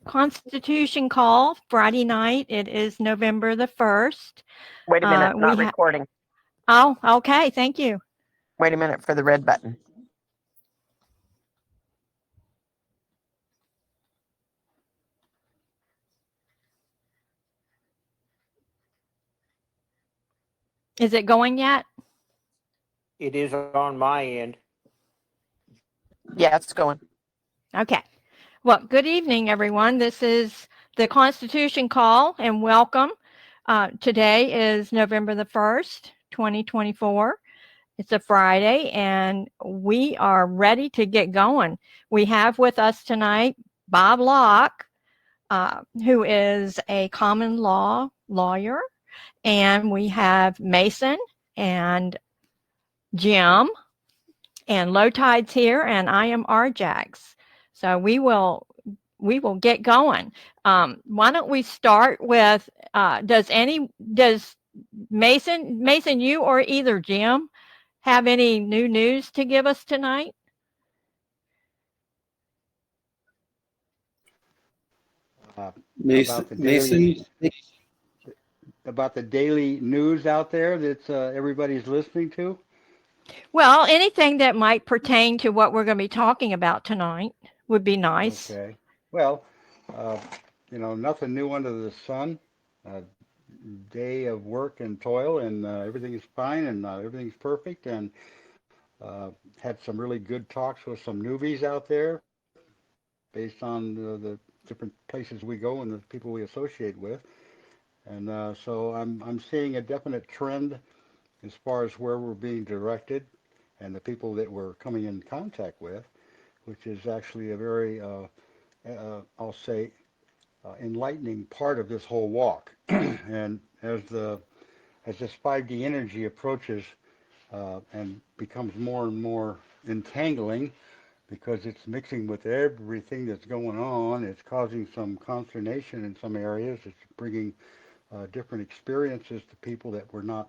Constitution call Friday night. It is November the 1st. Wait a minute, not recording. Oh, okay. Thank you. Wait a minute for the red button. Is it going yet? It is on my end. Yeah, it's going. Okay. Well, good evening, everyone. This is the Constitution call, and welcome. Today is November the 1st, 2024. It's a Friday, and we are ready to get going. We have with us tonight Bob Locke, who is a common law lawyer, and we have Mason and Jim, and Lowtide's here, and I am Arjax. So we will get going. Why don't we start with does Mason, you or either Jim have any new news to give us tonight? Mason, about the daily news out there that everybody's listening to? Well, anything that might pertain to what we're going to be talking about tonight would be nice. Okay. Well, nothing new under the sun. Day of work and toil, and everything is fine, and everything's perfect, and had some really good talks with some newbies out there based on the different places we go and the people we associate with. And so I'm seeing a definite trend as far as where we're being directed and the people that we're coming in contact with, which is actually a very, I'll say, enlightening part of this whole walk. And as this 5D energy approaches and becomes more and more entangling, because it's mixing with everything that's going on, it's causing some consternation in some areas. It's bringing different experiences to people that were not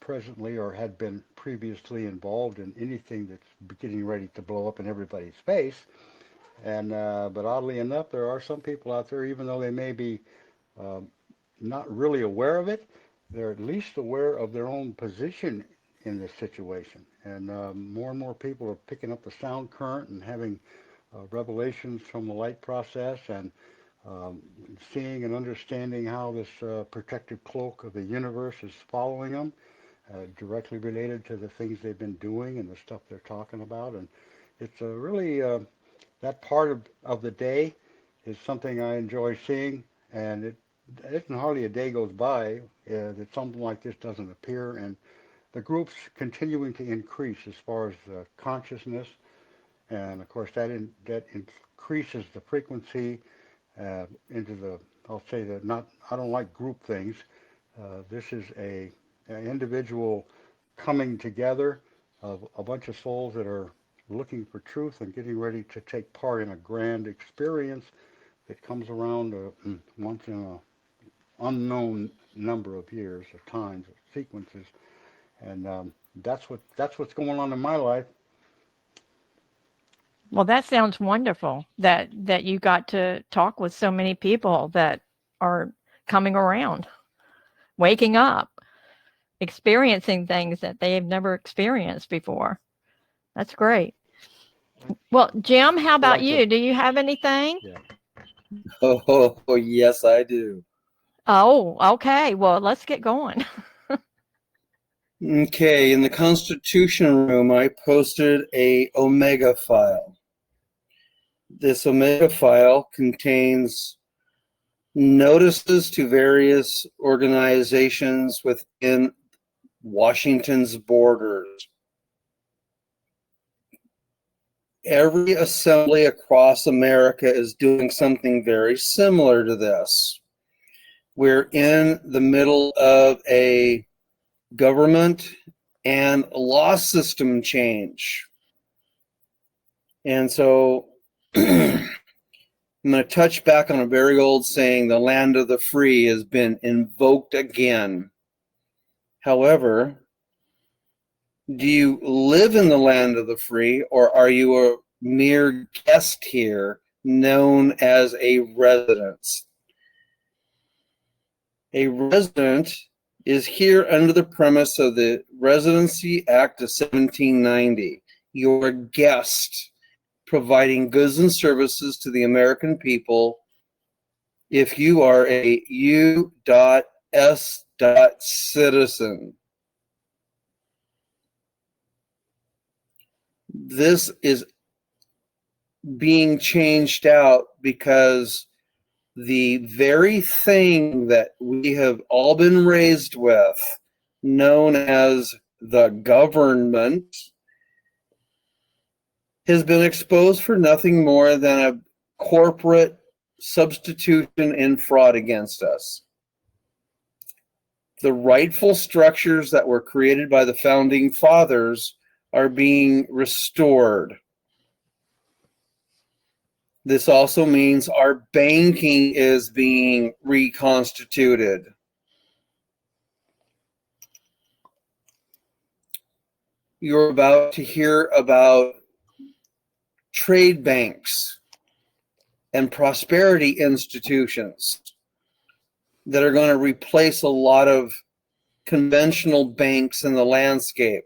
presently or had been previously involved in anything that's getting ready to blow up in everybody's face. And but oddly enough, there are some people out there, even though they may be not really aware of it, they're at least aware of their own position in this situation. And more and more people are picking up the sound current and having revelations from the light process, and seeing and understanding how this protective cloak of the universe is following them, directly related to the things they've been doing and the stuff they're talking about. And it's really that part of the day is something I enjoy seeing, and it isn't hardly a day goes by that something like this doesn't appear, and the group's continuing to increase as far as consciousness, and of course that increases the frequency into the, I'll say that I don't like group things. This is an individual coming together of a bunch of souls that are looking for truth and getting ready to take part in a grand experience that comes around once in an unknown number of years or times or sequences. And that's what's going on in my life. Well, that sounds wonderful that you got to talk with so many people that are coming around, waking up, experiencing things that they've never experienced before. That's great. Well, Jim, how about you? Do you have anything? Yeah. Oh, yes, I do. Oh, okay. Well, let's get going. Okay, in the Constitution room, I posted a Omega file. This Omega file contains notices to various organizations within Washington's borders. Every assembly across America is doing something very similar to this. We're in the middle of a government and law system change. And so I'm going to touch back on a very old saying, the land of the free has been invoked again. However, do you live in the land of the free, or are you a mere guest here known as a residence. A resident is here under the premise of the Residency Act of 1790. You're a guest providing goods and services to the American people if you are a U.S. citizen. This is being changed out because the very thing that we have all been raised with, known as the government, has been exposed for nothing more than a corporate substitution and fraud against us. The rightful structures that were created by the founding fathers are being restored. This also means our banking is being reconstituted. You're about to hear about trade banks and prosperity institutions that are going to replace a lot of conventional banks in the landscape.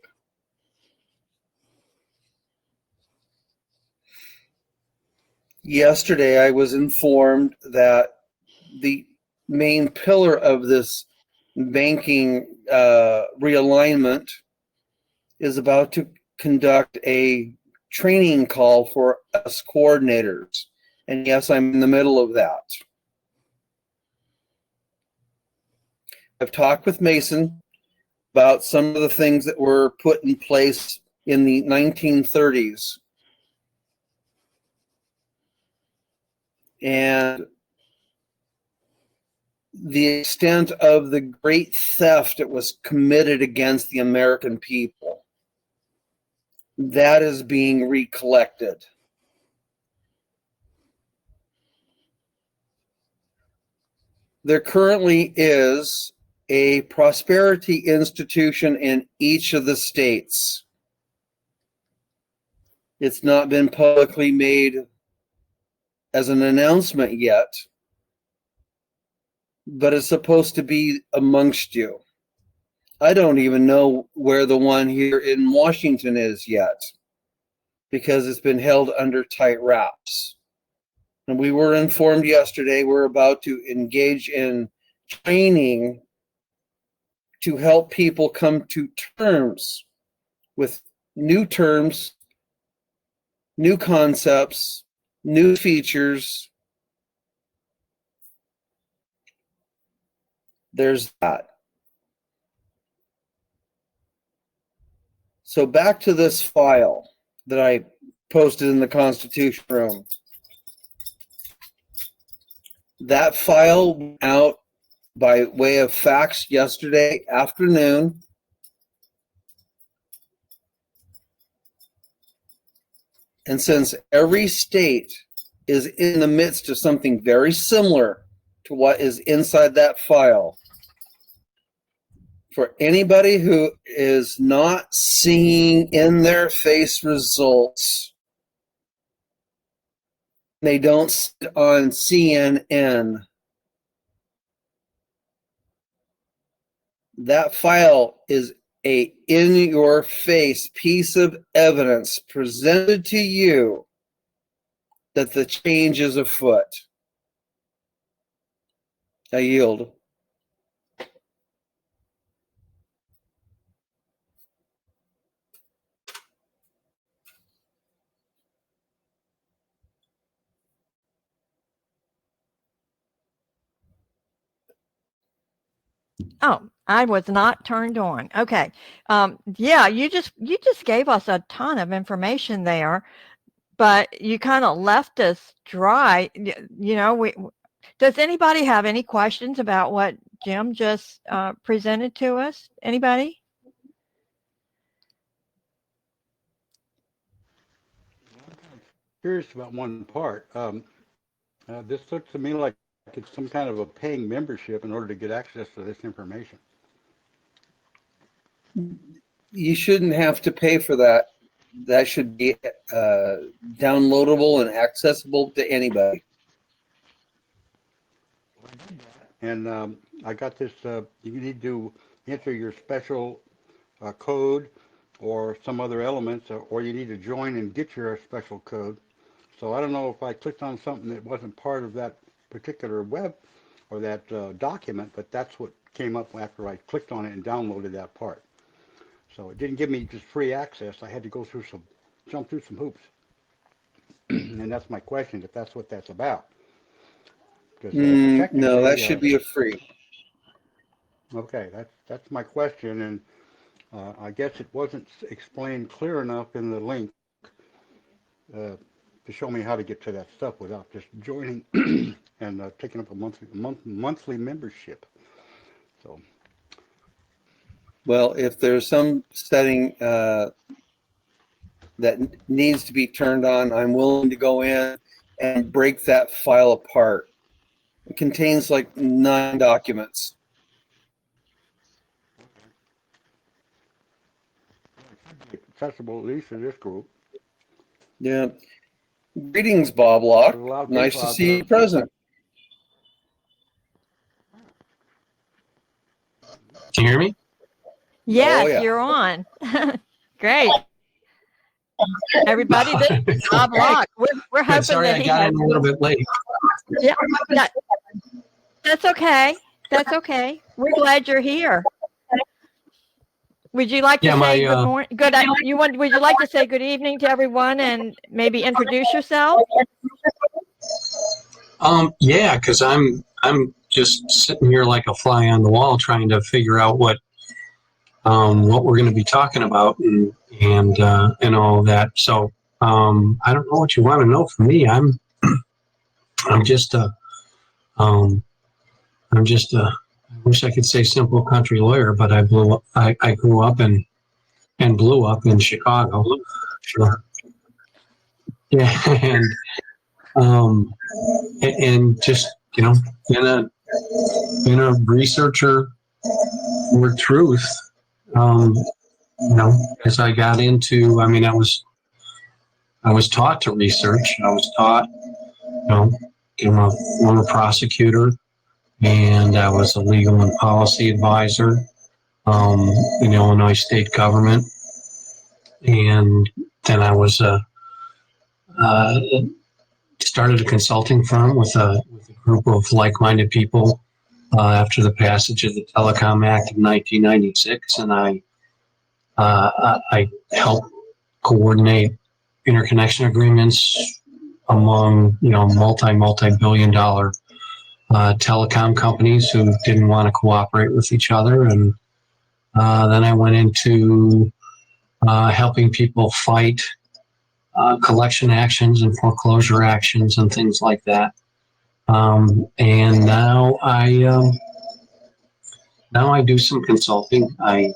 Yesterday, I was informed that the main pillar of this banking realignment is about to conduct a training call for us coordinators. And yes, I'm in the middle of that. I've talked with Mason about some of the things that were put in place in the 1930s. And the extent of the great theft that was committed against the American people. That is being recollected. There currently is a prosperity institution in each of the states. It's not been publicly made as an announcement yet, but it's supposed to be amongst you. I don't even know where the one here in Washington is yet, because it's been held under tight wraps. And we were informed yesterday we're about to engage in training to help people come to terms with new terms, new concepts, new features. There's that. So back to this file that I posted in the Constitution room. That file went out by way of fax yesterday afternoon. And since every state is in the midst of something very similar to what is inside that file, for anybody who is not seeing in their face results, they don't sit on CNN. That file is a in-your-face piece of evidence presented to you that the change is afoot. I yield. Oh, I was not turned on. Okay. Yeah, you just gave us a ton of information there, but you kind of left us dry. You know, does anybody have any questions about what Jim just presented to us? Anybody? Curious about one part. This looks to me like it's some kind of a paying membership in order to get access to this information. You shouldn't have to pay for that. that should be downloadable and accessible to anybody. And I got this, you need to enter your special code or some other elements, or you need to join and get your special code. So I don't know if I clicked on something that wasn't part of that particular web or that document, but that's what came up after I clicked on it and downloaded that part. So it didn't give me just free access. I had to go through jump through some hoops. And that's my question, if that's what that's about. Because, no, that should be a free. Okay, that's my question, and I guess it wasn't explained clear enough in the link to show me how to get to that stuff without just joining and taking up a monthly membership. So, well, if there's some setting that needs to be turned on, I'm willing to go in and break that file apart. It contains like 9 documents. accessible at least to this group. Yeah. Greetings, Bob Locke. Nice to see you present. Can you hear me? Yes, Oh, yeah. you're on. Great. Everybody, this is Bob Locke. We're hoping Sorry, that I he got has in a little bit late. Yeah, that's okay. That's okay. We're glad you're here. Would you like to say good morning? Would you like to say good evening to everyone and maybe introduce yourself? Yeah, because I'm just sitting here like a fly on the wall trying to figure out what we're going to be talking about and all that. So I don't know what you want to know from me. I'm just a I wish I could say simple country lawyer, but I grew up and blew up in Chicago. Sure. Yeah, and just in a researcher for truth. As I got into, I was taught to research. I was taught, I'm a former prosecutor, and I was a legal and policy advisor in Illinois state government. And then I was started a consulting firm with a group of like-minded people after the passage of the Telecom Act of 1996, and I helped coordinate interconnection agreements among multi-billion-dollar telecom companies who didn't want to cooperate with each other, and then I went into helping people fight collection actions and foreclosure actions and things like that. And now I do some consulting. I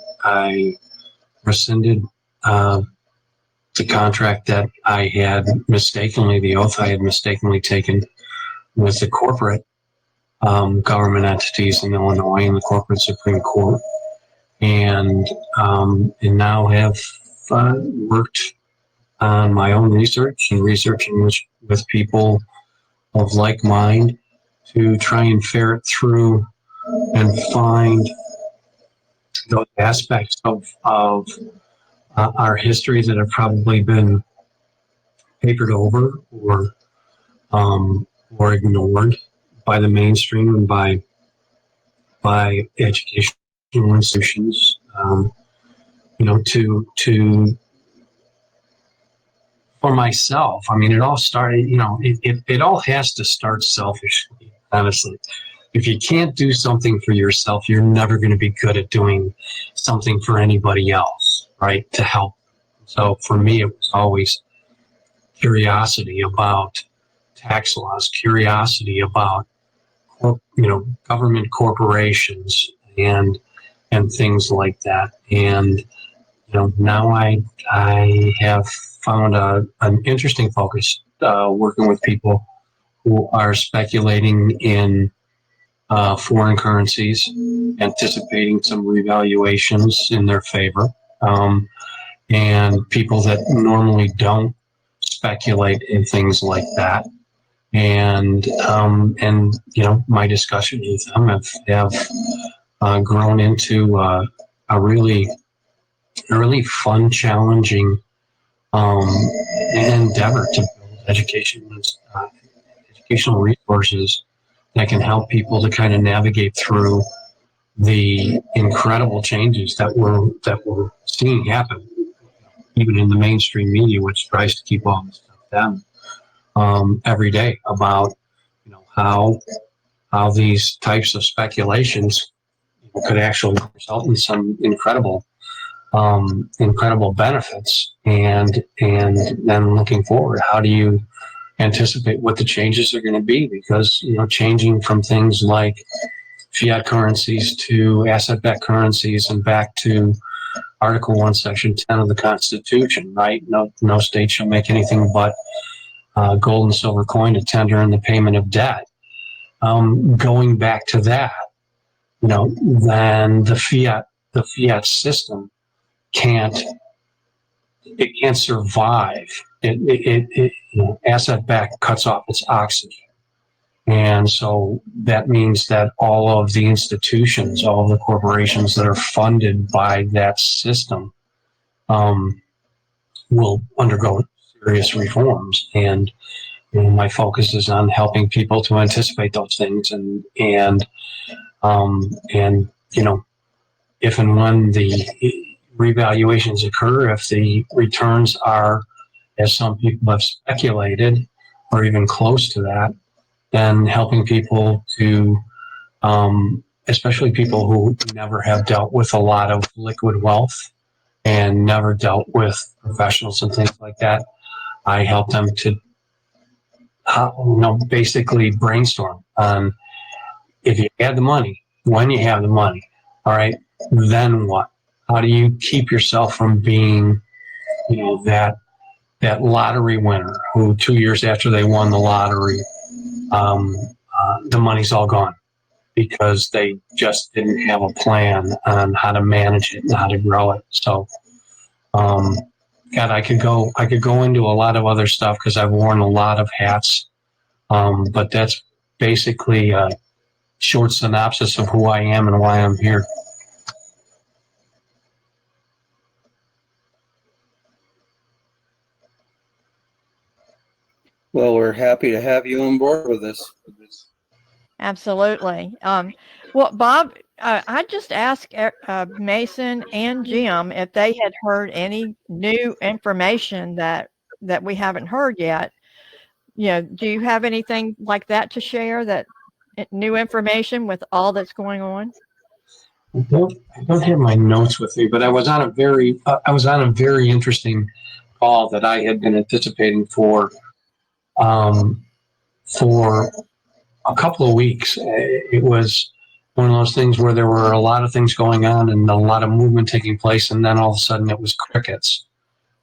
rescinded the contract that I had the oath I had mistakenly taken with the corporate government entities in Illinois and the corporate Supreme Court, and now have worked on my own research and researching with people of like mind to try and ferret through and find those aspects of our history that have probably been papered over or ignored by the mainstream and by educational institutions. To for myself, it all started. It all has to start selfishly. Honestly, if you can't do something for yourself, you're never going to be good at doing something for anybody else, right? To help. So for me, it was always curiosity about tax laws, curiosity about government corporations and things like that. And now I have found an interesting focus working with people who are speculating in foreign currencies, anticipating some revaluations in their favor, and people that normally don't speculate in things like that. And my discussion with them have grown into a really fun, challenging endeavor to build educational resources that can help people to kind of navigate through the incredible changes that we're seeing happen, even in the mainstream media, which tries to keep all this stuff down every day, about how these types of speculations could actually result in some incredible benefits. And then looking forward, how do you anticipate what the changes are going to be? Because changing from things like fiat currencies to asset-backed currencies and back to Article 1, Section 10 of the Constitution, right? No state shall make anything but gold and silver coin to tender in the payment of debt. Going back to that, then the fiat system can't survive. Asset-backed cuts off its oxygen. And so that means that all of the institutions, all of the corporations that are funded by that system will undergo serious reforms. And my focus is on helping people to anticipate those things and if and when the revaluations occur, if the returns are, as some people have speculated, or even close to that, then helping people to, especially people who never have dealt with a lot of liquid wealth and never dealt with professionals and things like that, I help them to basically brainstorm on, if you have the money, when you have the money, all right, then what? How do you keep yourself from being, that lottery winner who 2 years after they won the lottery, the money's all gone because they just didn't have a plan on how to manage it and how to grow it. So, God, I could go into a lot of other stuff because I've worn a lot of hats. But that's basically a short synopsis of who I am and why I'm here. Well, we're happy to have you on board with us. Absolutely. Well, Bob, I just asked Mason and Jim if they had heard any new information that we haven't heard yet. Do you have anything like that to share, that new information with all that's going on? I don't have my notes with me, but I was on a very interesting call that I had been anticipating for a couple of weeks. It was one of those things where there were a lot of things going on and a lot of movement taking place, and then all of a sudden it was crickets.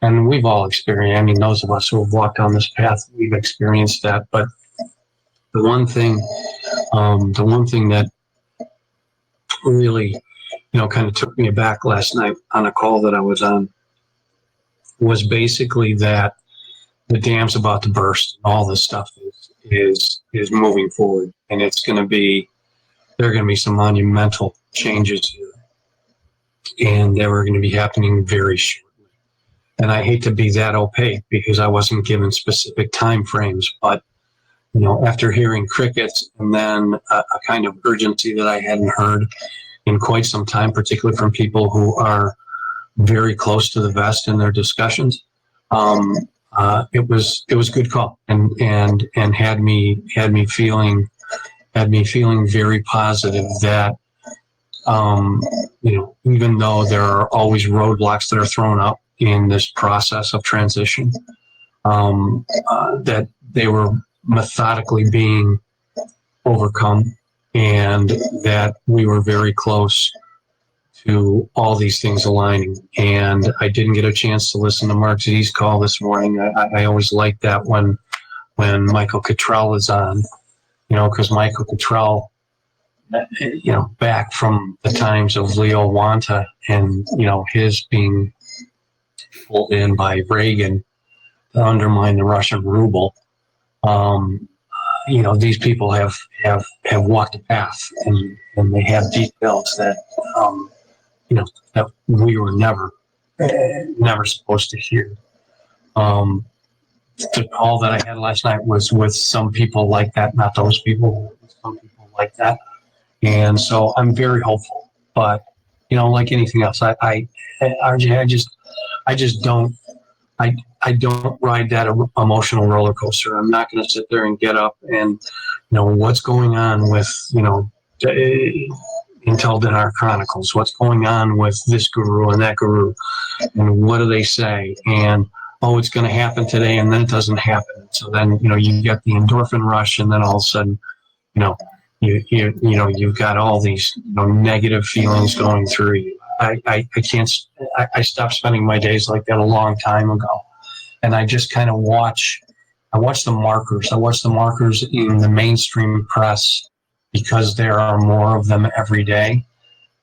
And we've all experienced, those of us who have walked down this path, we've experienced that. But the one thing that really, kind of took me aback last night on a call that I was on was basically that the dam's about to burst. All this stuff is moving forward, and there are going to be some monumental changes here, and they were going to be happening very shortly. And I hate to be that opaque because I wasn't given specific time frames, but after hearing crickets and then a kind of urgency that I hadn't heard in quite some time, particularly from people who are very close to the vest in their discussions, it was a good call and had me feeling very positive that even though there are always roadblocks that are thrown up in this process of transition, that they were methodically being overcome, and that we were very close to all these things aligning. And I didn't get a chance to listen to Mark Z's call this morning. I always like that when Michael Cottrell is on, because Michael Cottrell, back from the times of Leo Wanta and, his being pulled in by Reagan to undermine the Russian ruble. These people have walked a path, and they have details that that we were never supposed to hear. The call that I had last night was with some people like that, not those people, some people like that. And so I'm very hopeful, but like anything else, RJ, I just don't, I don't ride that emotional roller coaster. I'm not going to sit there and get up and, what's going on with, Intel Dinar Chronicles, what's going on with this guru and that guru, and what do they say? And, oh, it's going to happen today, and then it doesn't happen. So then, you get the endorphin rush, and then all of a sudden, you've got all these negative feelings going through you. I stopped spending my days like that a long time ago, and I just kind of watch the markers. I watch the markers in the mainstream press because there are more of them every day.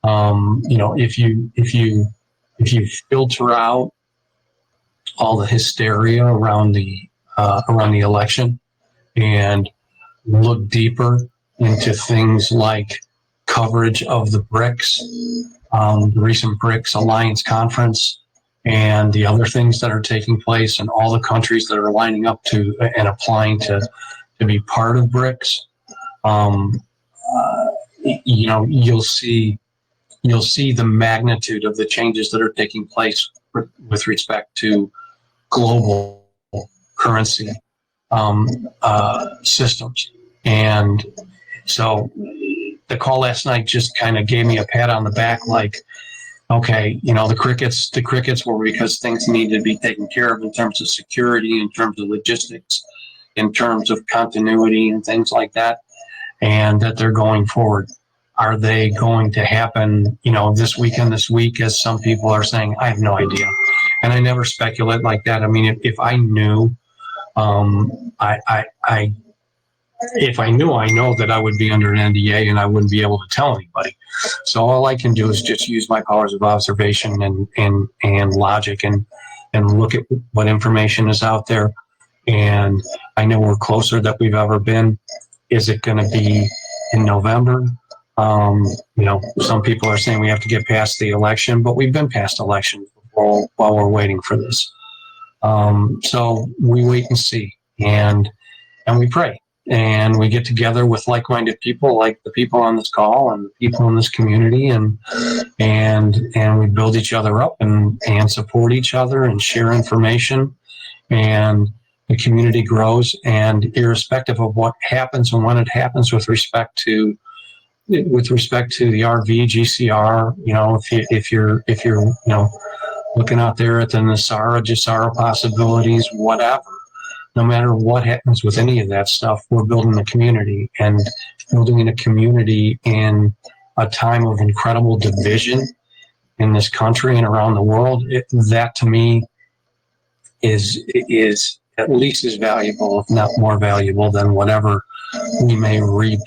If you filter out all the hysteria around the election and look deeper into things like coverage of the BRICS, the recent BRICS Alliance Conference, and the other things that are taking place, and all the countries that are lining up to and applying to be part of BRICS. You'll see the magnitude of the changes that are taking place with respect to global currency systems. And so the call last night just kind of gave me a pat on the back, like, okay, the crickets were because things needed to be taken care of in terms of security, in terms of logistics, in terms of continuity and things like that, and that they're going forward. Are they going to happen, this weekend, this week, as some people are saying? I have no idea. And I never speculate like that. I mean, if I knew, if I knew, I know that I would be under an NDA and I wouldn't be able to tell anybody. So all I can do is just use my powers of observation and logic and look at what information is out there. And I know we're closer than we've ever been. Is it going to be in November? Some people are saying we have to get past the election, but we've been past elections while we're waiting for this. So we wait and see, and we pray, and we get together with like-minded people, like the people on this call and the people in this community, and we build each other up and support each other and share information, and the community grows. And irrespective of what happens and when it happens with respect to the RV, GCR, if you're looking out there at the NESARA, GESARA possibilities, whatever, no matter what happens with any of that stuff, we're building a community, and building in a community in a time of incredible division in this country and around the world. That to me is at least as valuable, if not more valuable, than whatever we may reap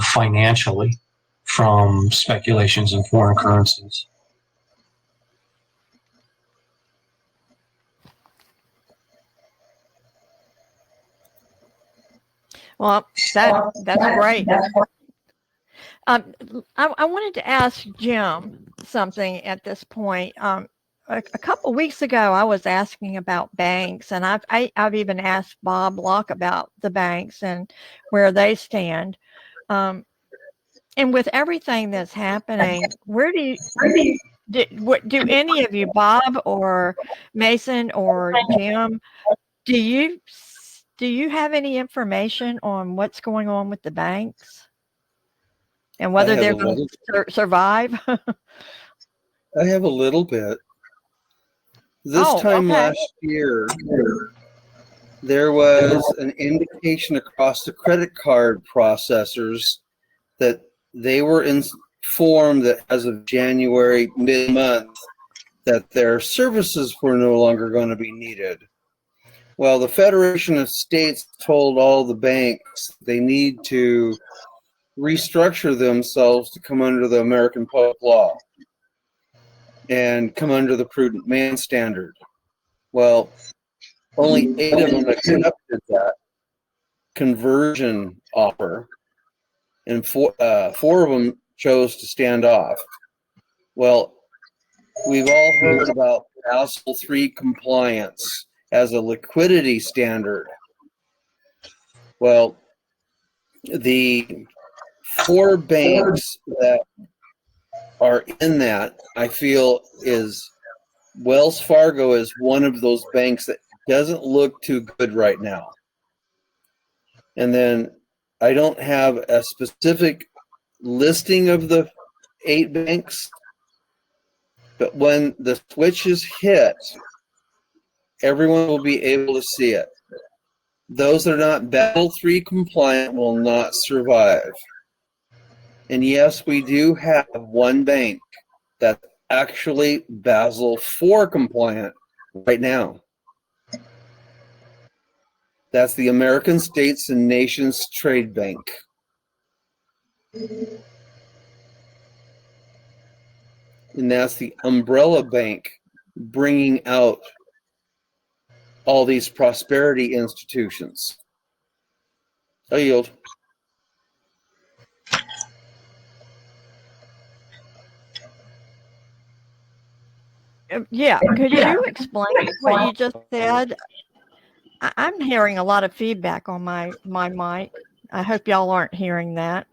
financially from speculations in foreign currencies. Well, that's great. I wanted to ask Jim something at this point. A couple of weeks ago, I was asking about banks, and I've even asked Bob Locke about the banks and where they stand. And with everything that's happening, do any of you, Bob or Mason or Jim, do you have any information on what's going on with the banks and whether they're going to survive? I have a little bit. This time last year, there was an indication across the credit card processors that they were informed that as of January mid-month that their services were no longer going to be needed. Well, the Federation of States told all the banks they need to restructure themselves to come under the American public law. and come under the prudent man standard. Well, only 8 of them accepted that conversion offer, and 4 of them chose to stand off. Well, we've all heard about Basel III compliance as a liquidity standard. Well, the 4 banks that are in that, I feel, is Wells Fargo is one of those banks that doesn't look too good right now. And then I don't have a specific listing of the 8 banks, but when the switch is hit, everyone will be able to see it. Those that are not Basel III compliant will not survive. And yes, we do have one bank that's actually Basel IV compliant right now. That's the American States and Nations Trade Bank. And that's the umbrella bank bringing out all these prosperity institutions. I yield. Yeah, could you explain what you just said? I'm hearing a lot of feedback on my mic. I hope y'all aren't hearing that.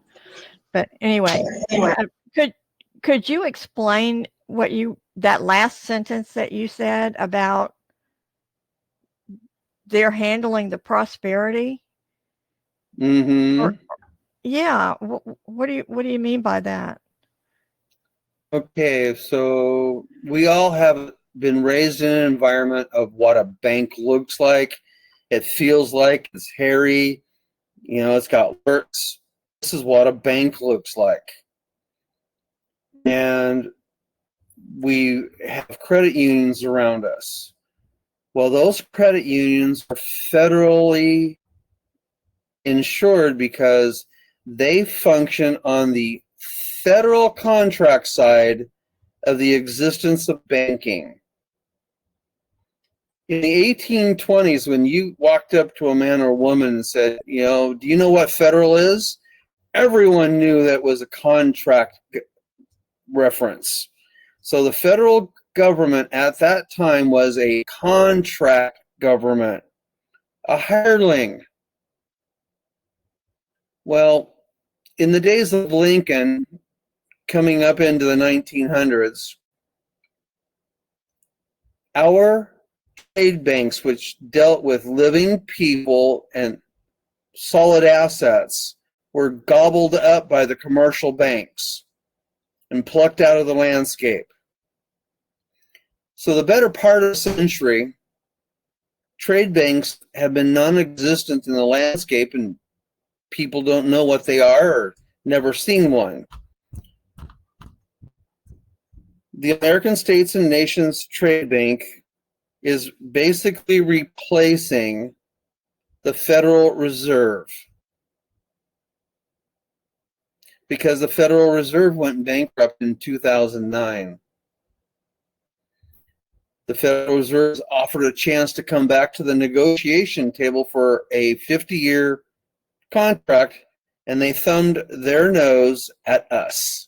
But anyway, could you explain what that last sentence that you said about they're handling the prosperity? Mm-hmm. Yeah, what do you mean by that? Okay, so we all have been raised in an environment of what a bank looks like. It feels like it's hairy, it's got works. This is what a bank looks like. And we have credit unions around us. Well, those credit unions are federally insured because they function on the federal contract side of the existence of banking. In the 1820s, when you walked up to a man or woman and said, do you know what federal is? Everyone knew that was a contract reference. So the federal government at that time was a contract government, a hireling. Well, in the days of Lincoln, coming up into the 1900s, our trade banks, which dealt with living people and solid assets, were gobbled up by the commercial banks and plucked out of the landscape. So the better part of a century, trade banks have been non-existent in the landscape, and people don't know what they are or never seen one. The American States and Nations Trade Bank is basically replacing the Federal Reserve, because the Federal Reserve went bankrupt in 2009. The Federal Reserve offered a chance to come back to the negotiation table for a 50-year contract, and they thumbed their nose at us.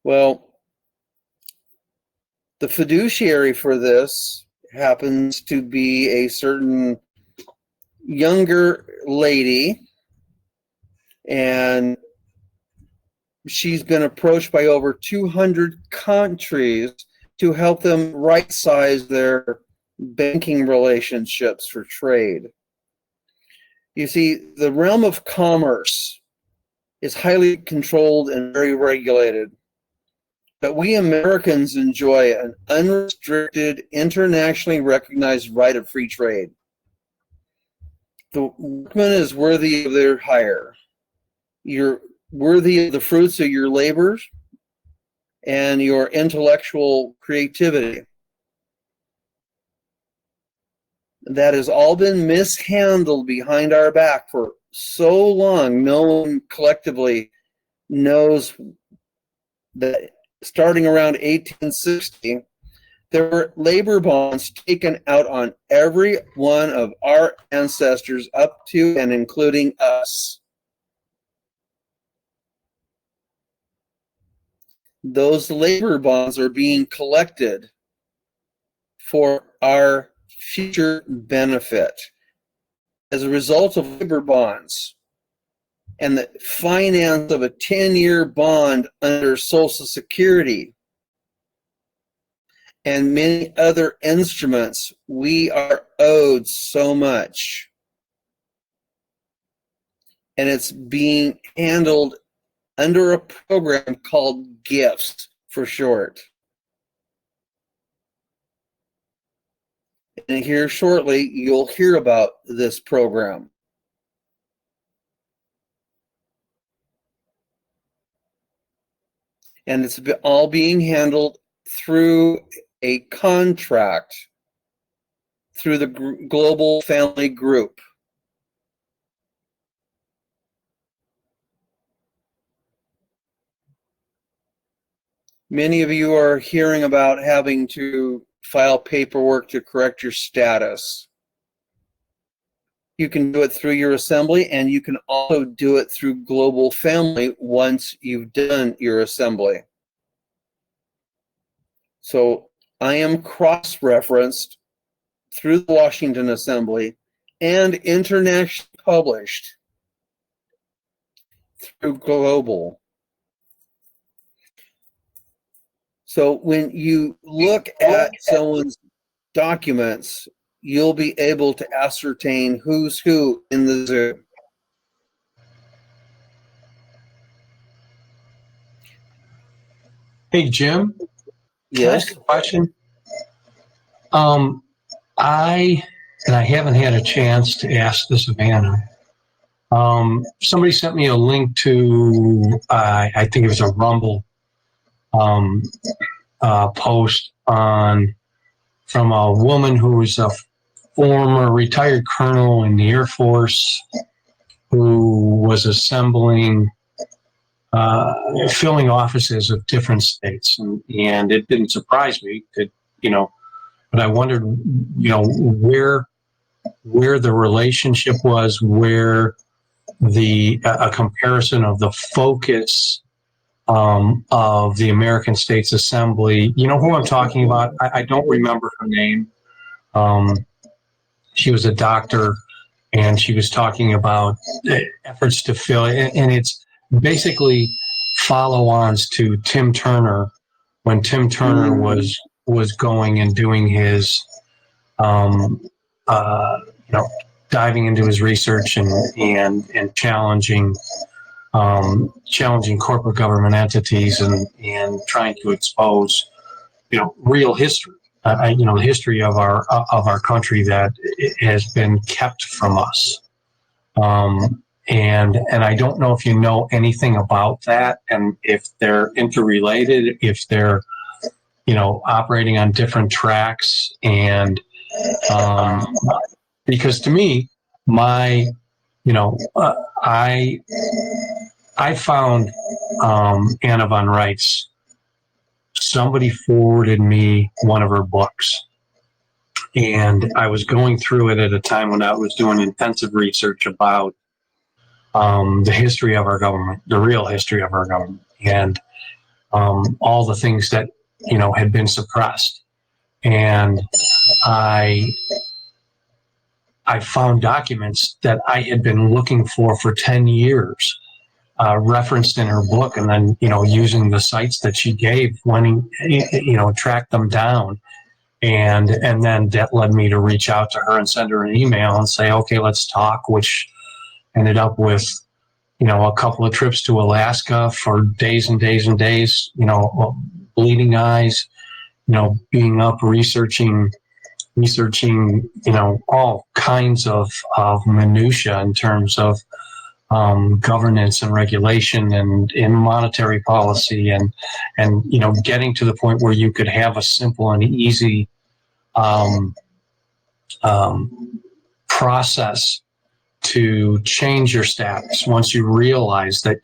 Well, the fiduciary for this happens to be a certain younger lady, and she's been approached by over 200 countries to help them right-size their banking relationships for trade. You see, the realm of commerce is highly controlled and very regulated. But we Americans enjoy an unrestricted, internationally recognized right of free trade. The workman is worthy of their hire. You're worthy of the fruits of your labors and your intellectual creativity. That has all been mishandled behind our back for so long. No one collectively knows that starting around 1860, there were labor bonds taken out on every one of our ancestors up to and including us. Those labor bonds are being collected for our future benefit as a result of labor bonds and the finance of a 10-year bond under Social Security and many other instruments. We are owed so much. And it's being handled under a program called GIFts for short. And here shortly, you'll hear about this program. And it's all being handled through a contract through the Global Family Group. Many of you are hearing about having to file paperwork to correct your status. You can do it through your assembly, and you can also do it through Global Family once you've done your assembly. So I am cross-referenced through the Washington Assembly and internationally published through Global. So when you look at someone's documents, you'll be able to ascertain who's who in the zoo. Hey, Jim. Can I Yes. ask a question? I haven't had a chance to ask this of Anna. Somebody sent me a link to, I think it was a Rumble post from a woman who was a former retired colonel in the Air Force who was assembling, filling offices of different states. And it didn't surprise me that, but I wondered, where the relationship was, where a comparison of the focus of the American States Assembly. You know who I'm talking about? I don't remember her name. She was a doctor, and she was talking about efforts to fill, and it's basically follow-ons to Tim Turner, when Tim Turner was going and doing his, diving into his research and challenging corporate government entities and trying to expose, real history, the history of our country that has been kept from us. And I don't know if you know anything about that, and if they're interrelated, if they're, operating on different tracks, and because to me, I found Anna von Reitz. Somebody forwarded me one of her books, and I was going through it at a time when I was doing intensive research about the history of our government, the real history of our government, and all the things that had been suppressed. And I found documents that I had been looking for 10 years, referenced in her book, and then, using the sites that she gave, track them down. And then that led me to reach out to her and send her an email and say, okay, let's talk, which ended up with, a couple of trips to Alaska for days and days and days, bleeding eyes, being up researching, all kinds of minutia in terms of governance and regulation and in monetary policy and getting to the point where you could have a simple and easy process to change your status once you realize that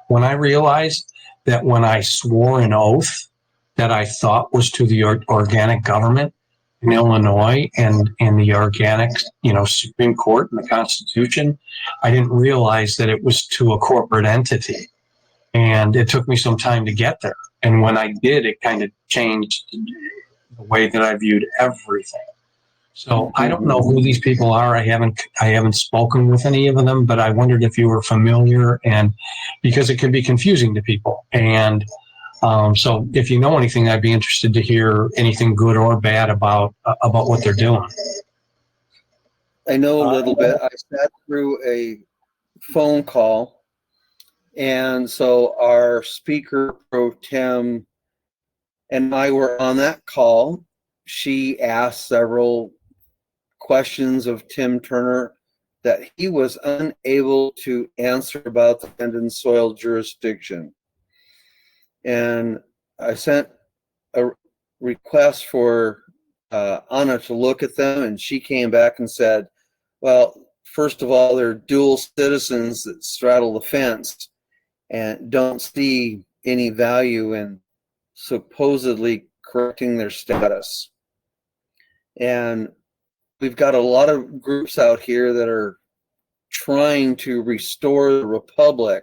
when I realized that when I swore an oath that I thought was to the organic government in Illinois and the organic, Supreme Court and the Constitution, I didn't realize that it was to a corporate entity. And it took me some time to get there. And when I did, it kind of changed the way that I viewed everything. So I don't know who these people are. I haven't spoken with any of them, but I wondered if you were familiar, and because it can be confusing to people. And so if you know anything, I'd be interested to hear anything good or bad about what they're doing. I know a little bit. I sat through a phone call, and so our speaker pro tem and I were on that call. She asked several questions of Tim Turner that he was unable to answer about the land and soil jurisdiction. And I sent a request for Anna to look at them, and she came back and said, well, first of all, they're dual citizens that straddle the fence and don't see any value in supposedly correcting their status. And we've got a lot of groups out here that are trying to restore the republic.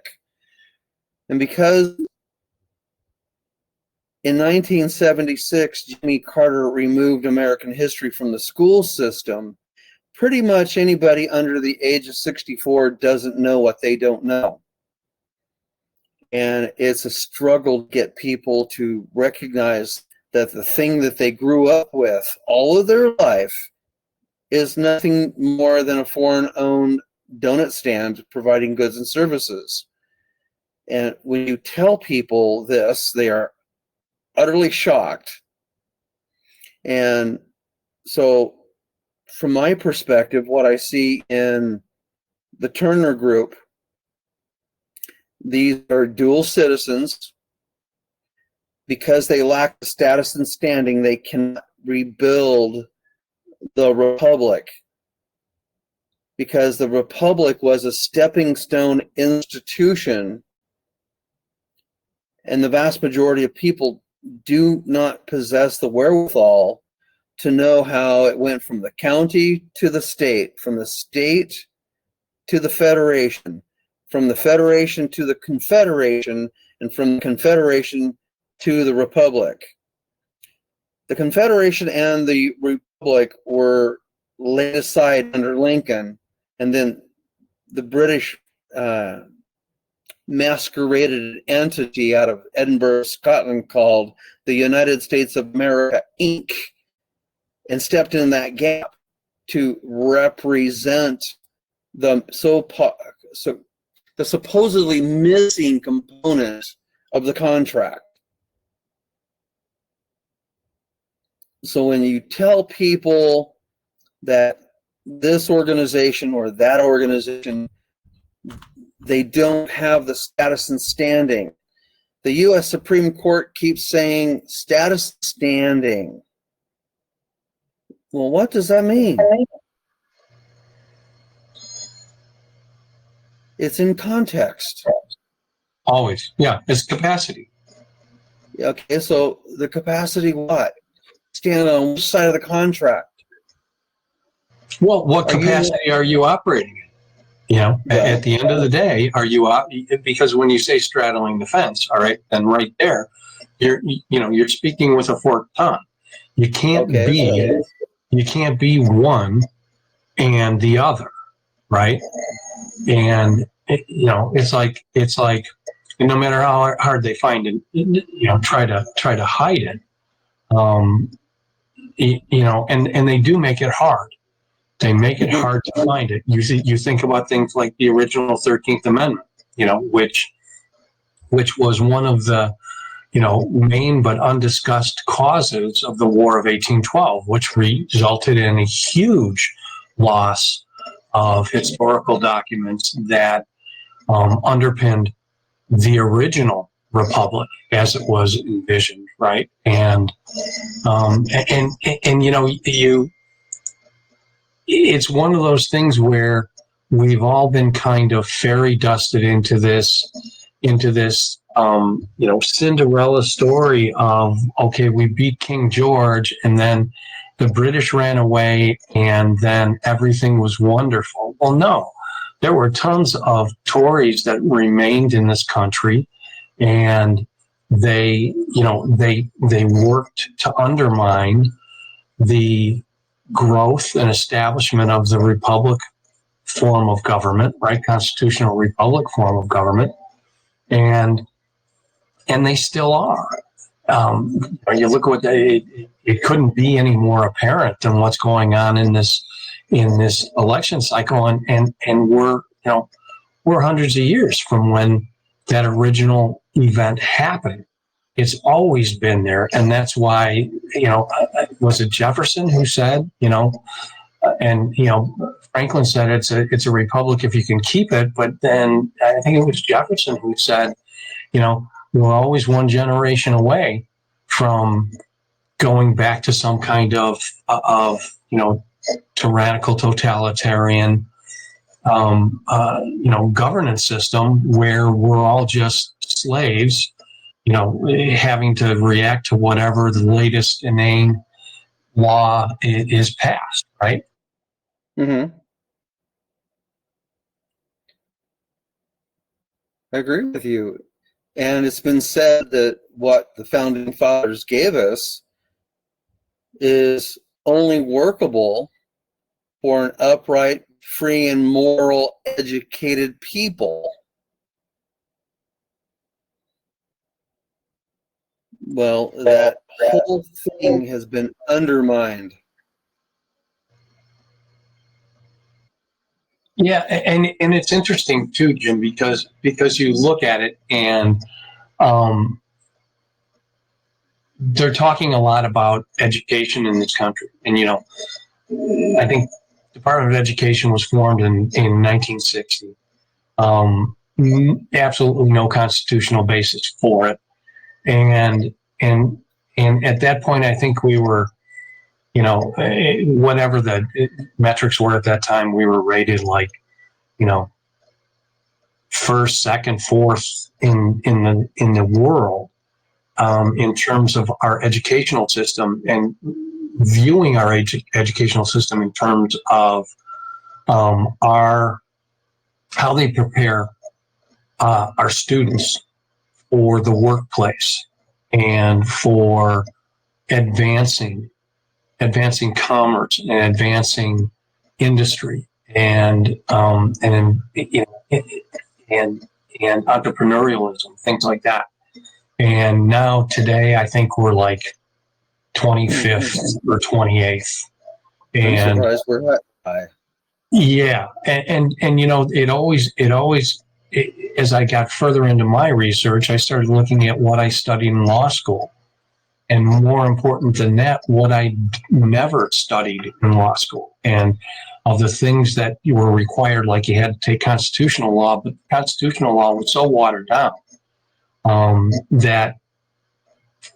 And because in 1976, Jimmy Carter removed American history from the school system, pretty much anybody under the age of 64 doesn't know what they don't know. And it's a struggle to get people to recognize that the thing that they grew up with all of their life is nothing more than a foreign-owned donut stand providing goods and services. And when you tell people this, they are utterly shocked. And so from my perspective, what I see in the Turner Group, these are dual citizens. Because they lack the status and standing, they cannot rebuild the republic. Because the republic was a stepping stone institution, and the vast majority of people do not possess the wherewithal to know how it went from the county to the state, from the state to the federation, from the federation to the confederation, and from the confederation to the republic. The Confederation and the Republic were laid aside under Lincoln, and then the British masqueraded an entity out of Edinburgh, Scotland, called the United States of America, Inc., and stepped in that gap to represent the the supposedly missing component of the contract. So when you tell people that this organization or that organization, they don't have the status and standing. The U.S. Supreme Court keeps saying status standing. Well, what does that mean? It's in context. Always. Yeah, it's capacity. Okay, so the capacity what? Stand on which side of the contract? Well, what capacity are you operating in? At the end of the day, are you because when you say straddling the fence, all right, then right there, you're speaking with a forked tongue. You can't be one and the other, right? And it's like no matter how hard they find it, try to hide it. And they do make it hard. They make it hard to find it. You think about things like the original 13th Amendment, which was one of the, main but undiscussed causes of the War of 1812, which resulted in a huge loss of historical documents that underpinned the original republic as it was envisioned, right? And it's one of those things where we've all been kind of fairy dusted into this Cinderella story of, okay, we beat King George and then the British ran away and then everything was wonderful. Well, no, there were tons of Tories that remained in this country, and they worked to undermine the growth and establishment of the republic form of government, right? Constitutional republic form of government. And they still are. You look at what it couldn't be any more apparent than what's going on in this election cycle, and we're hundreds of years from when that original event happened. It's always been there, and that's why was it Jefferson who said Franklin said it's a republic if you can keep it, but then I think it was Jefferson who said we're always one generation away from going back to some kind of tyrannical, totalitarian, governance system where we're all just slaves, having to react to whatever the latest inane law is passed, right? Mm-hmm. I agree with you. And it's been said that what the founding fathers gave us is only workable for an upright, free, and moral, educated people. Well, that whole thing has been undermined. Yeah, and it's interesting too, Jim, because you look at it and they're talking a lot about education in this country, and I think Department of Education was formed in 1960. Absolutely no constitutional basis for it, and at that point, I think we were, whatever the metrics were at that time, we were rated like, first, second, fourth in the world in terms of our educational system, and viewing our educational system in terms of how they prepare our students for the workplace and for advancing commerce and advancing industry and entrepreneurialism, things like that. And now today, I think we're like 25th or 28th. And I'm surprised we're that high. Yeah, and it always as I got further into my research, I started looking at what I studied in law school, and more important than that, what I never studied in law school, and of the things that you were required, like you had to take constitutional law, but constitutional law was so watered down that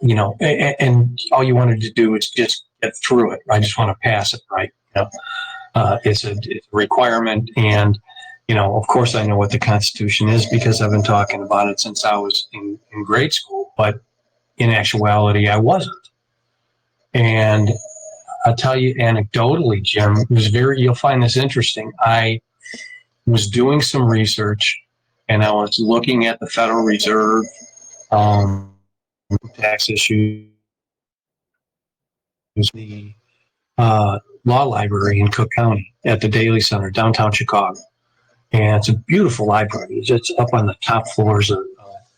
and all you wanted to do is just get through it. I just want to pass it, right? It's a requirement, and of course I know what the Constitution is because I've been talking about it since I was in grade school, but in actuality I wasn't. And I'll tell you anecdotally, Jim, you'll find this interesting. I was doing some research and I was looking at the Federal Reserve tax issues, the law library in Cook County at the Daly Center, downtown Chicago. And it's a beautiful library. It's up on the top floors of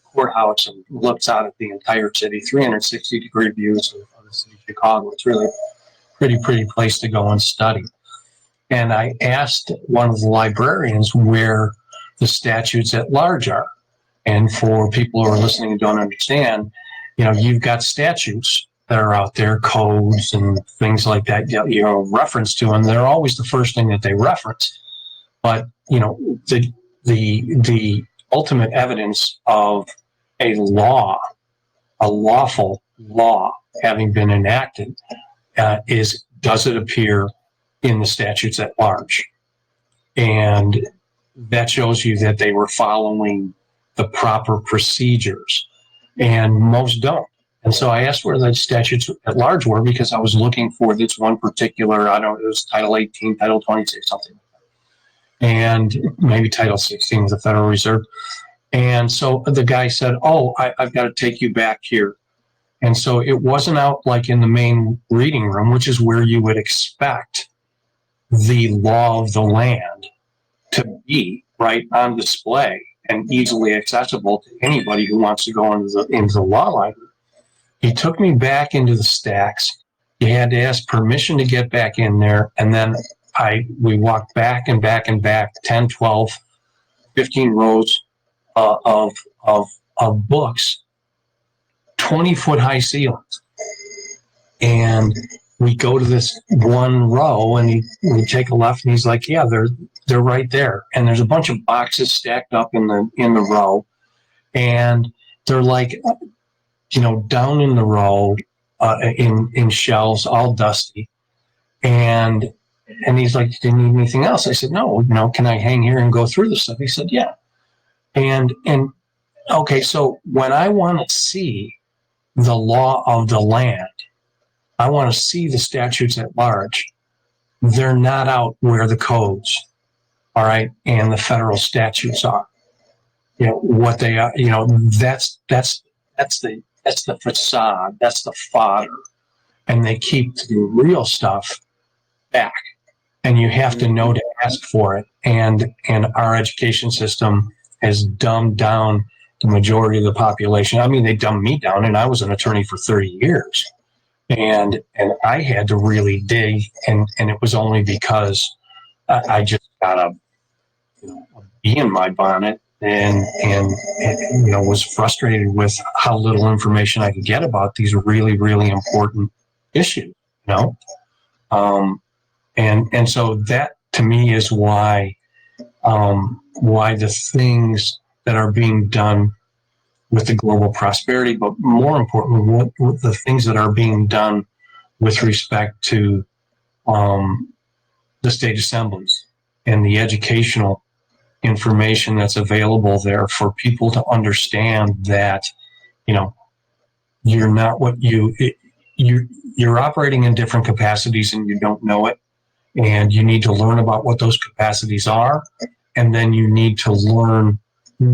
courthouse and looks out at the entire city, 360-degree views of the city of Chicago. It's really a pretty place to go and study. And I asked one of the librarians where the statutes at large are. And for people who are listening and don't understand, you've got statutes that are out there, codes and things like that, reference to them. They're always the first thing that they reference. But, the ultimate evidence of a law, a lawful law having been enacted, does it appear in the statutes at large? And that shows you that they were following the proper procedures, and most don't. And so I asked where the statutes at large were, because I was looking for this one particular, I don't know, it was Title 18, Title 26, something, and maybe Title 16 of the Federal Reserve. And so the guy said, oh, I've got to take you back here. And so it wasn't out like in the main reading room, which is where you would expect the law of the land to be, right on display and easily accessible to anybody who wants to go into the law library. He took me back into the stacks. You had to ask permission to get back in there. And then we walked back and back and back 10, 12, 15 rows of books, 20-foot high ceilings. And we go to this one row, and we take a left, and he's like, yeah, they're right there. And there's a bunch of boxes stacked up in the row, and they're like, down in the row, in shelves, all dusty. And he's like, do you need anything else? I said, no, can I hang here and go through this stuff? He said, yeah. And okay, so when I want to see the law of the land, I want to see the statutes at large. They're not out where the codes, all right, and the federal statutes are. What they are, that's the facade, that's the fodder, and they keep the real stuff back. And you have to know to ask for it. And our education system has dumbed down the majority of the population. I mean, they dumbed me down, and I was an attorney for 30 years. And I had to really dig, and it was only because I just got a bee in my bonnet and was frustrated with how little information I could get about these really, really important issues, and so that to me is why the things that are being done with the global prosperity, but more importantly, what the things that are being done with respect to the state assemblies and the educational information that's available there for people to understand that, you're not what you're operating in different capacities and you don't know it. And you need to learn about what those capacities are. And then you need to learn, you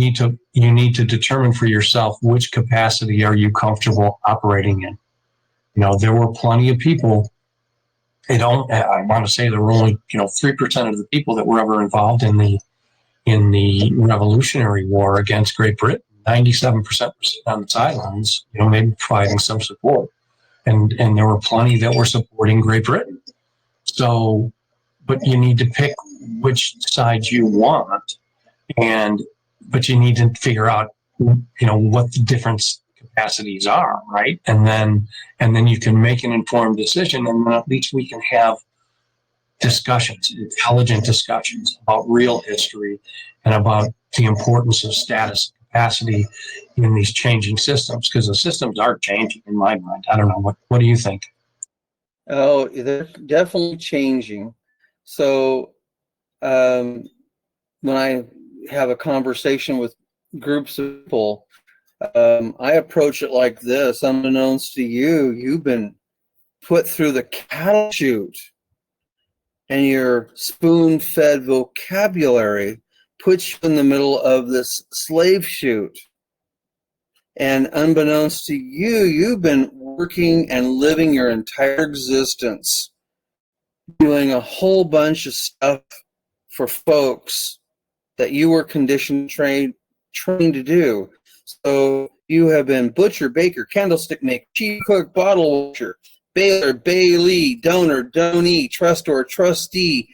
need to determine for yourself which capacity are you comfortable operating in. There were plenty of people. I want to say there were only 3% of the people that were ever involved in the Revolutionary War against Great Britain. 97% were sitting on the sidelines, maybe providing some support, and there were plenty that were supporting Great Britain. So, but you need to pick which side you want, but you need to figure out what the different capacities are, right? And then you can make an informed decision, and then at least we can have discussions, intelligent discussions about real history and about the importance of status and capacity in these changing systems, because the systems are changing in my mind. I don't know. What do you think? Oh, they're definitely changing. So when I have a conversation with groups of people, I approach it like this. Unbeknownst to you, you've been put through the cattle chute, and your spoon-fed vocabulary puts you in the middle of this slave chute. And unbeknownst to you, you've been working and living your entire existence doing a whole bunch of stuff for folks that you were conditioned, trained to do. So you have been butcher, baker, candlestick maker, chief cook, bottle washer, baler, bailee, donor, donee, trustor, trustee,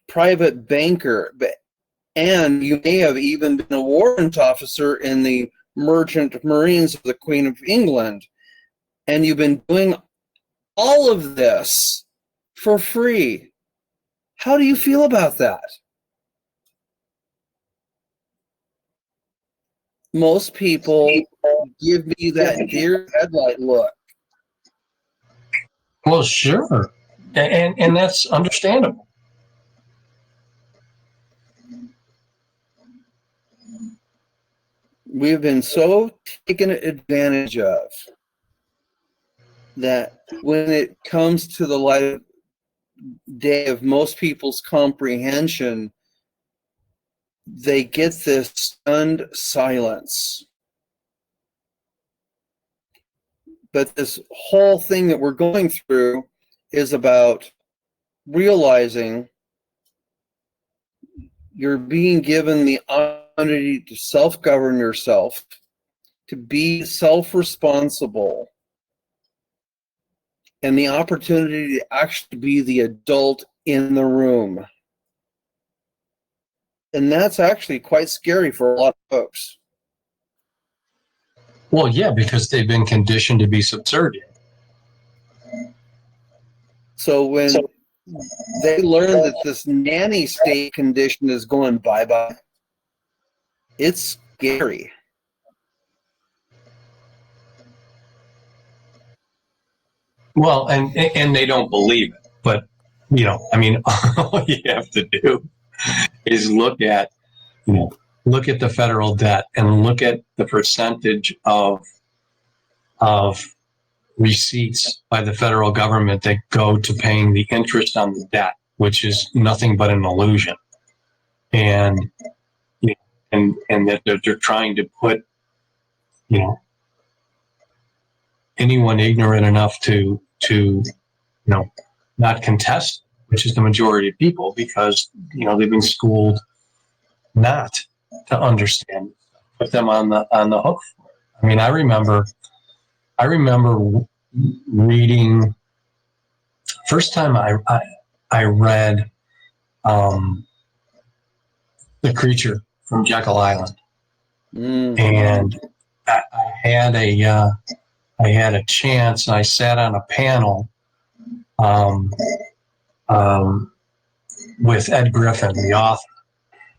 private banker, and you may have even been a warrant officer in the Merchant Marines of the Queen of England. And you've been doing all of this for free. How do you feel about that? Most people give me that deer headlight look. Well, sure. And that's understandable. we've been so taken advantage of that when it comes to the light of day of most people's comprehension, they get this stunned silence. But this whole thing that we're going through is about realizing you're being given the opportunity to self-govern yourself, to be self-responsible, and the opportunity to actually be the adult in the room. And that's actually quite scary for a lot of folks. Well, yeah, because they've been conditioned to be subservient. So when they learn that this nanny state condition is going bye-bye, it's scary. Well, and they don't believe it. But, you know, I mean, all you have to do is look at the federal debt and look at the percentage of receipts by the federal government that go to paying the interest on the debt, which is nothing but an illusion. And that they're trying to put, anyone ignorant enough to not contest, which is the majority of people, because they've been schooled not to understand, put them on the hook. I mean, I remember reading first time I read The Creature from Jekyll Island, and I had a chance, and I sat on a panel with Ed Griffin, the author,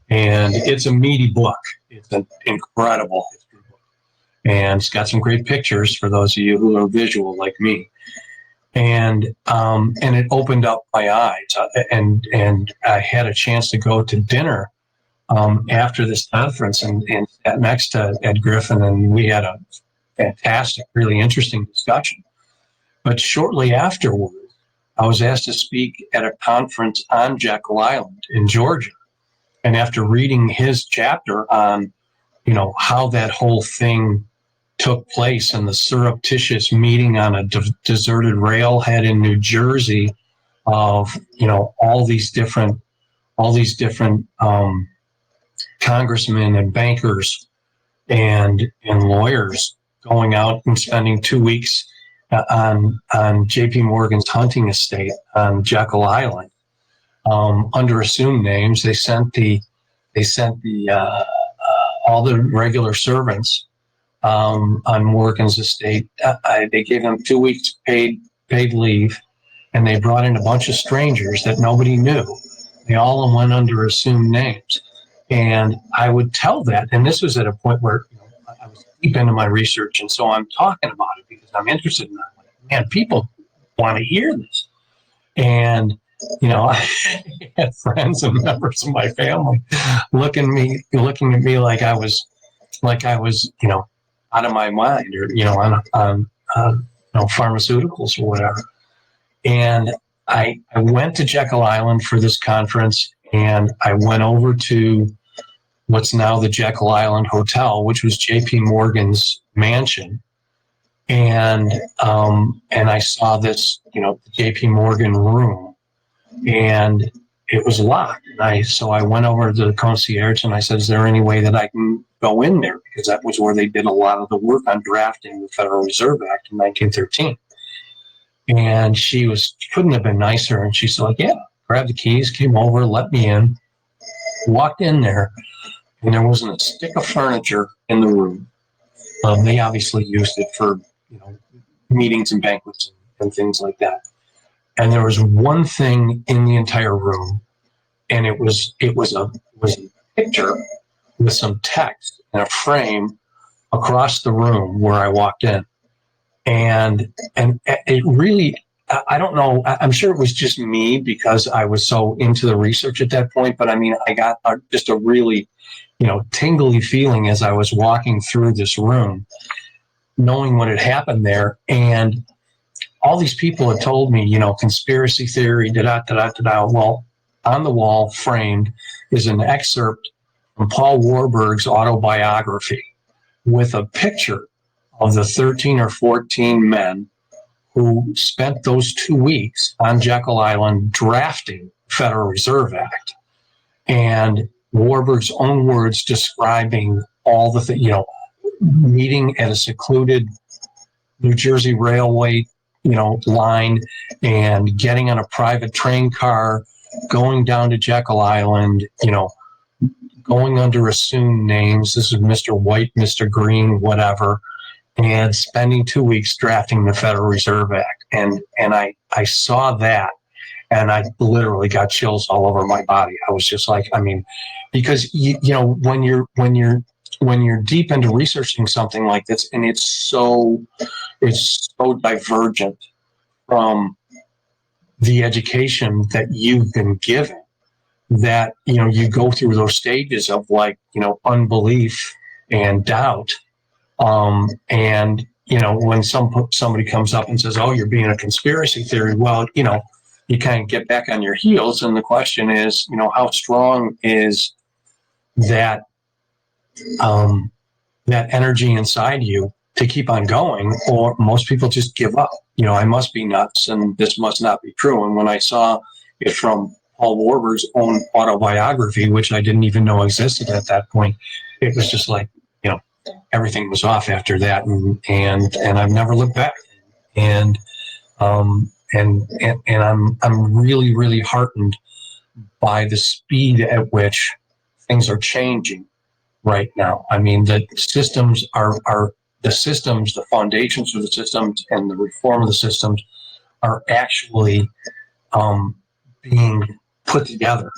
and it's a meaty book. It's an incredible history book, and it's got some great pictures for those of you who are visual like me. And it opened up my eyes, and I had a chance to go to dinner after this conference and sat next to Ed Griffin, and we had a fantastic, really interesting discussion. But shortly afterwards, I was asked to speak at a conference on Jekyll Island in Georgia. And after reading his chapter on, how that whole thing took place and the surreptitious meeting on a deserted railhead in New Jersey of, all these different congressmen and bankers and lawyers going out and spending 2 weeks on J.P. Morgan's hunting estate on Jekyll Island under assumed names. They sent all the regular servants on Morgan's estate. They gave them 2 weeks paid leave, and they brought in a bunch of strangers that nobody knew. They all went under assumed names, and I would tell that. And this was at a point where I was deep into my research, and so I'm talking about it because I'm interested in that. Man, people want to hear this. And I had friends and members of my family looking at me like I was out of my mind, or on pharmaceuticals or whatever. And I went to Jekyll Island for this conference, and I went over to what's now the Jekyll Island Hotel, which was J.P. Morgan's mansion. And I saw this, the J.P. Morgan room, and it was locked. So I went over to the concierge and I said, "Is there any way that I can go in there?" Because that was where they did a lot of the work on drafting the Federal Reserve Act in 1913. And she couldn't have been nicer. And she's like, "Yeah," grabbed the keys, came over, let me in, walked in there, and there wasn't a stick of furniture in the room. They obviously used it for meetings and banquets and things like that. And there was one thing in the entire room, and it was a picture with some text in a frame across the room where I walked in. And it really, I don't know, I'm sure it was just me because I was so into the research at that point, but I mean, I got just a really tingly feeling as I was walking through this room, knowing what had happened there. And all these people had told me, conspiracy theory, da-da-da-da-da. Well, on the wall, framed, is an excerpt from Paul Warburg's autobiography with a picture of the 13 or 14 men who spent those 2 weeks on Jekyll Island drafting Federal Reserve Act. And Warburg's own words describing all the things, meeting at a secluded New Jersey Railway, line, and getting on a private train car, going down to Jekyll Island, going under assumed names. This is Mr. White, Mr. Green, whatever, and spending 2 weeks drafting the Federal Reserve Act. And I saw that, and I literally got chills all over my body. I was just like, because when you're deep into researching something like this, and it's so divergent from the education that you've been given, that you go through those stages of unbelief and doubt, and when somebody comes up and says, "Oh, you're being a conspiracy theory," well, you kind of get back on your heels, and the question is, how strong is that that energy inside you to keep on going? Or most people just give up. I must be nuts, and this must not be true. And when I saw it from Paul Warburg's own autobiography, which I didn't even know existed at that point, it was just like, everything was off after that, and I've never looked back. And I'm really, really heartened by the speed at which things are changing right now. The systems the foundations of the systems and the reform of the systems are actually being put together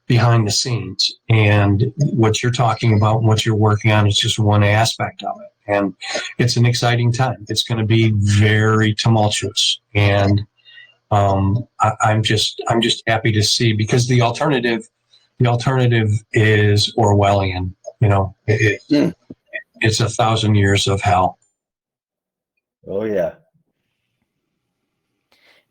behind the scenes. And what you're talking about and what you're working on is just one aspect of it. And it's an exciting time. It's going to be very tumultuous. And I'm just happy to see, because the alternative is Orwellian. It's 1,000 years of hell. Oh yeah.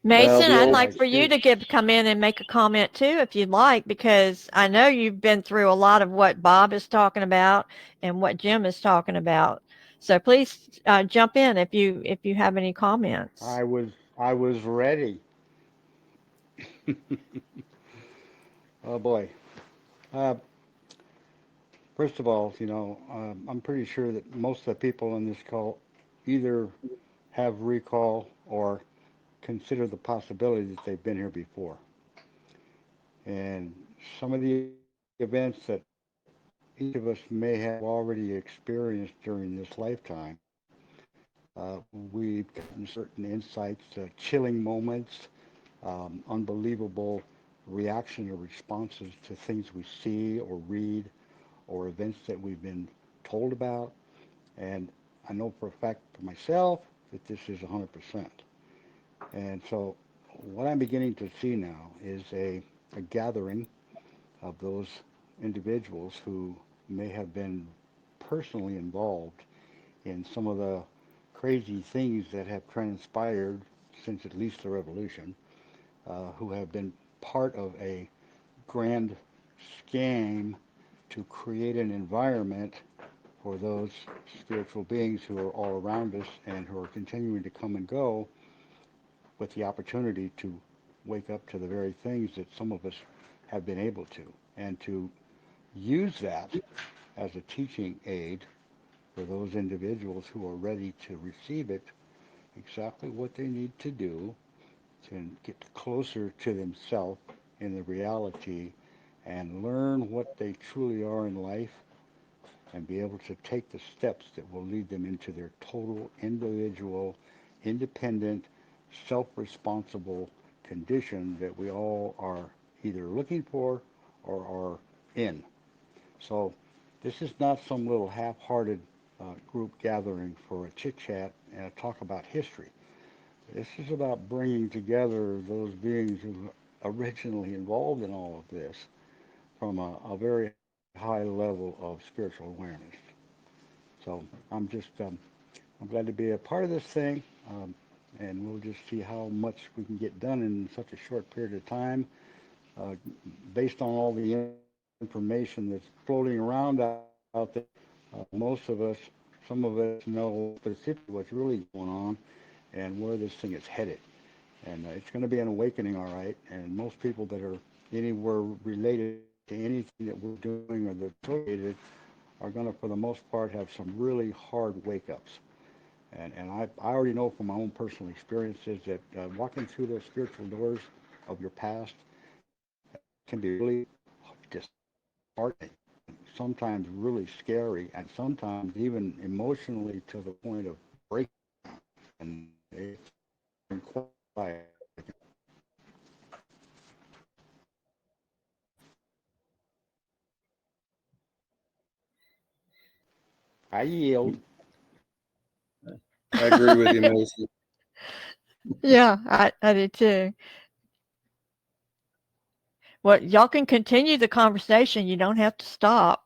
Mason, I'd like for you to come in and make a comment too, if you'd like, because I know you've been through a lot of what Bob is talking about and what Jim is talking about. So please jump in if you have any comments. I was ready. Oh boy. Uh, First of all, I'm pretty sure that most of the people on this call either have recall or consider the possibility that they've been here before. And some of the events that each of us may have already experienced during this lifetime, we've gotten certain insights, chilling moments, unbelievable reaction or responses to things we see or read or events that we've been told about. And I know for a fact for myself that this is 100%. And so what I'm beginning to see now is a gathering of those individuals who may have been personally involved in some of the crazy things that have transpired since at least the revolution, who have been part of a grand scheme to create an environment for those spiritual beings who are all around us and who are continuing to come and go, with the opportunity to wake up to the very things that some of us have been able to, and to use that as a teaching aid for those individuals who are ready to receive it, exactly what they need to do to get closer to themselves in the reality and learn what they truly are in life, and be able to take the steps that will lead them into their total individual, independent, self-responsible condition that we all are either looking for or are in. So this is not some little half-hearted group gathering for a chit-chat and a talk about history. This is about bringing together those beings who originally involved in all of this from a very high high level of spiritual awareness. So I'm just I'm glad to be a part of this thing, and we'll just see how much we can get done in such a short period of time, based on all the information that's floating around out there. Most of us, some of us know specifically what's really going on and where this thing is headed. And it's going to be an awakening, all right. And most people that are anywhere related to anything that we're doing or that's associated are going to, for the most part, have some really hard wake-ups. And I already know from my own personal experiences that walking through those spiritual doors of your past can be really disheartening, sometimes really scary, and sometimes even emotionally to the point of breaking. And it's quiet. I yield. I agree with you, Macy. Yeah, I did too. Well, y'all can continue the conversation. You don't have to stop.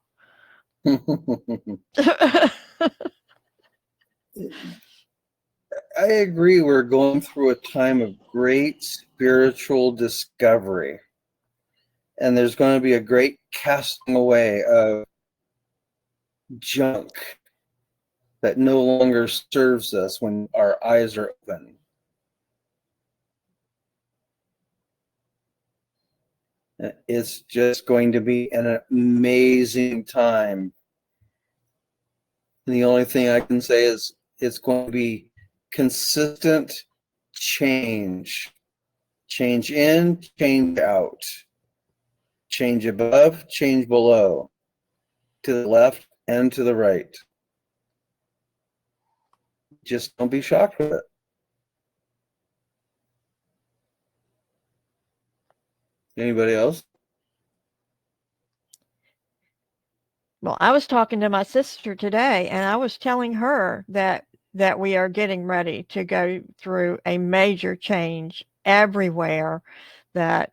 I agree. We're going through a time of great spiritual discovery. And there's going to be a great casting away of junk that no longer serves us when our eyes are open. It's just going to be an amazing time. And the only thing I can say is it's going to be consistent change. Change in, change out. Change above, change below. To the left and to the right. Just don't be shocked with it. Anybody else? Well, I was talking to my sister today, and I was telling her that we are getting ready to go through a major change everywhere, that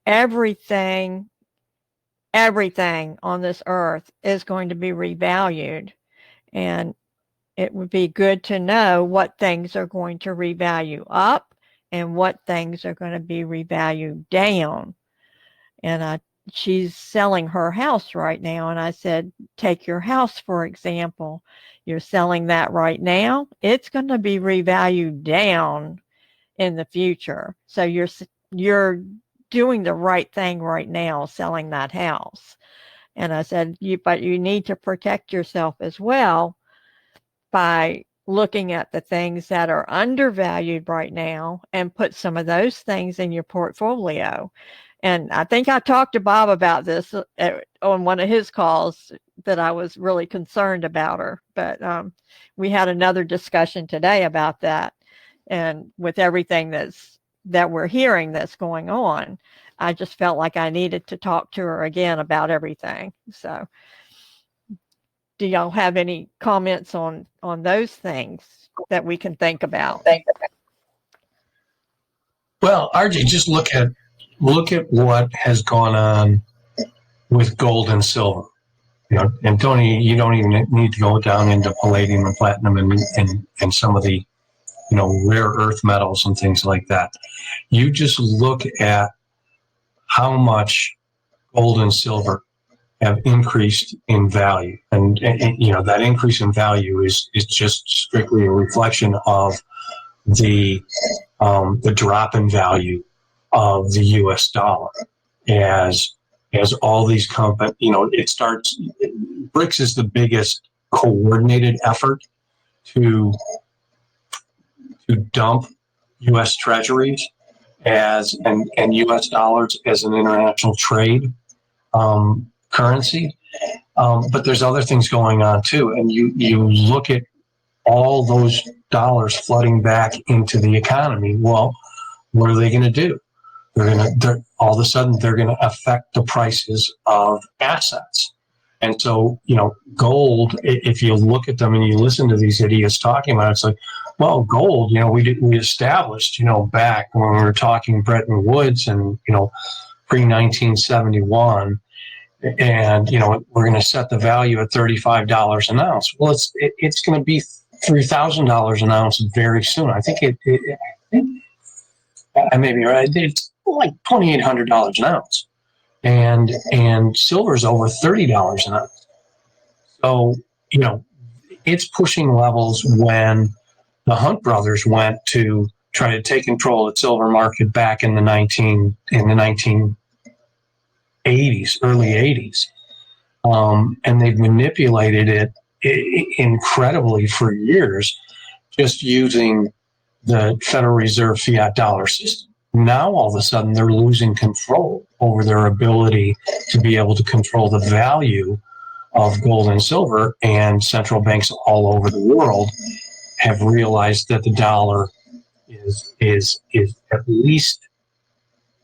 everything on this earth is going to be revalued. And it would be good to know what things are going to revalue up and what things are going to be revalued down. And she's selling her house right now. And I said, take your house, for example. You're selling that right now. It's going to be revalued down in the future. So you're doing the right thing right now, selling that house. And I said, but you need to protect yourself as well by looking at the things that are undervalued right now and put some of those things in your portfolio. And I think I talked to Bob about this on one of his calls, that I was really concerned about her. But we had another discussion today about that. And with everything that we're hearing that's going on, I just felt like I needed to talk to her again about everything. So do y'all have any comments on those things that we can think about? Well, RJ, just look at what has gone on with gold and silver. You know, and you don't even need to go down into palladium and platinum and some of the, you know, rare earth metals and things like that. You just look at how much gold and silver have increased in value, and you know that increase in value is just strictly a reflection of the drop in value of the U.S. dollar as all these companies, you know, BRICS is the biggest coordinated effort to dump U.S. treasuries and U.S. dollars as an international trade currency. But there's other things going on too. And you look at all those dollars flooding back into the economy. Well, what are they going to do? They're all of a sudden they're going to affect the prices of assets. And so, you know, gold, if you look at them and you listen to these idiots talking about it, it's like, well, gold, you know, we established, you know, back when we were talking Bretton Woods and, you know, pre-1971, and we're going to set the value at $35 an ounce. Well, it's going to be $3,000 an ounce very soon. I think I may be right. It's like $2,800 an ounce, and silver's over $30 an ounce. So it's pushing levels when the Hunt brothers went to try to take control of the silver market back in the 1980s, early 80s. And they've manipulated it incredibly for years, just using the Federal Reserve fiat dollar system. Now, all of a sudden, they're losing control over their ability to be able to control the value of gold and silver, and central banks all over the world have realized that the dollar is at least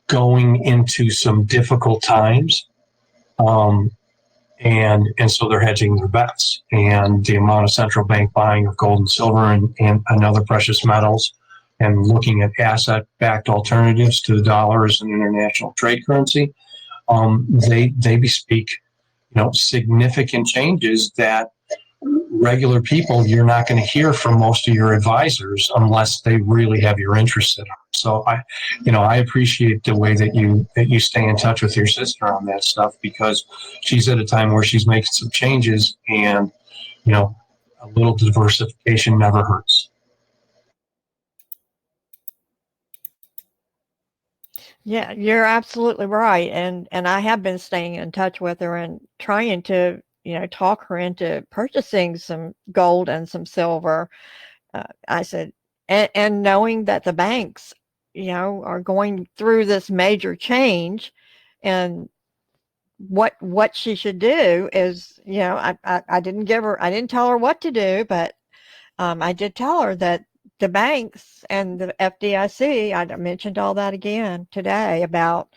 going into some difficult times. And so they're hedging their bets, and the amount of central bank buying of gold and silver and other precious metals, and looking at asset-backed alternatives to the dollar as an international trade currency, they bespeak significant changes that regular people, you're not going to hear from most of your advisors unless they really have your interest in it. So I appreciate the way that you stay in touch with your sister on that stuff, because she's at a time where she's making some changes, and a little diversification never hurts. Yeah, you're absolutely right. And I have been staying in touch with her and trying to, talk her into purchasing some gold and some silver. I said, and knowing that the banks, are going through this major change, and what she should do is, I didn't tell her what to do, but I did tell her that the banks and the FDIC, I mentioned all that again today about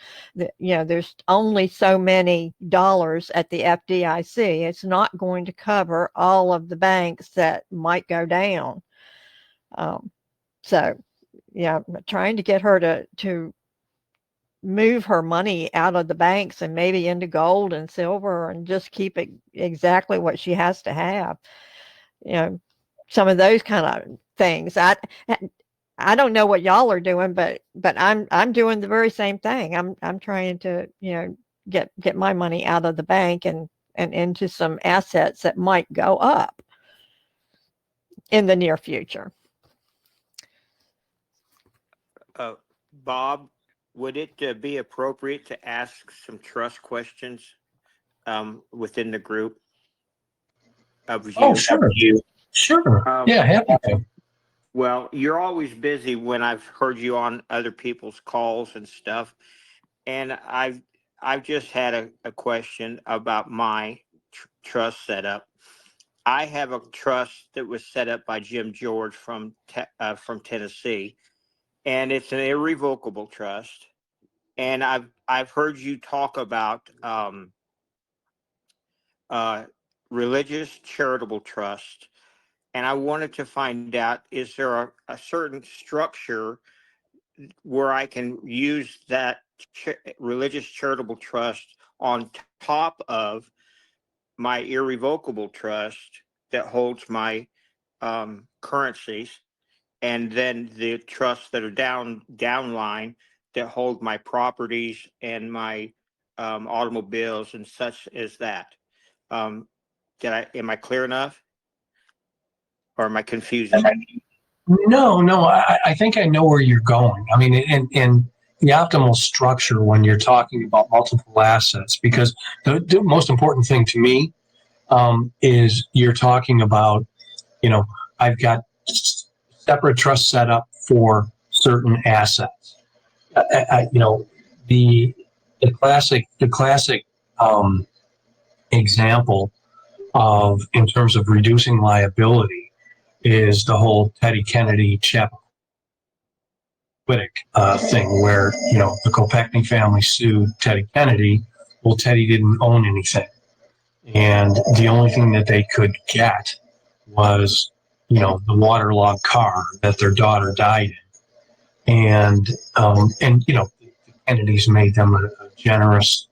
there's only so many dollars at the FDIC. It's not going to cover all of the banks that might go down. So I'm trying to get her to move her money out of the banks and maybe into gold and silver, and just keep it exactly what she has to have. Some of those kind of things. I don't know what y'all are doing, but I'm doing the very same thing. I'm trying to get my money out of the bank and into some assets that might go up in the near future. Bob, would it be appropriate to ask some trust questions within the group of you? Oh, sure. Sure. Yeah, happy to. Well, you're always busy when I've heard you on other people's calls and stuff. And I've just had a question about my trust setup. I have a trust that was set up by Jim George from Tennessee, and it's an irrevocable trust. And I've heard you talk about religious charitable trust, and I wanted to find out, is there a certain structure where I can use that religious charitable trust on top of my irrevocable trust that holds my currencies, and then the trusts that are downline that hold my properties and my automobiles and such as that? Am I clear enough, or am I confusing? No, I think I know where you're going. I mean, and the optimal structure when you're talking about multiple assets, because the most important thing to me is you're talking about, I've got separate trust set up for certain assets. The classic example of, in terms of reducing liability, is the whole Teddy Kennedy Chappaquiddick thing, where the Kopechne family sued Teddy Kennedy. Well, Teddy didn't own anything, and the only thing that they could get was the waterlogged car that their daughter died in, and the Kennedys made them a generous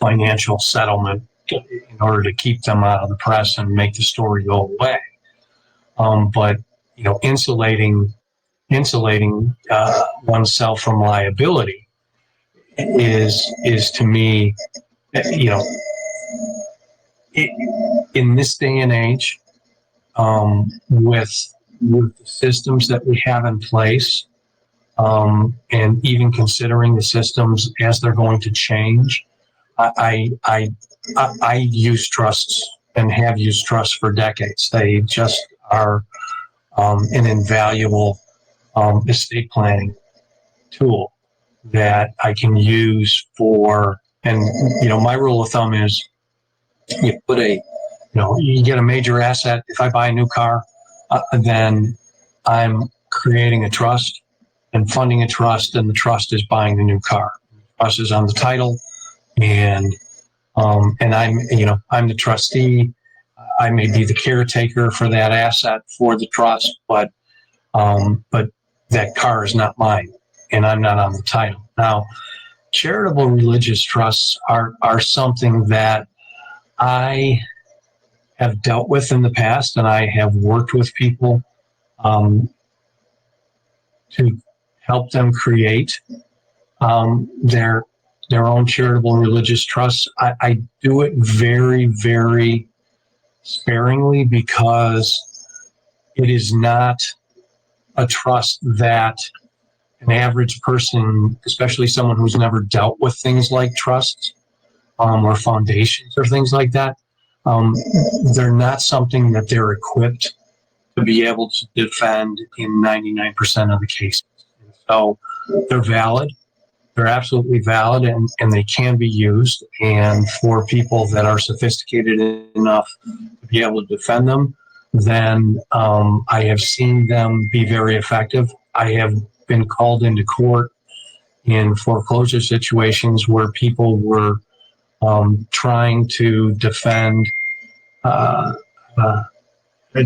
financial settlement in order to keep them out of the press and make the story go away. But insulating oneself from liability is to me, in this day and age, with the systems that we have in place, and even considering the systems as they're going to change, I use trusts and have used trusts for decades. They just are an invaluable estate planning tool that I can use for. And my rule of thumb is you put you get a major asset. If I buy a new car, then I'm creating a trust and funding a trust, and the trust is buying the new car. The trust is on the title, and I'm the trustee. I may be the caretaker for that asset for the trust, but that car is not mine, and I'm not on the title. Now, charitable religious trusts are something that I have dealt with in the past, and I have worked with people to help them create their own charitable religious trusts. I do it very, very sparingly because it is not a trust that an average person, especially someone who's never dealt with things like trusts or foundations or things like that, they're not something that they're equipped to be able to defend in 99% of the cases. So they're valid. They're absolutely valid, and they can be used. And for people that are sophisticated enough to be able to defend them, then I have seen them be very effective. I have been called into court in foreclosure situations where people were trying to defend a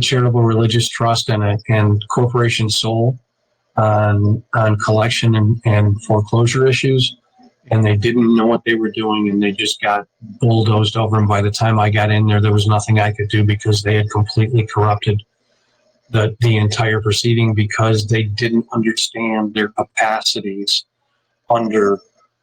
charitable religious trust and corporation sole on collection and foreclosure issues, and they didn't know what they were doing, and they just got bulldozed over. And by the time I got in there was nothing I could do because they had completely corrupted the entire proceeding because they didn't understand their capacities under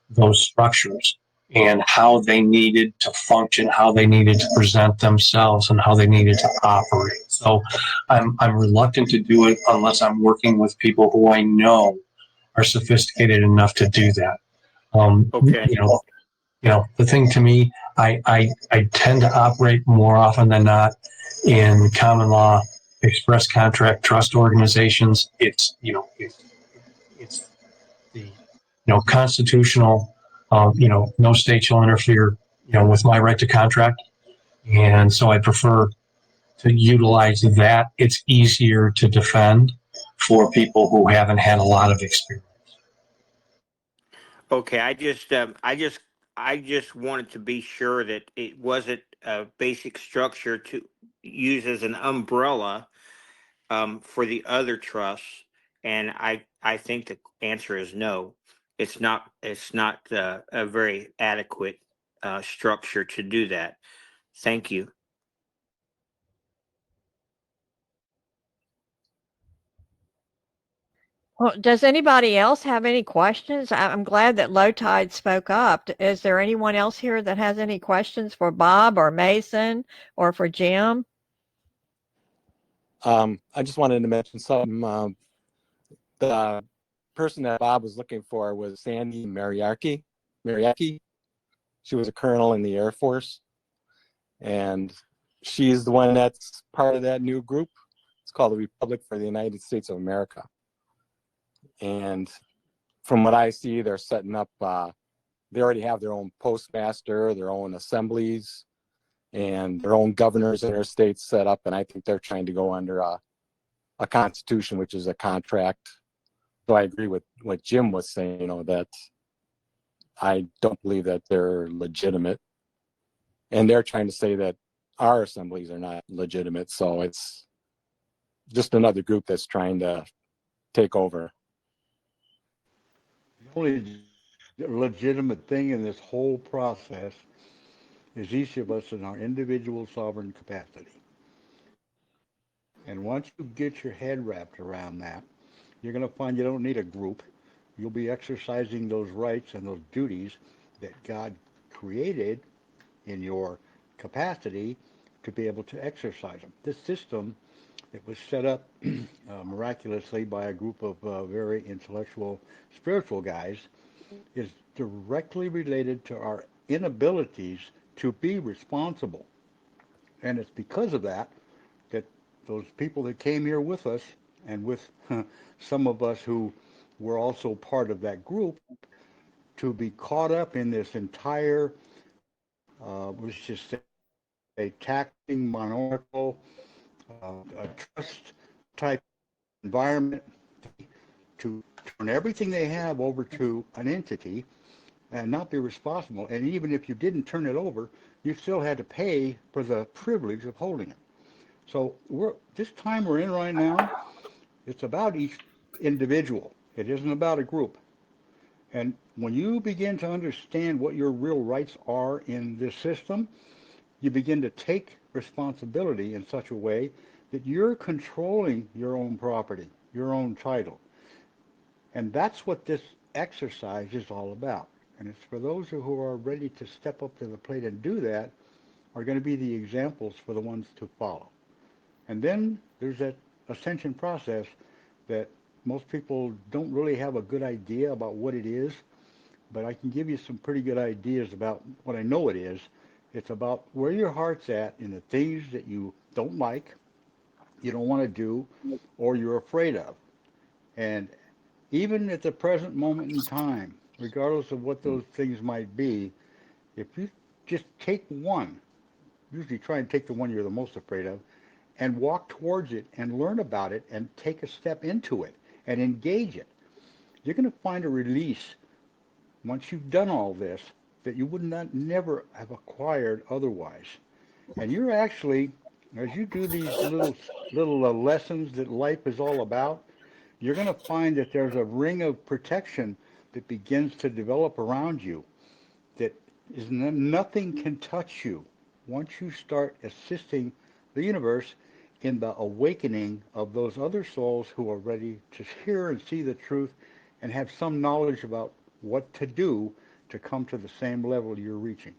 those structures and how they needed to function, how they needed to present themselves, and how they needed to operate. So I'm reluctant to do it unless I'm working with people who I know are sophisticated enough to do that. Okay. The thing to me, I tend to operate more often than not in common law, express contract trust organizations. It's the constitutional. No state shall interfere, with my right to contract. And so I prefer to utilize that. It's easier to defend for people who haven't had a lot of experience. Okay. I just wanted to be sure that it wasn't a basic structure to use as an umbrella for the other trusts, and I think the answer is no. It's not. It's not a very adequate structure to do that. Thank you. Well, does anybody else have any questions? I'm glad that Lowtide spoke up. Is there anyone else here that has any questions for Bob or Mason or for Jim? I just wanted to mention something. The person that Bob was looking for was Sandy Mariarki. She was a colonel in the Air Force, and she's the one that's part of that new group. It's called the Republic for the United States of America. And from what I see, they're setting up, they already have their own postmaster, their own assemblies, and their own governors in their states set up. And I think they're trying to go under a constitution, which is a contract. So I agree with what Jim was saying, that I don't believe that they're legitimate. And they're trying to say that our assemblies are not legitimate. So it's just another group that's trying to take over. The only legitimate thing in this whole process is each of us in our individual sovereign capacity. And once you get your head wrapped around that, you're going to find you don't need a group. You'll be exercising those rights and those duties that God created in your capacity to be able to exercise them. This system, it was set up miraculously by a group of very intellectual, spiritual guys, is directly related to our inabilities to be responsible. And it's because of that that those people that came here with us and with some of us who were also part of that group to be caught up in this entire, let's just say, taxing, monarchical, a trust type environment to turn everything they have over to an entity and not be responsible. And even if you didn't turn it over, you still had to pay for the privilege of holding it. So this time we're in right now, it's about each individual. It isn't about a group. And when you begin to understand what your real rights are in this system, you begin to take responsibility in such a way that you're controlling your own property, your own title. And that's what this exercise is all about. And it's for those who are ready to step up to the plate and do that are going to be the examples for the ones to follow. And then there's that ascension process that most people don't really have a good idea about what it is, but I can give you some pretty good ideas about what I know it is. It's about where your heart's at in the things that you don't like, you don't want to do, or you're afraid of. And even at the present moment in time, regardless of what those things might be, if you just take one, usually try and take the one you're the most afraid of, and walk towards it and learn about it and take a step into it and engage it, you're going to find a release once you've done all this that you would not never have acquired otherwise. And you're actually, as you do these little lessons that life is all about, you're going to find that there's a ring of protection that begins to develop around you that is nothing can touch you once you start assisting the universe in the awakening of those other souls who are ready to hear and see the truth and have some knowledge about what to do to come to the same level you're reaching.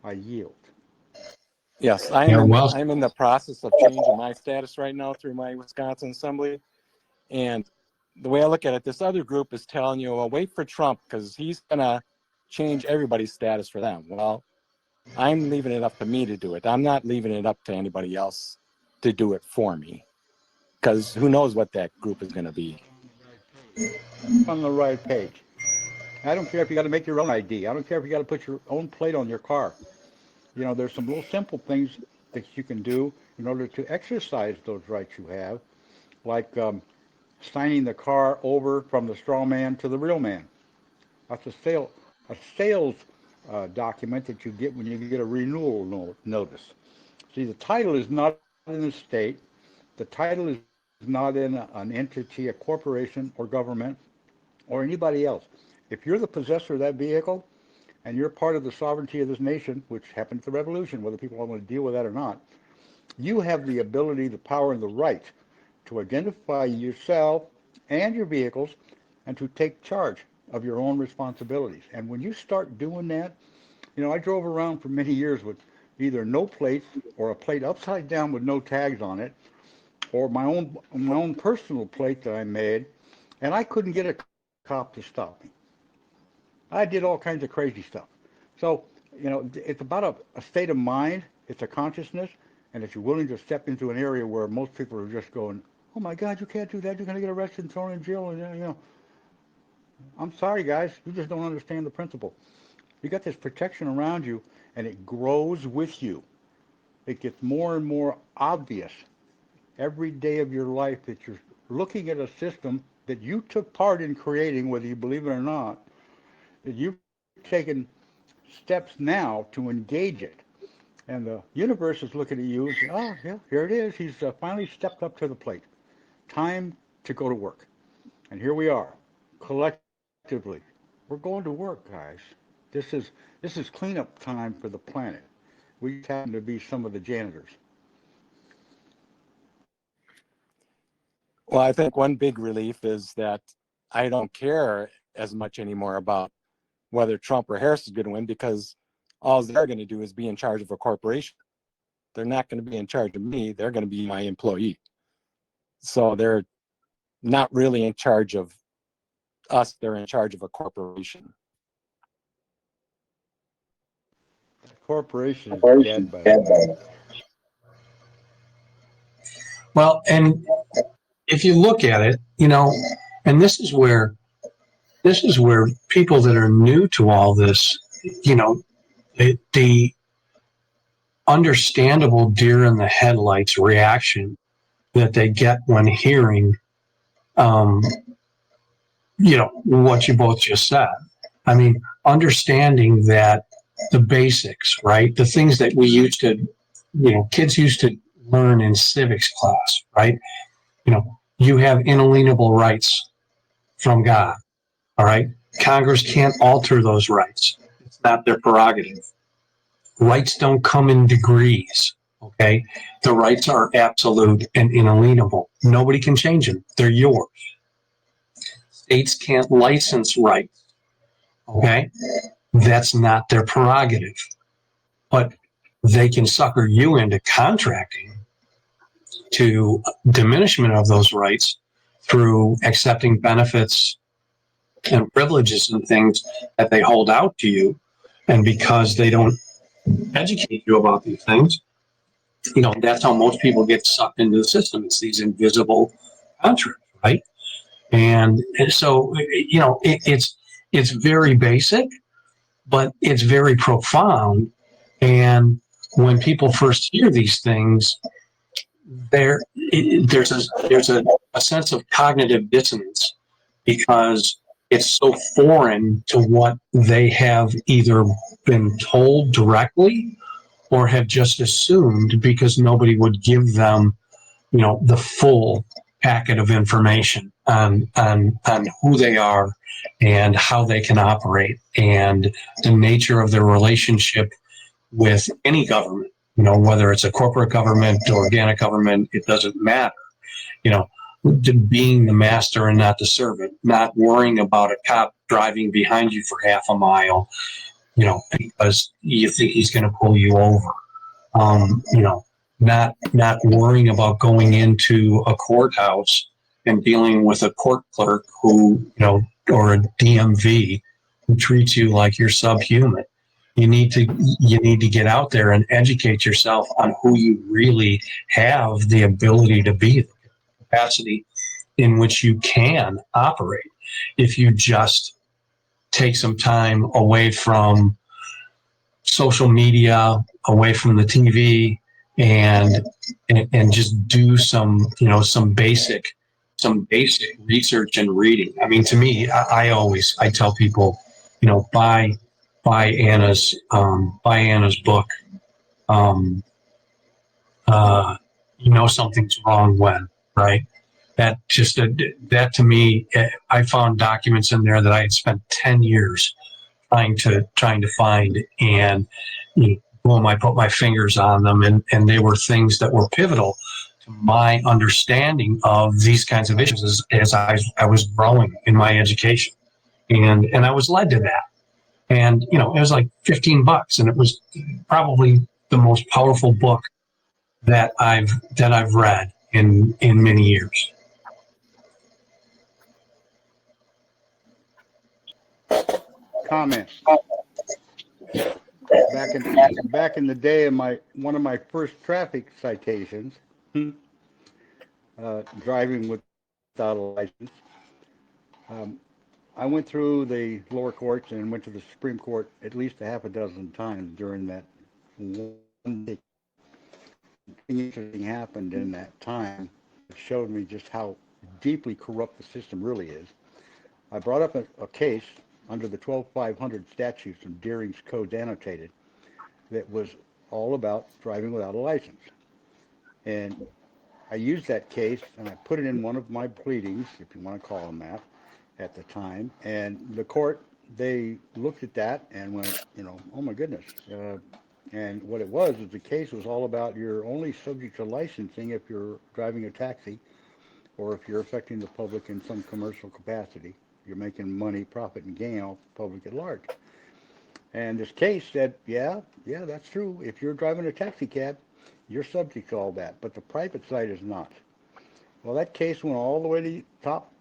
I yield. Yes, Yeah, well, I'm in the process of changing my status right now through my Wisconsin Assembly. And the way I look at it, this other group is telling you, well, wait for Trump because he's going to change everybody's status for them. Well, I'm leaving it up to me to do it. I'm not leaving it up to anybody else to do it for me because who knows what that group is going to be. On the right page. I don't care if you got to make your own ID. I don't care if you got to put your own plate on your car. You know, there's some little simple things that you can do in order to exercise those rights you have, like signing the car over from the straw man to the real man. That's a sales document that you get when you get a renewal notice. See, the title is not in the state. The title is not in an entity, a corporation, or government, or anybody else. If you're the possessor of that vehicle and you're part of the sovereignty of this nation, which happened at the revolution, whether people want to deal with that or not, you have the ability, the power, and the right to identify yourself and your vehicles and to take charge of your own responsibilities. And when you start doing that, you know, I drove around for many years with either no plates or a plate upside down with no tags on it, or my own personal plate that I made, and I couldn't get a cop to stop me. I did all kinds of crazy stuff. So, you know, it's about a state of mind, it's a consciousness, and if you're willing to step into an area where most people are just going, oh my God, you can't do that, you're going to get arrested and thrown in jail, and you know, I'm sorry guys, you just don't understand the principle. You got this protection around you, and it grows with you. It gets more and more obvious every day of your life that you're looking at a system that you took part in creating, whether you believe it or not, that you've taken steps now to engage it. And the universe is looking at you and saying, oh, yeah, here it is. He's finally stepped up to the plate. Time to go to work. And here we are, collectively. We're going to work, guys. This this is cleanup time for the planet. We just happen to be some of the janitors. Well, I think one big relief is that I don't care as much anymore about whether Trump or Harris is going to win, because all they're going to do is be in charge of a corporation. They're not going to be in charge of me. They're going to be my employee. So they're not really in charge of us. They're in charge of a corporation. Corporation is dead by the way. Well, and if you look at it, and this is where people that are new to all this, the understandable deer in the headlights reaction that they get when hearing, what you both just said. I mean, understanding that the basics, right? The things that we used to, kids used to learn in civics class, right? You have inalienable rights from God, all right? Congress can't alter those rights. It's not their prerogative. Rights don't come in degrees, okay? The rights are absolute and inalienable. Nobody can change them. They're yours. States can't license rights, okay? That's not their prerogative. But they can sucker you into contracting to diminishment of those rights through accepting benefits and privileges and things that they hold out to you. And because they don't educate you about these things, that's how most people get sucked into the system. It's these invisible contracts, right? And so, it's very basic, but it's very profound. And when people first hear these things, there's a sense of cognitive dissonance because it's so foreign to what they have either been told directly or have just assumed because nobody would give them, the full packet of information on who they are and how they can operate and the nature of their relationship with any government, whether it's a corporate government, organic government, it doesn't matter, being the master and not the servant, not worrying about a cop driving behind you for half a mile, because you think he's going to pull you over. Not worrying about going into a courthouse and dealing with a court clerk who, or a DMV who treats you like you're subhuman. You need to get out there and educate yourself on who you really have the ability to be, the capacity in which you can operate. If you just take some time away from social media, away from the TV, and just do some basic research and reading. I mean, to me, I tell people, buy Anna's book. Something's wrong when, right? That to me, I found documents in there that I had spent 10 years trying to find, and boom, I put my fingers on them, and they were things that were pivotal to my understanding of these kinds of issues as I was growing in my education, and I was led to that. And it was like $15, and it was probably the most powerful book that I've read in many years. Comments. Back in the day of one of my first traffic citations, driving without a license, I went through the lower courts and went to the Supreme Court at least a half a dozen times during that one day. Something interesting happened in that time. It showed me just how deeply corrupt the system really is. I brought up a case under the 12500 statutes of Deering's Codes Annotated that was all about driving without a license. And I used that case and I put it in one of my pleadings, if you want to call them that, at the time. And the court they looked at that and went, oh my goodness. And what it was is the case was all about you're only subject to licensing if you're driving a taxi or if you're affecting the public in some commercial capacity. You're making money, profit, and gain off the public at large. And this case said, yeah, that's true. If you're driving a taxi cab, you're subject to all that, but the private side is not. Well, that case went all the way to the top,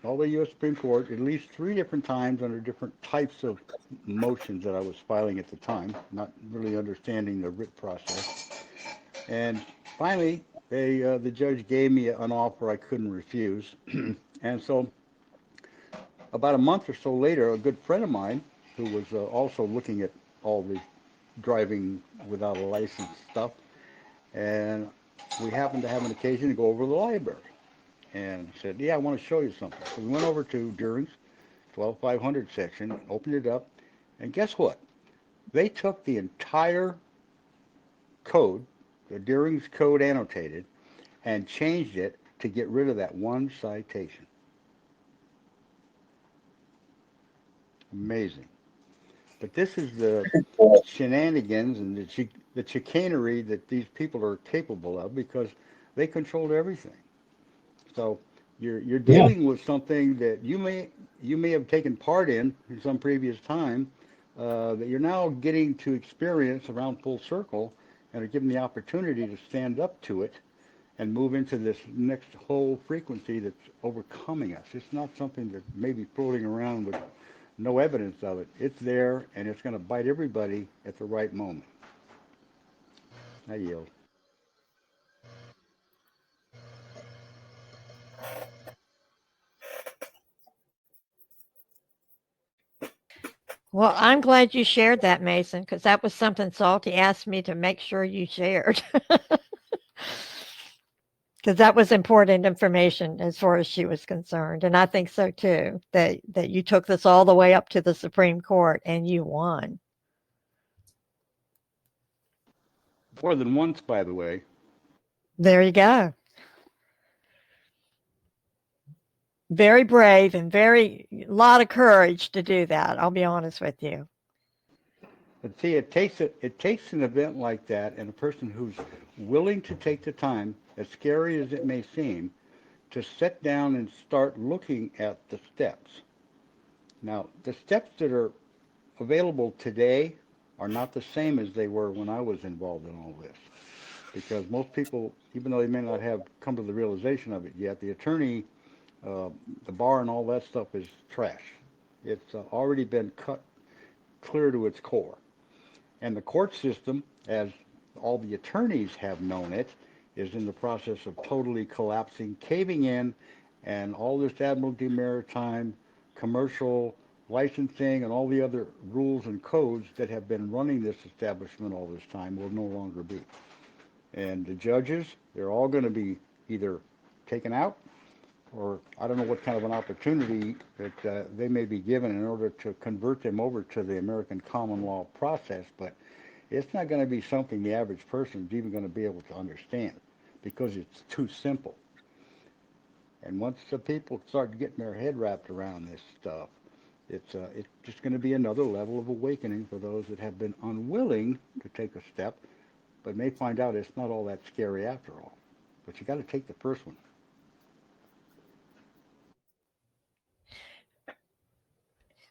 all the way to U.S. Supreme Court, at least 3 different times under different types of motions that I was filing at the time, not really understanding the writ process. And finally, the judge gave me an offer I couldn't refuse. And so about a month or so later, a good friend of mine who was also looking at all the driving without a license stuff, and we happened to have an occasion to go over to the library and said, yeah, I want to show you something. So we went over to Deering's 12500 section, opened it up, and guess what? They took the entire code, the Deering's code annotated, and changed it to get rid of that one citation. Amazing. But this is the shenanigans and the chicanery that these people are capable of because they controlled everything. So you're dealing with something that you may have taken part in some previous time that you're now getting to experience around full circle and are given the opportunity to stand up to it and move into this next whole frequency that's overcoming us. It's not something that may be floating around with no evidence of it. It's there, and it's going to bite everybody at the right moment. I yield. Well, I'm glad you shared that, Mason, because that was something Salty asked me to make sure you shared. Because that was important information as far as she was concerned. And I think so too, that you took this all the way up to the Supreme Court and you won. More than once, by the way. There you go. Very brave and a lot of courage to do that. I'll be honest with you. But see, it takes an event like that and a person who's willing to take the time, as scary as it may seem, to sit down and start looking at the steps. Now, the steps that are available today are not the same as they were when I was involved in all this. Because most people, even though they may not have come to the realization of it yet, the attorney, the bar and all that stuff is trash. It's already been cut clear to its core. And the court system, as all the attorneys have known it, is in the process of totally collapsing, caving in, and all this admiralty maritime, commercial licensing, and all the other rules and codes that have been running this establishment all this time will no longer be. And the judges, they're all going to be either taken out or I don't know what kind of an opportunity that they may be given in order to convert them over to the American common law process, but it's not going to be something the average person is even going to be able to understand because it's too simple. And once the people start getting their head wrapped around this stuff, it's just going to be another level of awakening for those that have been unwilling to take a step, but may find out it's not all that scary after all. But you got to take the first one.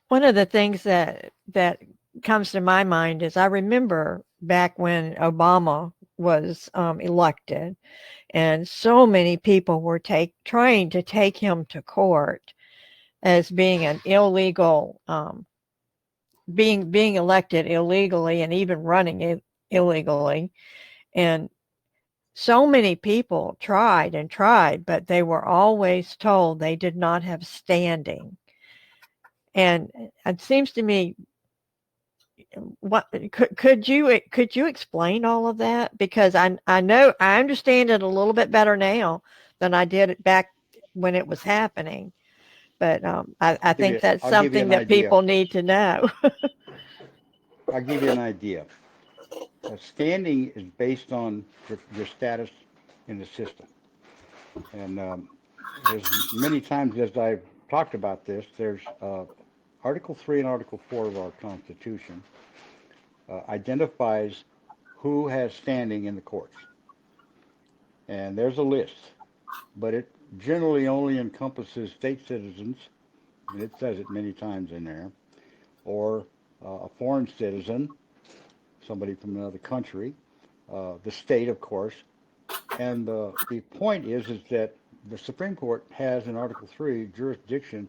One of the things that comes to my mind is I remember back when Obama was elected, and so many people were trying to take him to court as being an illegal, being elected illegally, and even running it illegally, and so many people tried and tried, but they were always told they did not have standing. And it seems to me, what could you explain all of that? Because I know I understand it a little bit better now than I did it back when it was happening. But I think that's I'll give you something an that idea. people need to know. I'll give you an idea. Standing is based on your status in the system. And as many times as I've talked about this, there's Article 3 and Article 4 of our Constitution identifies who has standing in the courts. And there's a list, but it generally only encompasses state citizens, and it says it many times in there, or a foreign citizen, somebody from another country, the state, of course. And the point is that the Supreme Court has in Article 3 jurisdiction,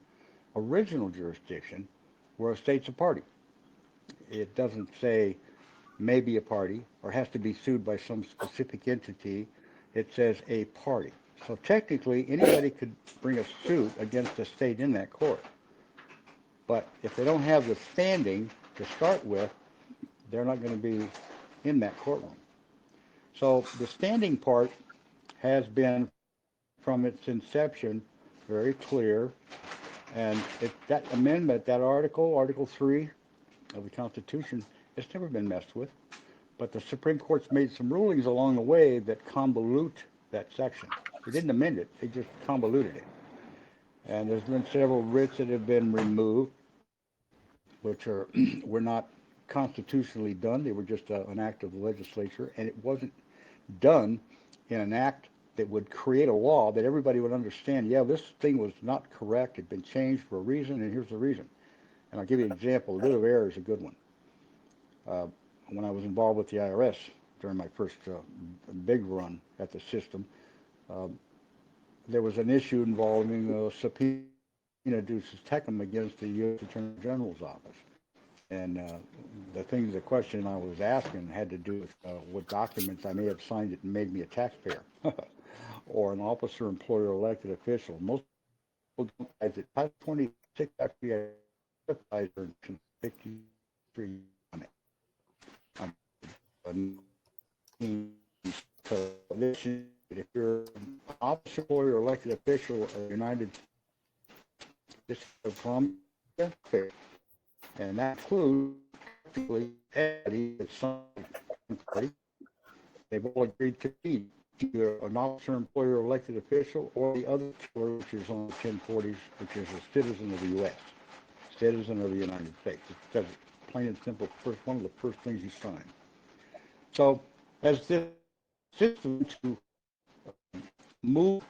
original jurisdiction, where a state's a party. It doesn't say may be a party or has to be sued by some specific entity. It says a party. So technically, anybody could bring a suit against a state in that court. But if they don't have the standing to start with, they're not going to be in that courtroom. So the standing part has been, from its inception, very clear. And that amendment, that Article 3 of the Constitution, it's never been messed with. But the Supreme Court's made some rulings along the way that convolute that section. They didn't amend it, they just convoluted it. And there's been several writs that have been removed, which were not constitutionally done. They were just an act of the legislature, and it wasn't done in an act that would create a law that everybody would understand, yeah, this thing was not correct, it'd been changed for a reason, and here's the reason. And I'll give you an example. Writ of error is a good one. When I was involved with the IRS during my first big run at the system, there was an issue involving subpoena duces tecum against the U.S. Attorney General's office. And the question I was asking had to do with what documents I may have signed it and made me a taxpayer or an officer, employer, elected official. Most people don't realize that Title 26 actually identifies or 53 on it. If you're an officer, employer, or elected official of the United States of Colombia, and that includes anybody that's somebody they've all agreed to be either an officer, employer, elected official, or the other category, which is on the 1040s, which is a citizen of the U.S., citizen of the United States. It says it plain and simple, one of the first things you sign. So as this system to move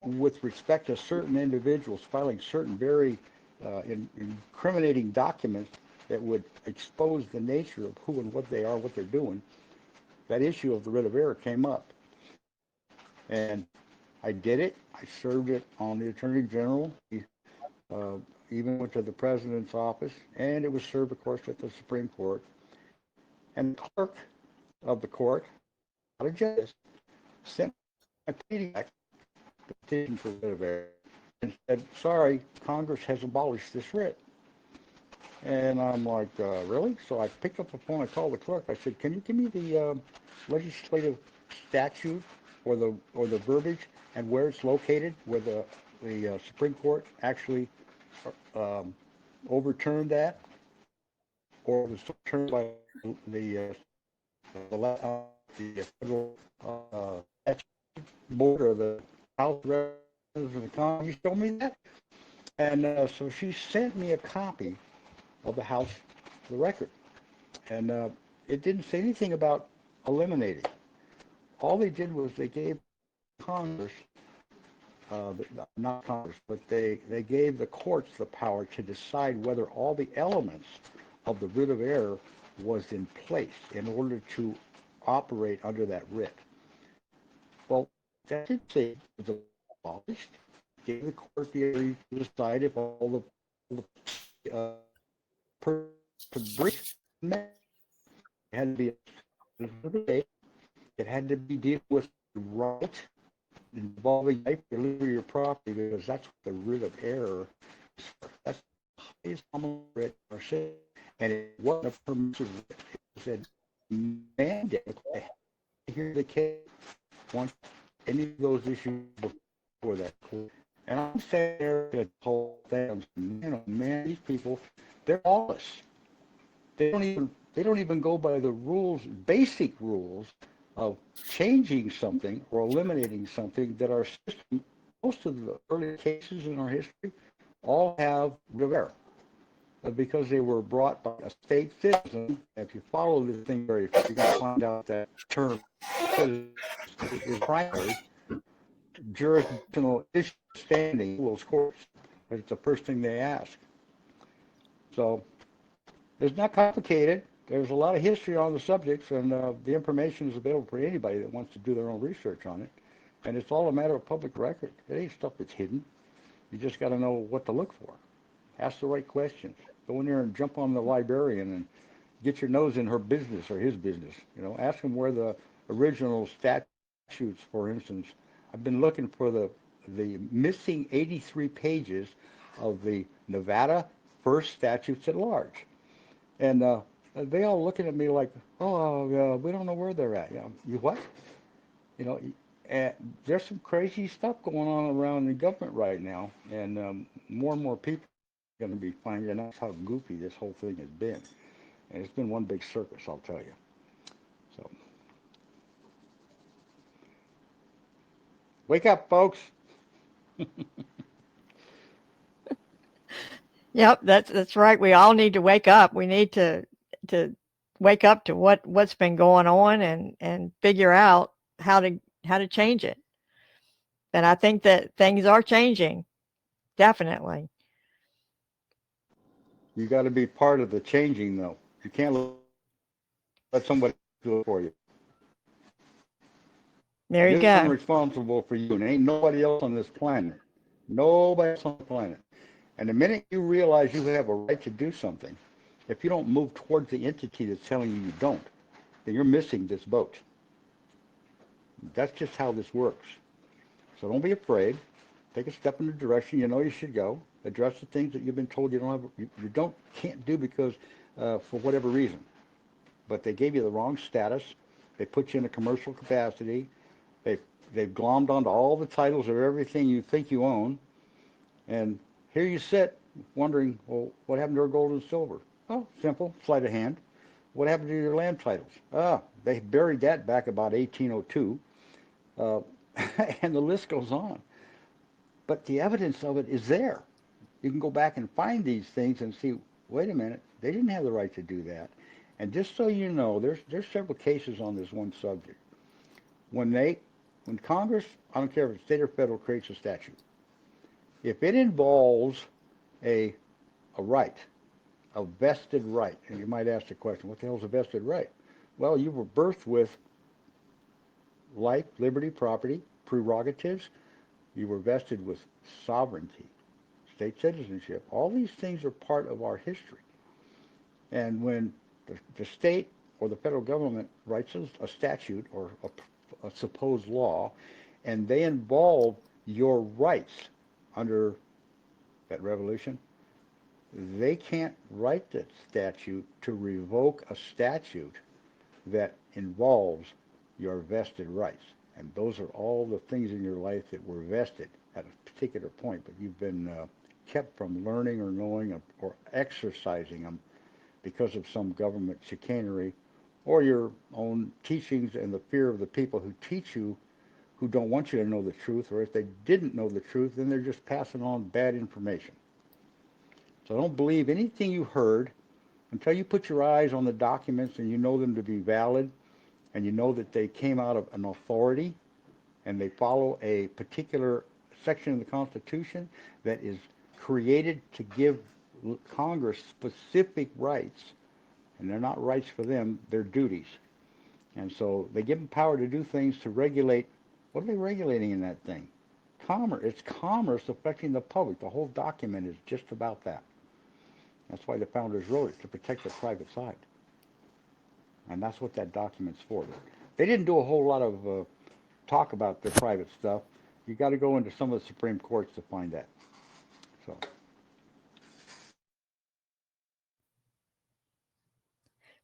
with respect to certain individuals filing certain very incriminating documents that would expose the nature of who and what they are, what they're doing, that issue of the writ of error came up. And I did it. I served it on the Attorney General. Even went to the President's office, and it was served, of course, at the Supreme Court. And the clerk of the court, not a judge, sent a petition for writ of error and said, sorry, Congress has abolished this writ. And I'm like, really? So I picked up the phone, I called the clerk, I said, can you give me the legislative statute or the verbiage and where it's located, where the Supreme Court actually overturned that, or was overturned by the federal board or the House of Representatives of the Congress. You show me that? And so she sent me a copy of the House, the record. And it didn't say anything about eliminating. All they did was they gave Congress, not Congress, but they gave the courts the power to decide whether all the elements of the writ of error was in place in order to operate under that writ. Well, that didn't say it was abolished. It gave the court the ability to decide if all the breach met. It had to be it had to be dealing with the right involving life, delivery, or property, because that's what the writ of error is for. That's the highest common writ or sin, and it wasn't a permissive writ. It said mandate to hear the case once any of those issues before that court. And I'm saying there the whole thing, man, these people, they're lawless. They don't even go by the rules, basic rules of changing something or eliminating something that our system, most of the early cases in our history, all have writ of error. because they were brought by a state citizen. If you follow this thing very, you're going to find out that term is primary jurisdictional issue standing rules courts. It's the first thing they ask. So it's not complicated. There's a lot of history on the subjects, and the information is available for anybody that wants to do their own research on it. And it's all a matter of public record. It ain't stuff that's hidden. You just got to know what to look for. Ask the right questions. Go in there and jump on the librarian and get your nose in her business or his business. You know, ask them where the original statutes, for instance. I've been looking for the missing 83 pages of the Nevada first statutes at large. And they all looking at me like, oh, we don't know where they're at. You know, you what? You know, and there's some crazy stuff going on around the government right now, and more and more people are going to be finding out how goofy this whole thing has been. And it's been one big circus, I'll tell you. So, wake up, folks. Yep, that's right. We all need to wake up. We need to wake up to what's been going on and figure out how to change it. And I think that things are changing, definitely. You got to be part of the changing, though. You can't let somebody do it for you. There you You're go. responsible for you, and ain't nobody else on this planet. Nobody else on the planet. And the minute you realize you have a right to do something, if you don't move towards the entity that's telling you don't, then you're missing this boat. That's just how this works. So don't be afraid. Take a step in the direction you know you should go. Address the things that you've been told you can't do because for whatever reason. But they gave you the wrong status. They put you in a commercial capacity. They've glommed onto all the titles of everything you think you own. And here you sit wondering, well, what happened to our gold and silver? Oh, simple, sleight of hand. What happened to your land titles? They buried that back about 1802. And the list goes on. But the evidence of it is there. You can go back and find these things and see, wait a minute, they didn't have the right to do that. And just so you know, there's several cases on this one subject. When Congress, I don't care if it's state or federal, creates a statute, if it involves a right, a vested right, and you might ask the question, what the hell is a vested right? Well, you were birthed with life, liberty, property, prerogatives. You were vested with sovereignty, state citizenship. All these things are part of our history. And when the state or the federal government writes a statute or a supposed law, and they involve your rights under that revolution, they can't write that statute to revoke a statute that involves your vested rights. And those are all the things in your life that were vested at a particular point, but you've been kept from learning or knowing or exercising them because of some government chicanery or your own teachings and the fear of the people who teach you, who don't want you to know the truth, or if they didn't know the truth, then they're just passing on bad information. So don't believe anything you heard until you put your eyes on the documents and you know them to be valid, and you know that they came out of an authority and they follow a particular section of the Constitution that is created to give Congress specific rights, and they're not rights for them, they're duties. And so they give them power to do things to regulate. What are they regulating in that thing? Commerce. It's commerce affecting the public. The whole document is just about that. That's why the founders wrote it, to protect the private side. And that's what that document's for. They didn't do a whole lot of talk about their private stuff. You got to go into some of the Supreme Courts to find that. So.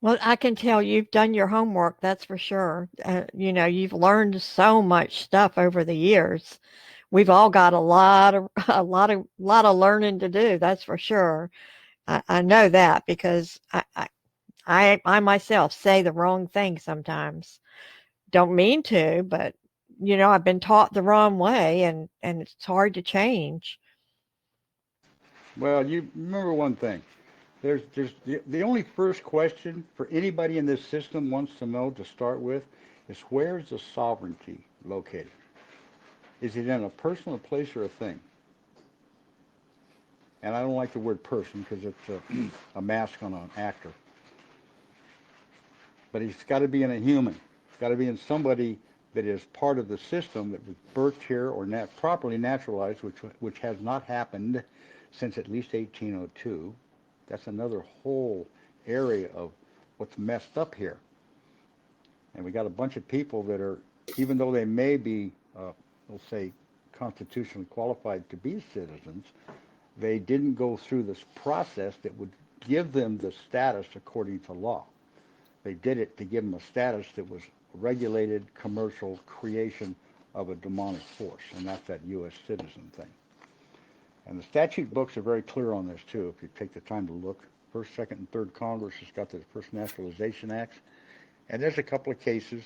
Well, I can tell you've done your homework, that's for sure. You've learned so much stuff over the years. We've all got a lot of learning to do, that's for sure. I know that because I myself say the wrong thing sometimes. Don't mean to, but I've been taught the wrong way, and it's hard to change. Well, you remember one thing. The only first question for anybody in this system wants to know to start with is where's the sovereignty located? Is it in a person, a place, or a thing? And I don't like the word person because it's a mask on an actor. But it's got to be in a human. It's got to be in somebody that is part of the system that was birthed here or properly naturalized, which has not happened since at least 1802. That's another whole area of what's messed up here. And we got a bunch of people that are, even though they may be, we'll say, constitutionally qualified to be citizens, they didn't go through this process that would give them the status according to law. They did it to give them a status that was regulated commercial creation of a demonic force, and that's that U.S. citizen thing. And the statute books are very clear on this too, if you take the time to look. First, Second, and Third Congress has got the First Naturalization Acts, and there's a couple of cases.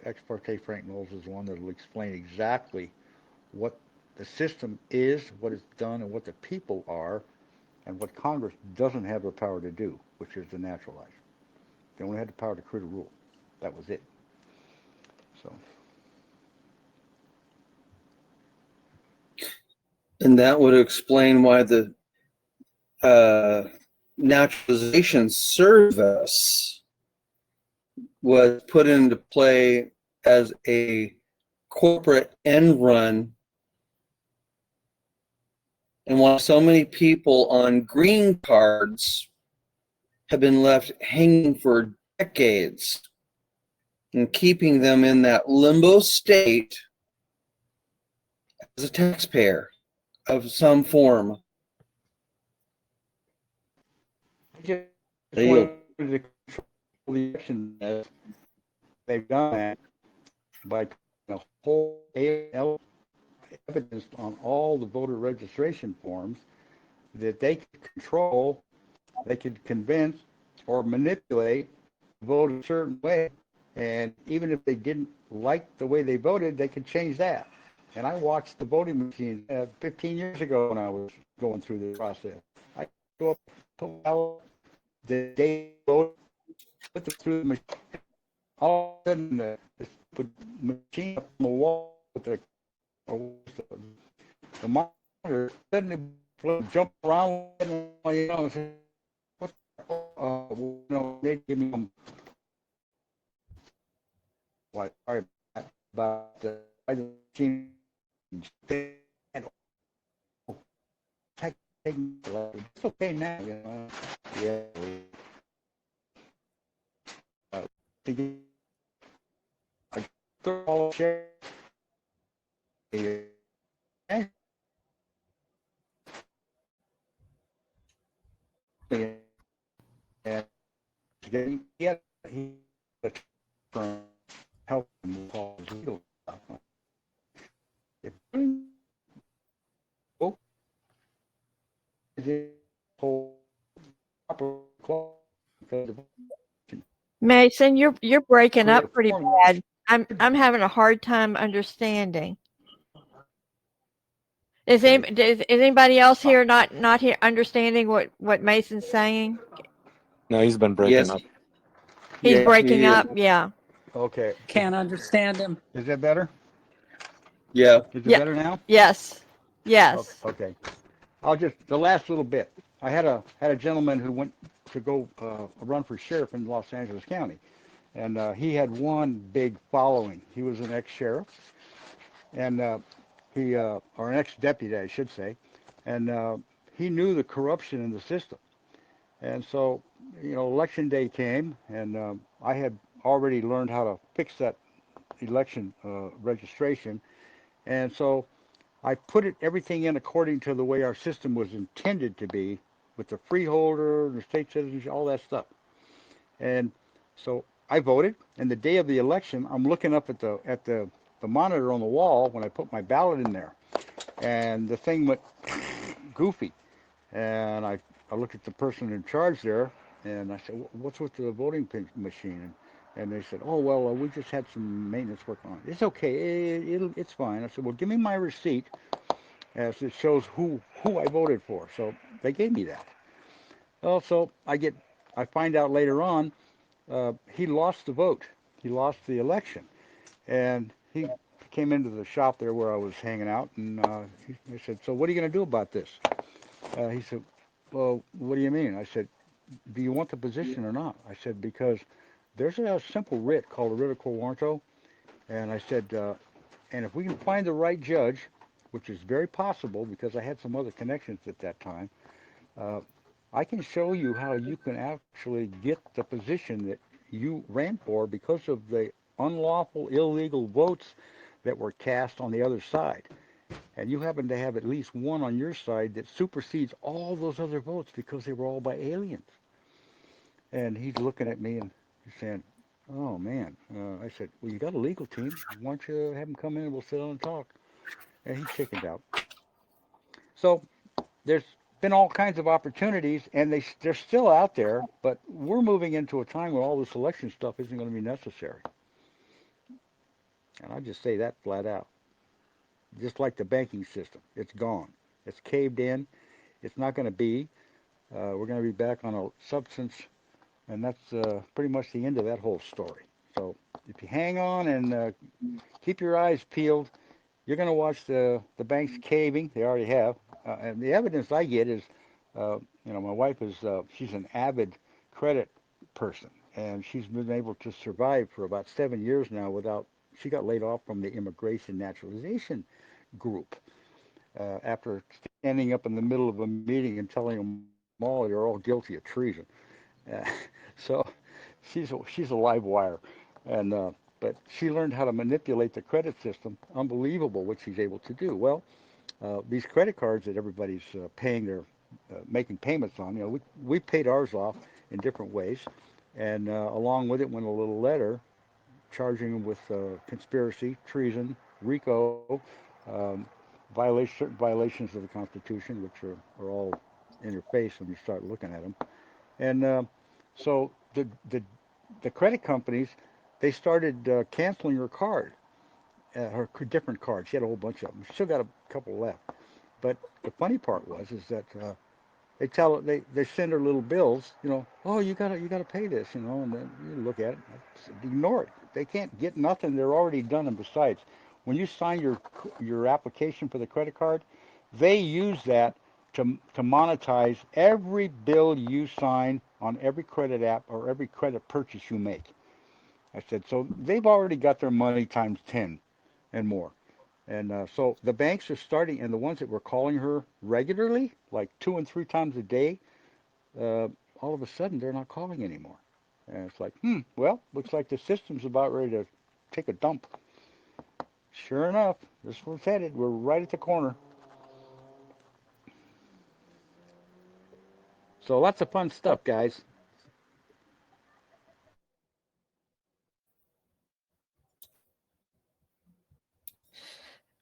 Ex parte Frank Knowles is one that will explain exactly what the system is, what it's done, and what the people are, and what Congress doesn't have the power to do, which is to naturalize. They only had the power to create a rule. That was it. So. And that would explain why the naturalization service was put into play as a corporate end run, and why so many people on green cards have been left hanging for decades and keeping them in that limbo state as a taxpayer of some form. I just wanted to control the election as they've done that by putting a whole evidence on all the voter registration forms that they could control, they could convince or manipulate to vote a certain way. And even if they didn't like the way they voted, they could change that. And I watched the voting machine 15 years ago when I was going through the process. I go up, put ballot, the day vote, put them through the machine. All of a sudden, the machine up on the wall with the monitor suddenly jump around, you know, and say, what, you know, they give me like, sorry about the machine. It's okay now, you know. Yeah. I throw all share. And getting he from help him with all his legal stuff. If whole proper Mason, you're breaking up pretty bad. I'm having a hard time understanding. Is anybody else here not here understanding what Mason's saying? No, he's been breaking up. He's breaking up. Yeah. Okay. Can't understand him. Is that better? Yeah. Is it better now? Yes. Yes. Okay. I'll just the last little bit. I had a gentleman who went to go run for sheriff in Los Angeles County, and he had one big following. He was an ex-sheriff, and he or an ex-deputy, I should say, and he knew the corruption in the system. And so, you know, election day came, and I had already learned how to fix that election registration, and so I put everything in according to the way our system was intended to be, with the freeholder, the state citizenship, all that stuff. And so I voted, and the day of the election, I'm looking up at the monitor on the wall when I put my ballot in there, and the thing went goofy. And I looked at the person in charge there, and I said, "What's with the voting machine?" And they said, "Oh, well, we just had some maintenance work on it. It's okay. It's fine." I said, "Well, give me my receipt as it shows who I voted for." So they gave me that. Well, so I find out later on, he lost the vote. He lost the election, and he came into the shop there where I was hanging out, and I said, "So what are you going to do about this?" He said, "Well, what do you mean?" I said, "Do you want the position or not?" I said, "Because there's a simple writ called a writ of quo warranto," and I said, "And if we can find the right judge, which is very possible because I had some other connections at that time, uh, I can show you how you can actually get the position that you ran for because of the unlawful, illegal votes that were cast on the other side. And you happen to have at least one on your side that supersedes all those other votes because they were all by aliens." And he's looking at me and he's saying, "Oh, man." I said, "Well, you got a legal team. Why don't you have them come in and we'll sit down and talk?" And he chickened out. So there's been all kinds of opportunities, and they're still out there. But we're moving into a time where all this election stuff isn't going to be necessary, and I just say that flat out. Just like the banking system, it's gone. It's caved in. It's not going to be. We're going to be back on a substance, and that's pretty much the end of that whole story. So if you hang on and keep your eyes peeled, you're going to watch the banks caving. They already have, and the evidence I get is, my wife is she's an avid credit person, and she's been able to survive for about 7 years now without. She got laid off from the immigration naturalization group after standing up in the middle of a meeting and telling them all you're all guilty of treason. Uh, so she's a live wire, and but she learned how to manipulate the credit system. Unbelievable what she's able to do. Well, these credit cards that everybody's paying their making payments on, we paid ours off in different ways, and along with it went a little letter charging them with conspiracy, treason, RICO, um, certain violations of the Constitution, which are all in your face when you start looking at them. And so the credit companies, they started canceling her card, her different cards. She had a whole bunch of them. She still got a couple left. But the funny part was is that they send her little bills, oh, you gotta pay this, and then you look at it, ignore it. They can't get nothing. They're already done. And besides, when you sign your application for the credit card, they use that to monetize every bill you sign on every credit app or every credit purchase you make. I said, so they've already got their money times 10 and more. And so the banks are starting, and the ones that were calling her regularly, like 2 and 3 times a day, uh, all of a sudden they're not calling anymore. And it's like, well, looks like the system's about ready to take a dump. Sure enough, this is where it's headed. We're right at the corner. So lots of fun stuff, guys.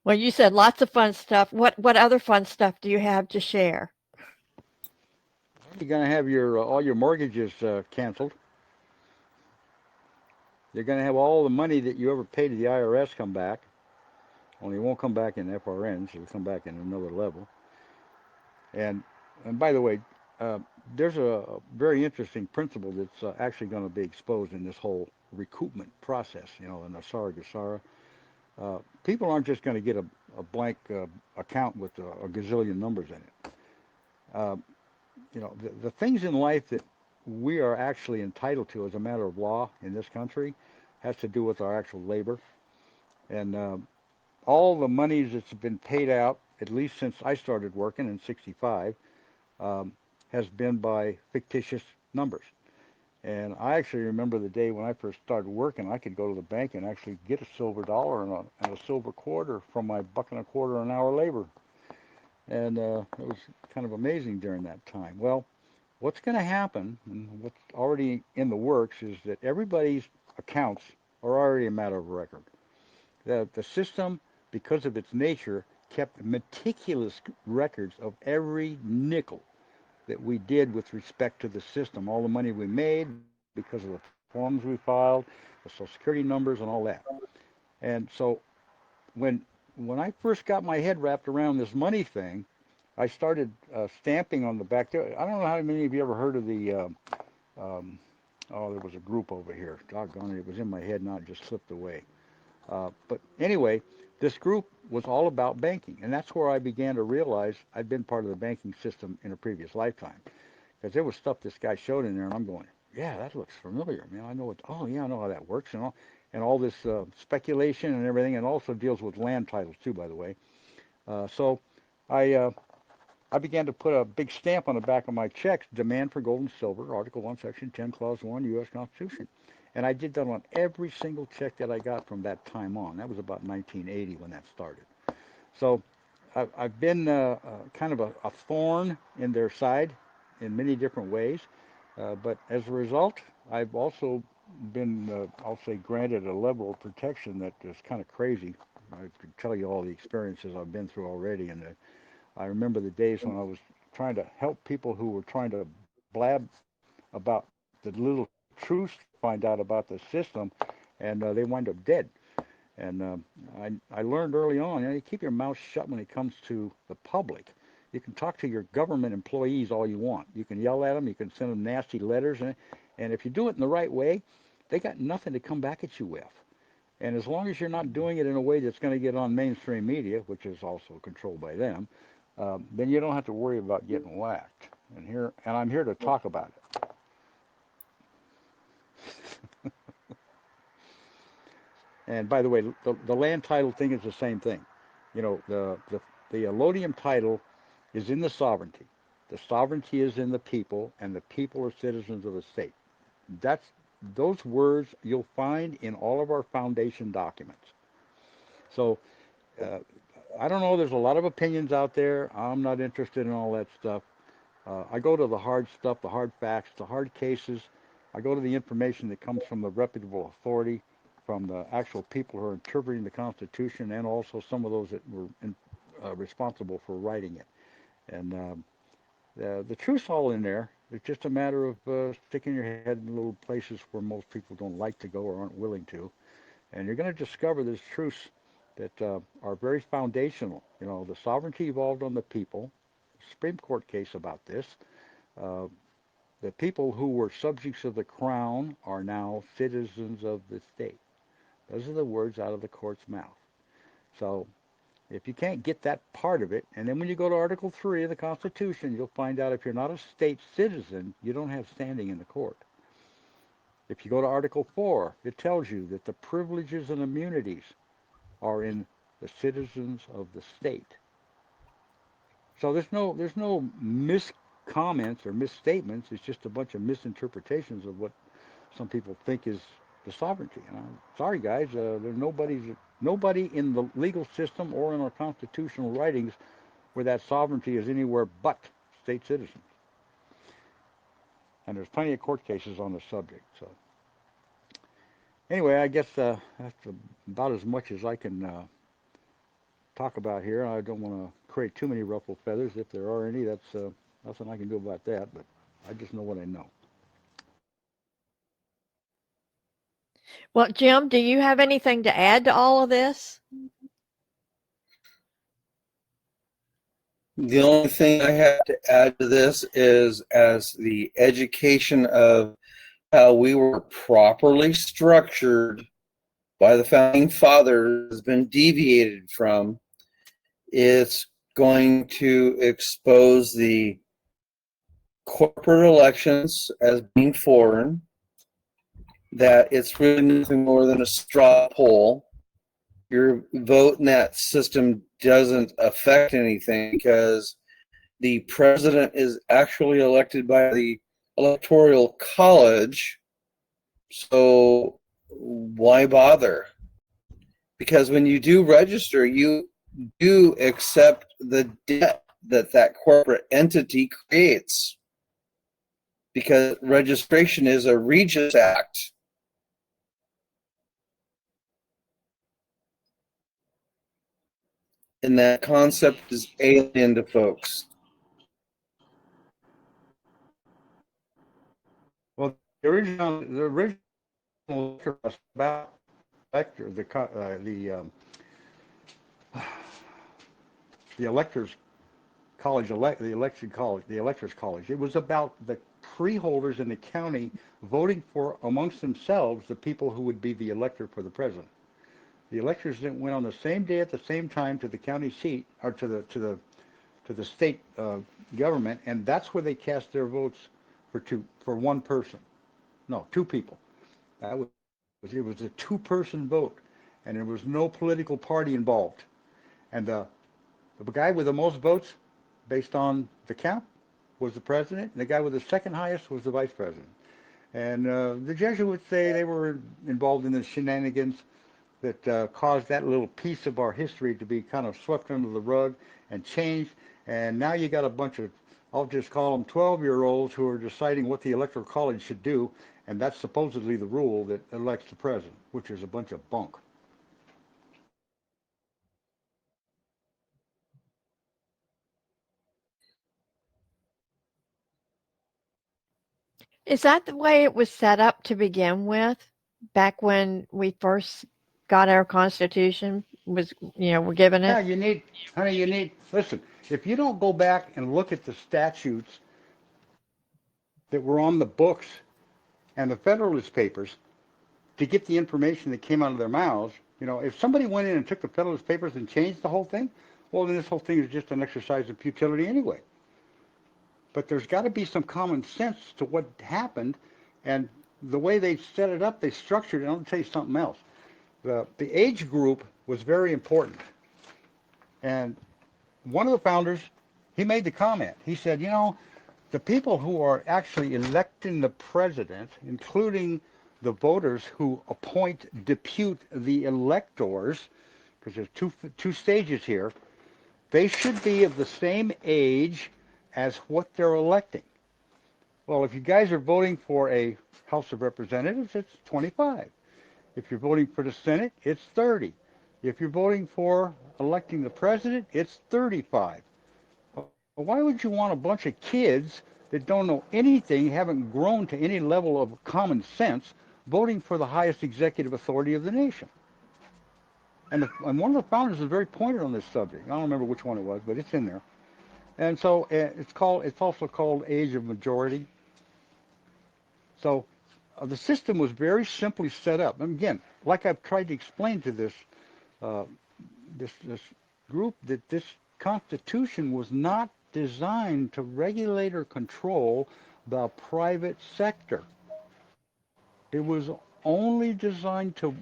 Well, you said lots of fun stuff. What other fun stuff do you have to share? You're going to have your all your mortgages canceled. You're going to have all the money that you ever paid to the IRS come back. Only it won't come back in FRNs. It'll come back in another level. And and by the way, uh, there's a very interesting principle that's actually going to be exposed in this whole recoupment process. In Asara Gasara, people aren't just going to get a blank account with a gazillion numbers in it. Uh, the things in life that we are actually entitled to as a matter of law in this country has to do with our actual labor. And all the monies that's been paid out, at least since I started working in '65, um, has been by fictitious numbers. And I actually remember the day when I first started working, I could go to the bank and actually get a silver dollar and a silver quarter from my buck and a quarter an hour labor. And it was kind of amazing during that time. Well, what's going to happen, and what's already in the works, is that everybody's accounts are already a matter of record. The system, because of its nature, kept meticulous records of every nickel that we did with respect to the system, all the money we made because of the forms we filed, the Social Security numbers, and all that. And so when when I first got my head wrapped around this money thing, I started stamping on the back there. I don't know how many of you ever heard of the, there was a group over here. Doggone it, it was in my head, now it just slipped away. But anyway, this group was all about banking, and that's where I began to realize I'd been part of the banking system in a previous lifetime. Because there was stuff this guy showed in there, and I'm going, yeah, that looks familiar, man. I know what. Oh, yeah, I know how that works, and all this speculation and everything, and also deals with land titles too, by the way. So I I began to put a big stamp on the back of my checks: demand for gold and silver, Article 1, Section 10, Clause 1, U.S. Constitution. And I did that on every single check that I got from that time on. That was about 1980 when that started. So I've been kind of a thorn in their side in many different ways. But as a result, I've also been, I'll say, granted a level of protection that is kind of crazy. I could tell you all the experiences I've been through already. And I remember the days when I was trying to help people who were trying to blab about the little truths to find out about the system, and they wind up dead. And I learned early on, you keep your mouth shut when it comes to the public. You can talk to your government employees all you want. You can yell at them. You can send them nasty letters. And if you do it in the right way, they got nothing to come back at you with. And as long as you're not doing it in a way that's going to get on mainstream media, which is also controlled by them, then you don't have to worry about getting whacked. And I'm here to talk about it. And by the way, the land title thing is the same thing. You know, the allodium title is in the sovereignty. The sovereignty is in the people, and the people are citizens of the state. That's those words you'll find in all of our foundation documents. So I don't know. There's a lot of opinions out there. I'm not interested in all that stuff. I go to the hard stuff, the hard facts, the hard cases. I go to the information that comes from the reputable authority, from the actual people who are interpreting the Constitution, and also some of those that were responsible for writing it. And the truth's all in there. It's just a matter of sticking your head in little places where most people don't like to go or aren't willing to. And you're going to discover there's truths that are very foundational. You know, the sovereignty evolved on the people. Supreme Court case about this. Uh, the people who were subjects of the crown are now citizens of the state. Those are the words out of the court's mouth. So if you can't get that part of it, and then when you go to Article 3 of the Constitution, you'll find out if you're not a state citizen, you don't have standing in the court. If you go to Article 4, it tells you that the privileges and immunities are in the citizens of the state. So there's no miscomments or misstatements. It's just a bunch of misinterpretations of what some people think is the sovereignty. And I'm sorry, guys, there's nobody in the legal system or in our constitutional writings where that sovereignty is anywhere but state citizens. And there's plenty of court cases on the subject. So anyway, I guess that's about as much as I can talk about here. I don't want to create too many ruffled feathers. If there are any, that's nothing I can do about that. But I just know what I know. Well, Jim, do you have anything to add to all of this? The only thing I have to add to this is, as the education of how we were properly structured by the founding fathers has been deviated from, it's going to expose the corporate elections as being foreign, that it's really nothing more than a straw poll. Your vote in that system doesn't affect anything because the president is actually elected by the electoral college. So why bother? Because when you do register, you do accept the debt that that corporate entity creates, because registration is a Regis Act. And that concept is alien to folks. Well, the original about elector, the electors the election college, the electors college. It was about the freeholders in the county voting for amongst themselves the people who would be the elector for the president. The electors went on the same day at the same time to the county seat or to the state government, and that's where they cast their votes for one person. No, two people. It was a two-person vote, and there was no political party involved. And the guy with the most votes, based on the count, was the president, and the guy with the second highest was the vice president. And the Jesuits say they were involved in the shenanigans that caused that little piece of our history to be kind of swept under the rug and changed. And now you got a bunch of, I'll just call them 12-year-olds who are deciding what the Electoral College should do, and that's supposedly the rule that elects the president, which is a bunch of bunk. Is that the way it was set up to begin with? Back when we first got our Constitution, we're given Yeah, it? listen, if you don't go back and look at the statutes that were on the books and the Federalist Papers to get the information that came out of their mouths, if somebody went in and took the Federalist Papers and changed the whole thing, well, then this whole thing is just an exercise of futility anyway. But there's got to be some common sense to what happened, and the way they set it up, they structured it. I'll tell you something else. The age group was very important. And one of the founders, he made the comment. He said, the people who are actually electing the president, including the voters who depute the electors, because there's two stages here, they should be of the same age as what they're electing. Well, if you guys are voting for a House of Representatives, it's 25. If you're voting for the Senate, it's 30. If you're voting for electing the president, it's 35. Well, why would you want a bunch of kids that don't know anything, haven't grown to any level of common sense, voting for the highest executive authority of the nation? And one of the founders was very pointed on this subject. I don't remember which one it was, but it's in there. And so it's also called age of majority. So the system was very simply set up. And again, like I've tried to explain to this group, that this Constitution was not designed to regulate or control the private sector. It was only designed to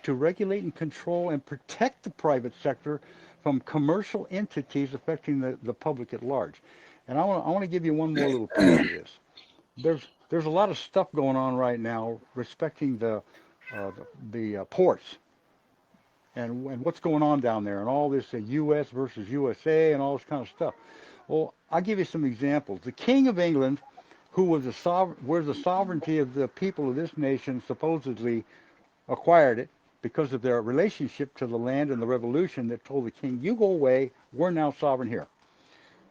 regulate and control and protect the private sector from commercial entities affecting the public at large. And I want to give you one more little piece of this. There's a lot of stuff going on right now respecting the ports and what's going on down there, and all this U.S. versus USA and all this kind of stuff. Well, I'll give you some examples. The King of England, who was where the sovereignty of the people of this nation supposedly acquired it because of their relationship to the land and the revolution that told the king, you go away, we're now sovereign here.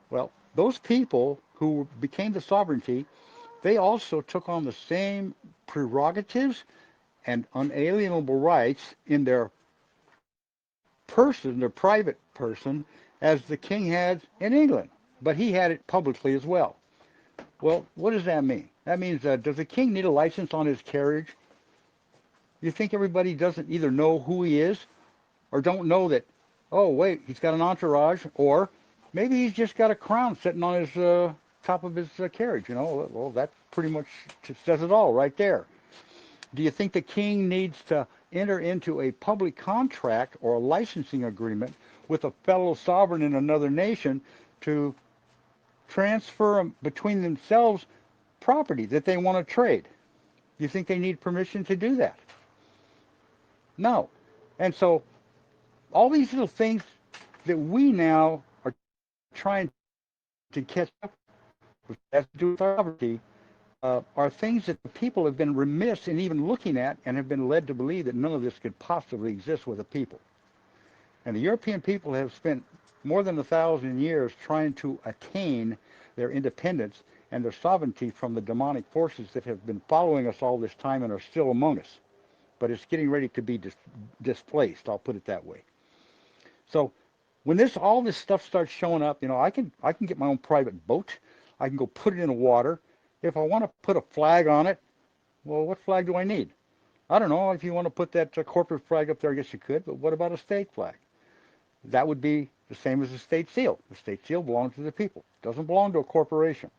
Well, those people who became the sovereignty, they also took on the same prerogatives and unalienable rights in their person, their private person, as the king had in England. But he had it publicly as well. Well, what does that mean? That means, does the king need a license on his carriage? You think everybody doesn't either know who he is or don't know that, oh, wait, he's got an entourage, or maybe he's just got a crown sitting on his top of his carriage, Well, that pretty much says it all right there. Do you think the king needs to enter into a public contract or a licensing agreement with a fellow sovereign in another nation to transfer between themselves property that they want to trade? Do you think they need permission to do that? No. And so all these little things that we now are trying to catch up with, as to do with our sovereignty, are things that the people have been remiss in even looking at, and have been led to believe that none of this could possibly exist with the people. And the European people have spent more than 1,000 years trying to attain their independence and their sovereignty from the demonic forces that have been following us all this time and are still among us. But it's getting ready to be displaced, I'll put it that way. So when all this stuff starts showing up, I can get my own private boat. I can go put it in the water. If I want to put a flag on it, well, what flag do I need? I don't know. If you want to put that corporate flag up there, I guess you could. But what about a state flag? That would be the same as a state seal. The state seal belongs to the people. It doesn't belong to a corporation.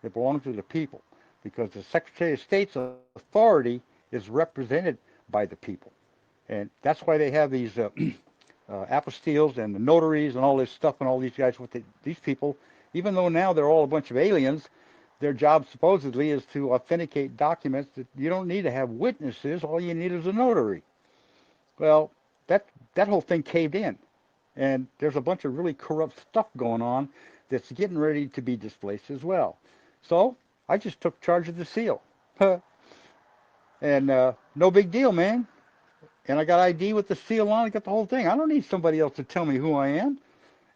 It belongs to the people because the Secretary of State's authority is represented by the people. And that's why they have these apostilles and the notaries and all this stuff and all these guys with these people. Even though now they're all a bunch of aliens, their job supposedly is to authenticate documents that you don't need to have witnesses. All you need is a notary. Well, that whole thing caved in. And there's a bunch of really corrupt stuff going on that's getting ready to be displaced as well. So I just took charge of the seal. And no big deal, man. And I got ID with the seal on. I got the whole thing. I don't need somebody else to tell me who I am.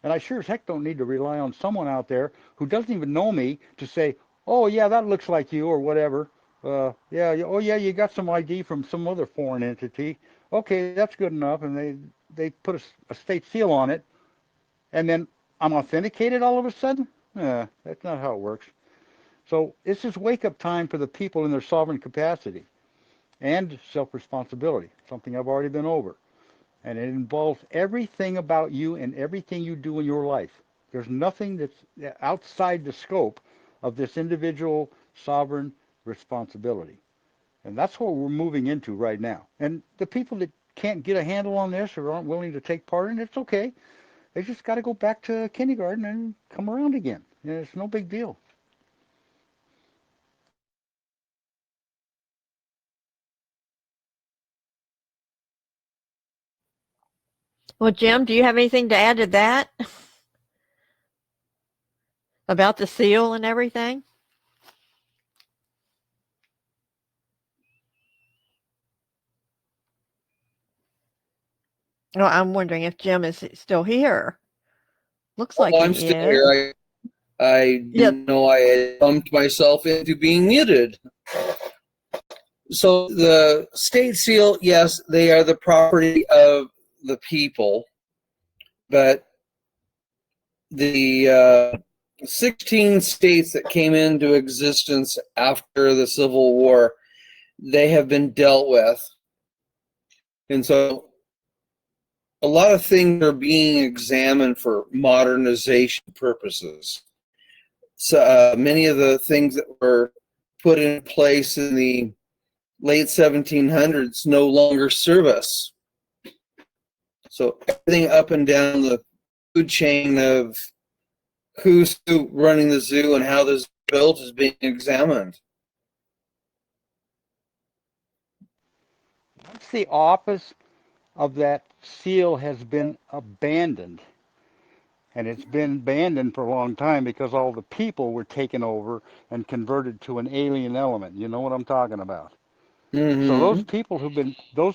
And I sure as heck don't need to rely on someone out there who doesn't even know me to say, oh, yeah, that looks like you or whatever. Yeah, oh, yeah, you got some ID from some other foreign entity. Okay, that's good enough. And they put a state seal on it. And then I'm authenticated all of a sudden? That's not how it works. So it's just wake-up time for the people in their sovereign capacity and self-responsibility, something I've already been over. And it involves everything about you and everything you do in your life. There's nothing that's outside the scope of this individual sovereign responsibility. And that's what we're moving into right now. And the people that can't get a handle on this or aren't willing to take part in it, it's okay. They just got to go back to kindergarten and come around again. It's no big deal. Well, Jim, do you have anything to add to that about the seal and everything? Well, I'm wondering if Jim is still here. Looks like I'm he still is. here. I didn't know I had bumped myself into being muted. So the state seal, yes, they are the property of the people, but the 16 states that came into existence after the Civil War, they have been dealt with. And so a lot of things are being examined for modernization purposes. So many of the things that were put in place in the late 1700s no longer serve us. So everything up and down the food chain of who's running the zoo and how this is built is being examined. Once the office of that seal has been abandoned, and it's been abandoned for a long time because all the people were taken over and converted to an alien element. You know what I'm talking about. Mm-hmm. So those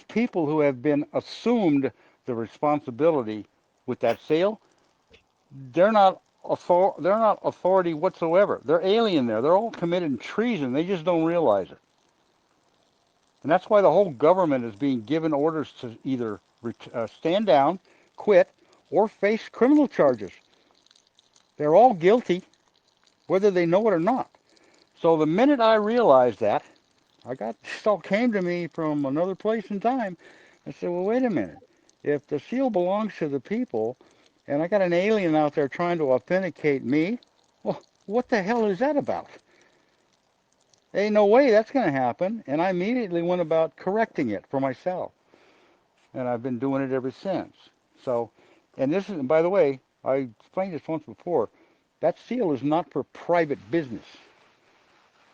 people who have been assumed the responsibility with that seal, they're not authority whatsoever. They're alien there. They're all committing treason. They just don't realize it. And that's why the whole government is being given orders to either stand down, quit, or face criminal charges. They're all guilty, whether they know it or not. So the minute I realized that, this all came to me from another place in time. I said, well, wait a minute. If the seal belongs to the people, and I got an alien out there trying to authenticate me, well, what the hell is that about? Ain't no way that's going to happen. And I immediately went about correcting it for myself. And I've been doing it ever since. So, and this is, and by the way, I explained this once before, that seal is not for private business.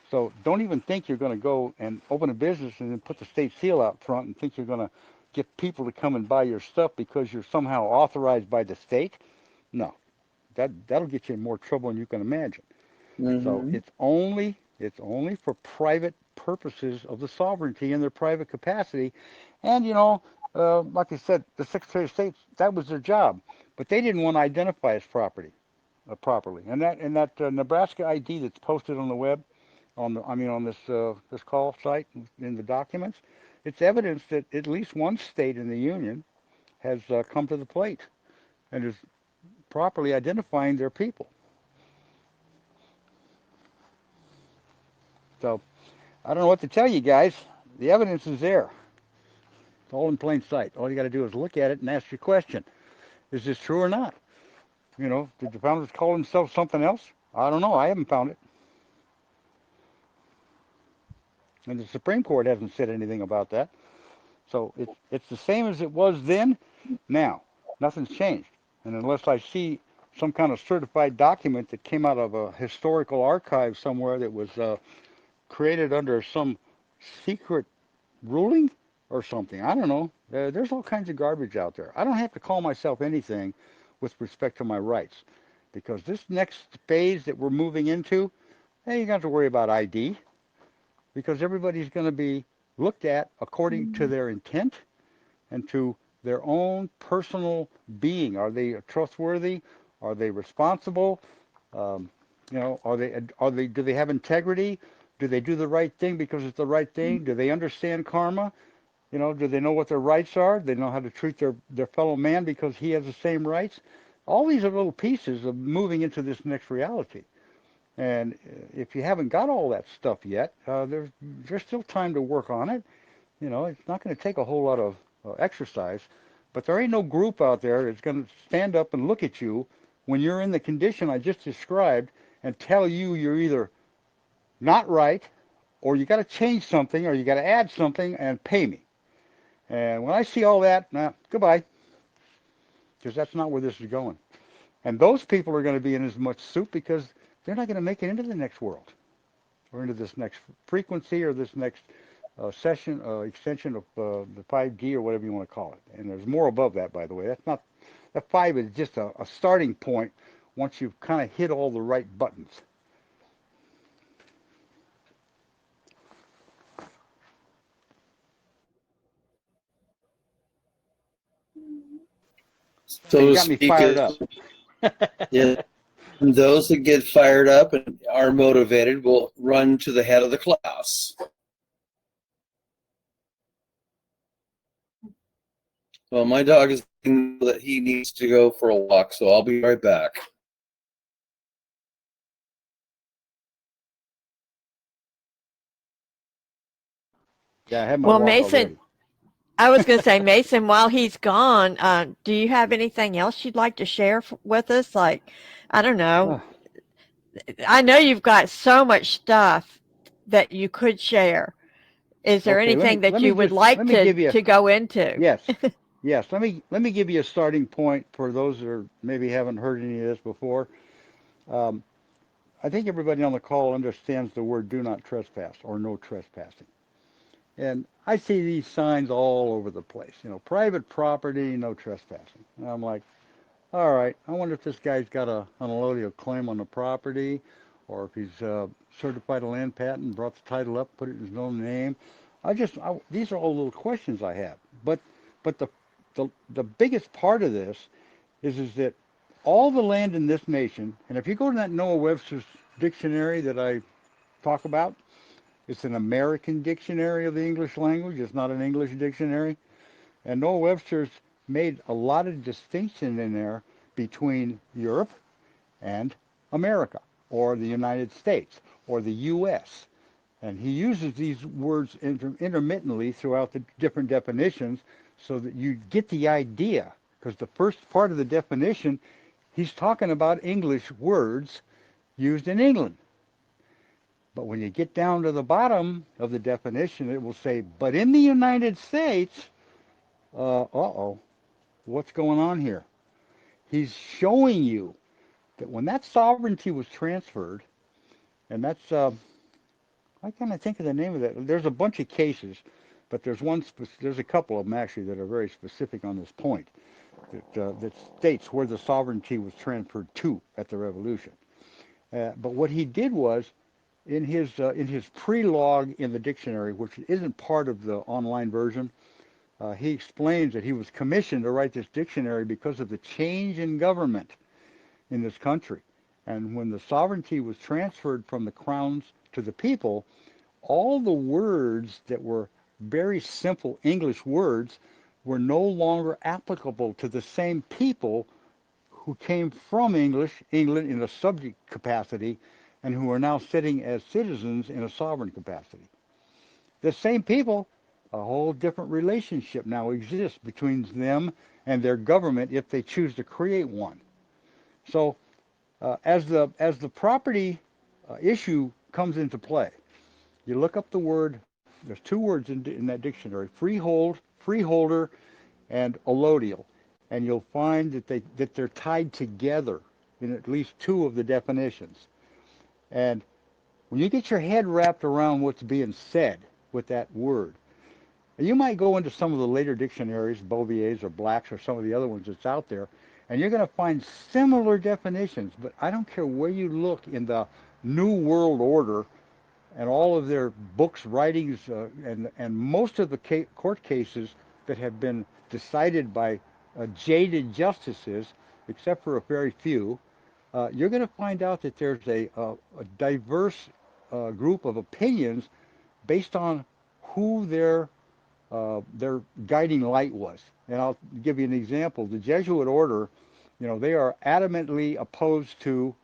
So don't even think you're going to go and open a business and then put the state seal out front and think you're going to get people to come and buy your stuff because you're somehow authorized by the state. No, that'll get you in more trouble than you can imagine. Mm-hmm. So it's only for private purposes of the sovereignty in their private capacity. And like I said, the Secretary of State, that was their job, but they didn't want to identify as property properly. And that Nebraska ID that's posted on the web, on this call site in the documents, it's evidence that at least one state in the union has come to the plate and is properly identifying their people. So I don't know what to tell you guys. The evidence is there. It's all in plain sight. All you got to do is look at it and ask your question. Is this true or not? You know, did the founders call themselves something else? I don't know. I haven't found it. And the Supreme Court hasn't said anything about that. So it's the same as it was then, now. Nothing's changed. And unless I see some kind of certified document that came out of a historical archive somewhere that was created under some secret ruling or something, I don't know. There's all kinds of garbage out there. I don't have to call myself anything with respect to my rights, because this next phase that we're moving into, hey, you don't have to worry about ID, because everybody's going to be looked at according to their intent and to their own personal being. Are they trustworthy? Are they responsible? You know, do they have integrity? Do they do the right thing because it's the right thing? Do they understand karma? You know, do they know what their rights are? Do they know how to treat their fellow man because he has the same rights? All these are little pieces of moving into this next reality. And if you haven't got all that stuff yet, there's still time to work on it. You know, it's not going to take a whole lot of exercise, but there ain't no group out there that's going to stand up and look at you when you're in the condition I just described and tell you you're either not right, or you got to change something, or you got to add something and pay me. And when I see all that, nah, goodbye, because that's not where this is going. And those people are going to be in as much soup because they're not going to make it into the next world or into this next frequency or this next session extension of the 5G or whatever you want to call it. And there's more above that, by the way. That's not, that 5 is just a starting point once you've kind of hit all the right buttons. So You to got me speak, fired up. yeah. And those that get fired up and are motivated will run to the head of the class. Well, my dog is thinking that he needs to go for a walk, so I'll be right back. Yeah, I had my Well, walk Mason, already. I was going to say, Mason, while he's gone, do you have anything else you'd like to share with us? Like, I don't know. I know you've got so much stuff that you could share. Is there Okay, anything that you would like to go into? Yes, yes. Let me give you a starting point for those that are maybe haven't heard any of this before. Um, I think everybody on the call understands the word "do not trespass" or "no trespassing." And I see these signs all over the place. You know, private property, no trespassing. And I'm like, all right, I wonder if this guy's got an allodium claim on the property, or if he's certified a land patent, brought the title up, put it in his own name. These are all little questions I have. But the biggest part of this is that all the land in this nation, and if you go to that Noah Webster's dictionary that I talk about, it's an American dictionary of the English language. It's not an English dictionary. And Noah Webster's made a lot of distinction in there between Europe and America, or the United States, or the U.S. And he uses these words intermittently throughout the different definitions so that you get the idea. Because the first part of the definition, he's talking about English words used in England. But when you get down to the bottom of the definition, it will say, but in the United States, what's going on here? He's showing you that when that sovereignty was transferred, and that's, I can't think of the name of that. There's a bunch of cases, but there's a couple of them actually that are very specific on this point that states where the sovereignty was transferred to at the Revolution. But what he did was, in his pre-log in the dictionary, which isn't part of the online version, he explains that he was commissioned to write this dictionary because of the change in government in this country. And when the sovereignty was transferred from the crowns to the people, all the words that were very simple English words were no longer applicable to the same people who came from England in a subject capacity and who are now sitting as citizens in a sovereign capacity. The same people, a whole different relationship now exists between them and their government if they choose to create one. So as the property issue comes into play, you look up the word. There's two words in that dictionary: freeholder, and allodial, and you'll find that they're tied together in at least two of the definitions. And when you get your head wrapped around what's being said with that word, you might go into some of the later dictionaries, Bovier's or Black's or some of the other ones that's out there, and you're going to find similar definitions. But I don't care where you look in the New World Order and all of their books, writings, and most of the court cases that have been decided by jaded justices, except for a very few, you're going to find out that there's a diverse group of opinions based on who their guiding light was. And I'll give you an example. The Jesuit order, they are adamantly opposed to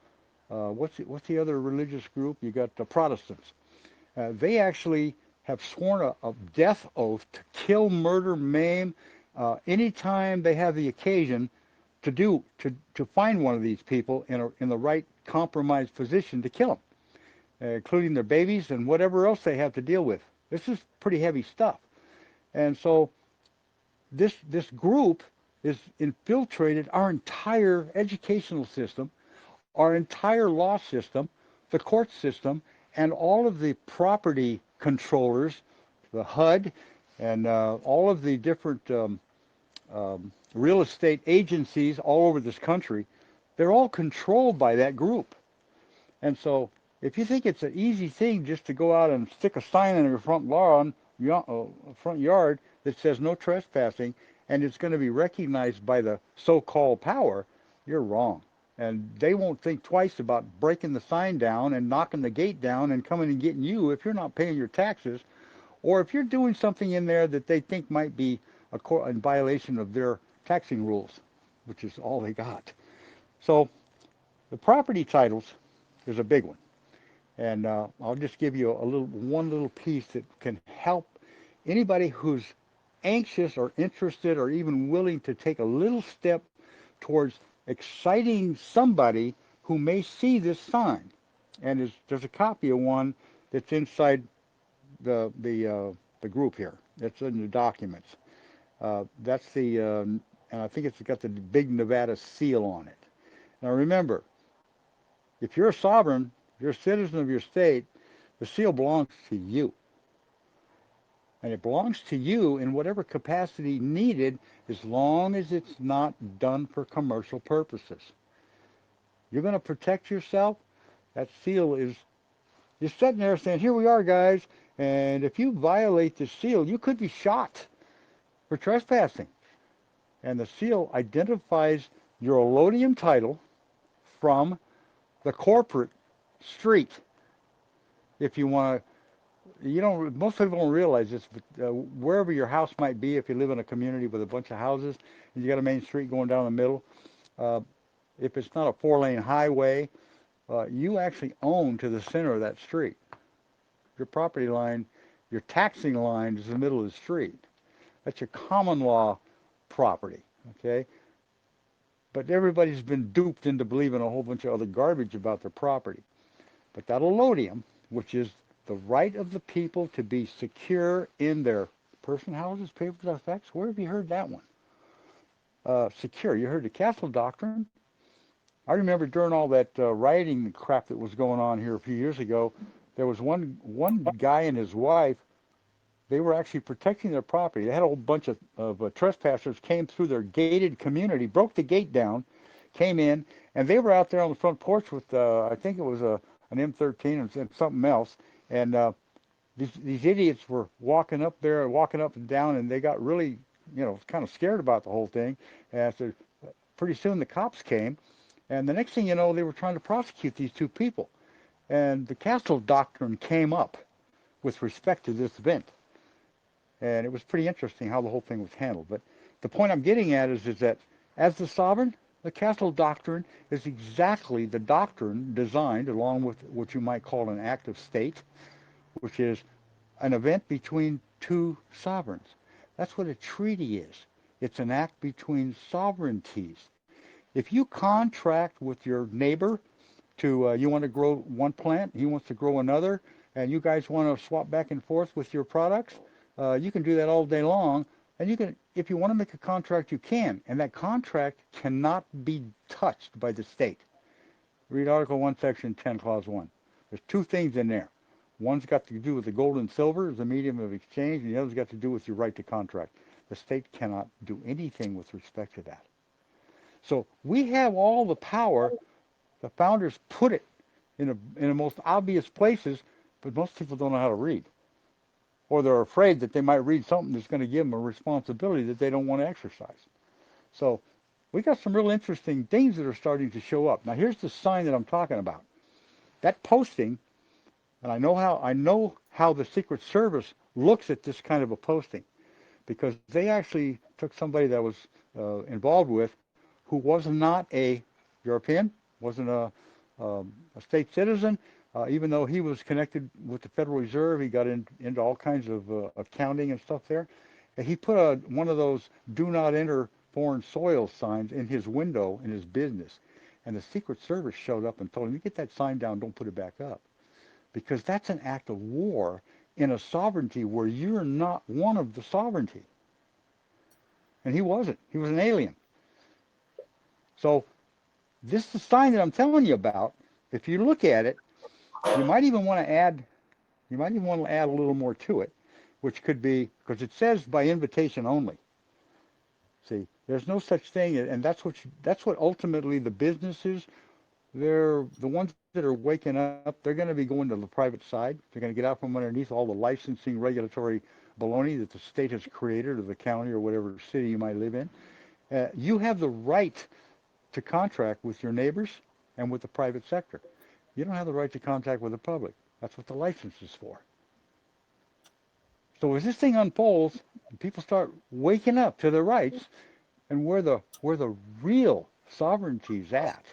what's the other religious group? You got the Protestants. They actually have sworn a death oath to kill, murder, maim, anytime they have the occasion to find one of these people in the right compromised position to kill them, including their babies and whatever else they have to deal with. This is pretty heavy stuff. And so this group is infiltrated our entire educational system, our entire law system, the court system, and all of the property controllers, the HUD, and all of the different real estate agencies all over this country. They're all controlled by that group. And so if you think it's an easy thing just to go out and stick a sign in your front lawn, front yard that says no trespassing, and it's going to be recognized by the so-called power, you're wrong. And they won't think twice about breaking the sign down and knocking the gate down and coming and getting you if you're not paying your taxes, or if you're doing something in there that they think might be in violation of their taxing rules, which is all they got. So the property titles is a big one. And I'll just give you one little piece that can help anybody who's anxious or interested or even willing to take a little step towards exciting somebody who may see this sign. And there's a copy of one that's inside the group here. It's in the documents. That's and I think it's got the big Nevada seal on it. Now remember, if you're a sovereign, you're a citizen of your state, the seal belongs to you. And it belongs to you in whatever capacity needed, as long as it's not done for commercial purposes. You're going to protect yourself. That seal is, you're sitting there saying, here we are, guys, and if you violate the seal, you could be shot for trespassing. And the seal identifies your allodium title from the corporate street. If you want to, most people don't realize this, but wherever your house might be, if you live in a community with a bunch of houses and you got a main street going down the middle, if it's not a 4-lane highway, you actually own to the center of that street. Your property line, your taxing line is the middle of the street. That's your common law property, okay? But everybody's been duped into believing a whole bunch of other garbage about their property. But that allodium, which is the right of the people to be secure in their person, houses, papers, effects. Where have you heard that one? Secure. You heard the castle doctrine. I remember during all that rioting crap that was going on here a few years ago, there was one guy and his wife. They were actually protecting their property. They had a whole bunch of trespassers came through their gated community, broke the gate down, came in, and they were out there on the front porch with, I think it was an M13 and something else. And these idiots were walking up there, walking up and down, and they got really, kind of scared about the whole thing. And so pretty soon the cops came, and the next thing you know, they were trying to prosecute these two people. And the castle doctrine came up with respect to this event. And it was pretty interesting how the whole thing was handled. But the point I'm getting at is that as the sovereign, The castle doctrine is exactly the doctrine designed along with what you might call an act of state, which is an event between two sovereigns. That's what a treaty is. It's an act between sovereignties. If you contract with your neighbor you want to grow one plant, he wants to grow another, and you guys want to swap back and forth with your products, you can do that all day long. And you can, if you want to make a contract, you can, and that contract cannot be touched by the state. Read Article 1, Section 10, Clause 1. There's two things in there. One's got to do with the gold and silver as a medium of exchange, and the other's got to do with your right to contract. The state cannot do anything with respect to that. So we have all the power. The founders put it in the most obvious places, but most people don't know how to read. Or they're afraid that they might read something that's going to give them a responsibility that they don't want to exercise. So we got some real interesting things that are starting to show up. Now here's the sign that I'm talking about. That posting, and I know how the Secret Service looks at this kind of a posting, because they actually took somebody that was involved with who was not a European, wasn't a state citizen, even though he was connected with the Federal Reserve. He got into all kinds of accounting and stuff there. And he put one of those "Do Not Enter Foreign Soil" signs in his window in his business. And the Secret Service showed up and told him, "You get that sign down, don't put it back up." Because that's an act of war in a sovereignty where you're not one of the sovereignty. And he wasn't. He was an alien. So this is the sign that I'm telling you about. If you look at it, you might even want to add a little more to it, which could be, because it says by invitation only. See, there's no such thing, and that's what ultimately the businesses, they're the ones that are waking up. They're going to be going to the private side. They're going to get out from underneath all the licensing regulatory baloney that the state has created, or the county, or whatever city you might live in. You have the right to contract with your neighbors and with the private sector. You don't have the right to contract with the public. That's what the license is for. So as this thing unfolds, people start waking up to their rights and where the real sovereignty's at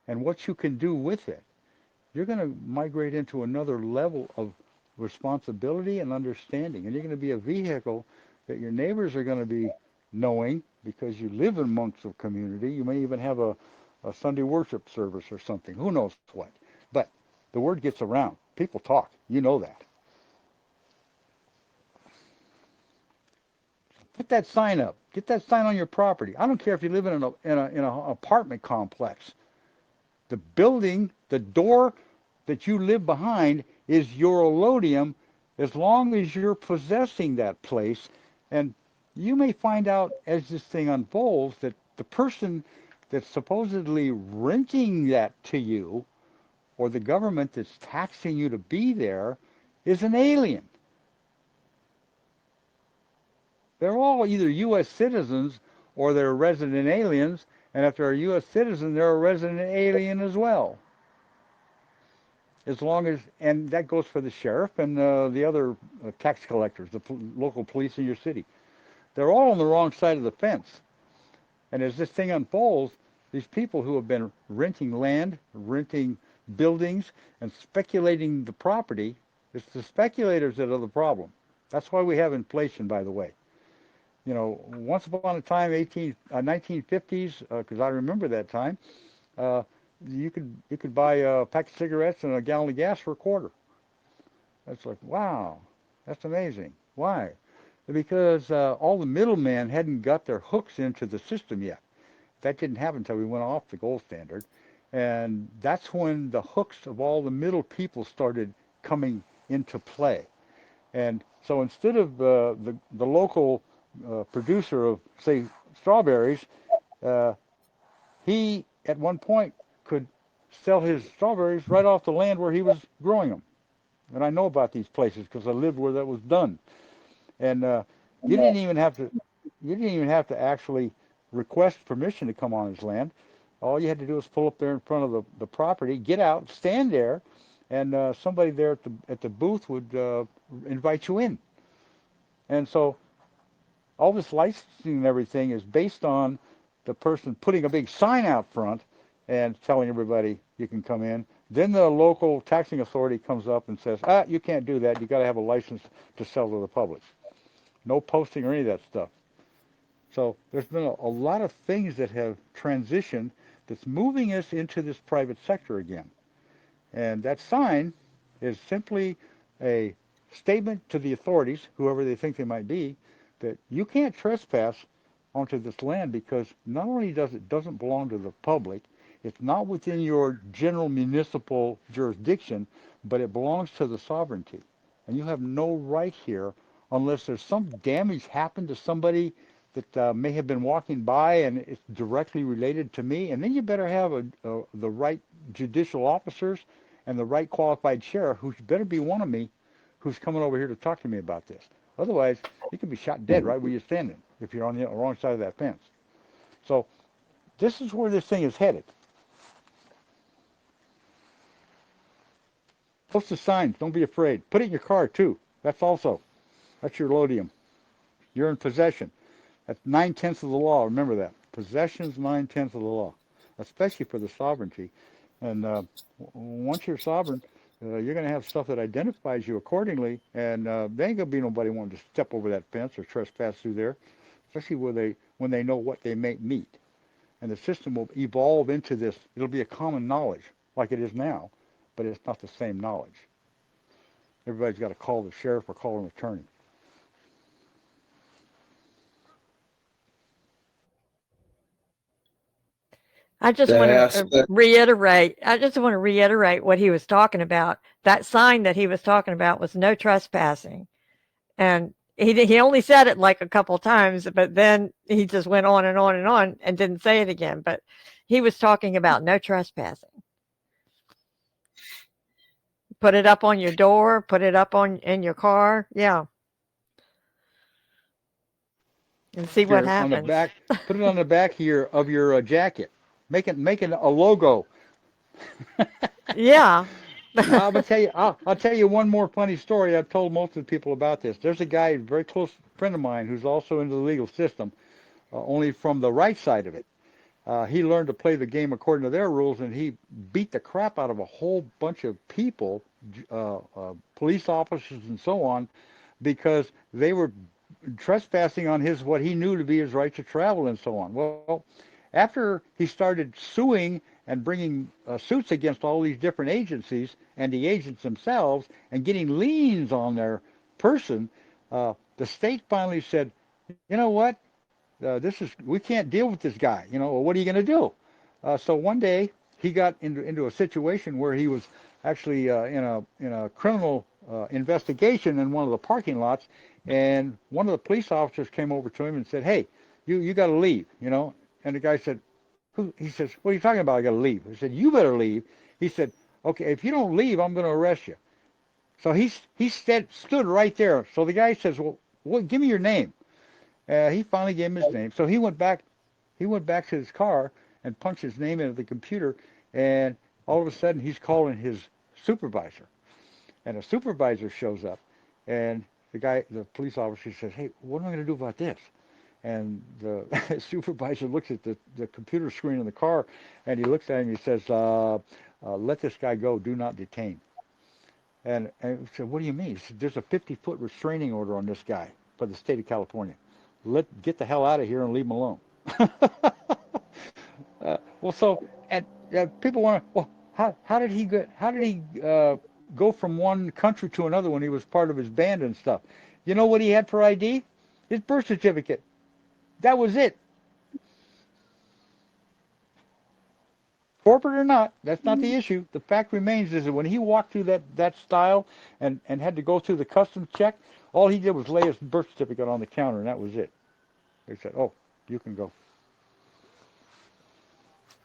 and what you can do with it, you're going to migrate into another level of responsibility and understanding. And you're going to be a vehicle that your neighbors are going to be knowing because you live amongst a community. You may even have a Sunday worship service or something. Who knows what? But the word gets around. People talk. You know that. Put that sign up. Get that sign on your property. I don't care if you live in an apartment complex. The building, the door that you live behind is your allodium as long as you're possessing that place. And you may find out as this thing unfolds that the person that's supposedly renting that to you, or the government that's taxing you to be there, is an alien. They're all either U.S. citizens or they're resident aliens, and if they're a U.S. citizen, they're a resident alien as well. As long as, and that goes for the sheriff and the other tax collectors, the local police in your city. They're all on the wrong side of the fence. And as this thing unfolds, these people who have been renting land, renting buildings, and speculating the property, it's the speculators that are the problem. That's why we have inflation, by the way. You know, once upon a time, 1950s, because I remember that time, you could buy a pack of cigarettes and a gallon of gas for a quarter. That's like, wow, that's amazing. Why? Because all the middlemen hadn't got their hooks into the system yet. That didn't happen until we went off the gold standard. And that's when the hooks of all the middle people started coming into play. And so instead of the local producer of, say, strawberries, he at one point could sell his strawberries right off the land where he was growing them. And I know about these places because I lived where that was done. And you didn't even have to actually request permission to come on his land. All you had to do was pull up there in front of the property, get out, stand there, and somebody there at the booth would invite you in. And so all this licensing and everything is based on the person putting a big sign out front and telling everybody you can come in. Then the local taxing authority comes up and says, you can't do that. You got to have a license to sell to the public. No posting or any of that stuff. So there's been a lot of things that have transitioned that's moving us into this private sector again. And that sign is simply a statement to the authorities, whoever they think they might be, that you can't trespass onto this land because not only doesn't belong to the public, it's not within your general municipal jurisdiction, but it belongs to the sovereignty. And you have no right here unless there's some damage happened to somebody that may have been walking by and it's directly related to me. And then you better have the right judicial officers and the right qualified sheriff, who better be one of me, who's coming over here to talk to me about this. Otherwise, you can be shot dead right where you're standing if you're on the wrong side of that fence. So this is where this thing is headed. Post the signs. Don't be afraid. Put it in your car, too. That's your allodium. You're in possession. That's 9/10 of the law. Remember that. Possession's 9/10 of the law, especially for the sovereignty. And once you're sovereign, you're going to have stuff that identifies you accordingly, and there ain't going to be nobody wanting to step over that fence or trespass through there, especially when they know what they may meet. And the system will evolve into this. It'll be a common knowledge like it is now, but it's not the same knowledge. Everybody's got to call the sheriff or call an attorney. I just want to reiterate. I just want to reiterate what he was talking about. That sign that he was talking about was no trespassing, and he only said it like a couple times, but then he just went on and on and on and didn't say it again. But he was talking about no trespassing. Put it up on your door. Put it up in your car. Yeah. And see what happens. On the back, put it on the back here of your jacket. Make it a logo. Yeah. I'll tell you one more funny story. I've told most of the people about this. There's a guy, a very close friend of mine, who's also into the legal system, only from the right side of it. He learned to play the game according to their rules, and he beat the crap out of a whole bunch of people, police officers and so on, because they were trespassing on what he knew to be his right to travel and so on. Well, after he started suing and bringing suits against all these different agencies and the agents themselves and getting liens on their person, the state finally said, you know what? We can't deal with this guy. What are you going to do? So one day he got into a situation where he was actually in a criminal investigation in one of the parking lots, and one of the police officers came over to him and said, "Hey, you got to leave," And the guy said, "Who?" He says, "What are you talking about? I got to leave." He said, "You better leave." He said, "Okay, if you don't leave, I'm going to arrest you." So he stood right there. So the guy says, "Well, give me your name." He finally gave him his name. So he went back to his car and punched his name into the computer, and all of a sudden he's calling his supervisor. And a supervisor shows up, and the police officer says, "Hey, what am I going to do about this?" And the supervisor looks at the computer screen in the car, and he looks at him and he says, "Let this guy go. Do not detain." And he said, "What do you mean?" He said, "There's a 50-foot restraining order on this guy for the state of California. Get the hell out of here and leave him alone." And people want to. Well, how did he go from one country to another when he was part of his band and stuff? You know what he had for ID? His birth certificate. That was it. Corporate or not, that's not the issue. The fact remains is that when he walked through that style and had to go through the customs check, all he did was lay his birth certificate on the counter, and that was it. They said, "Oh, you can go."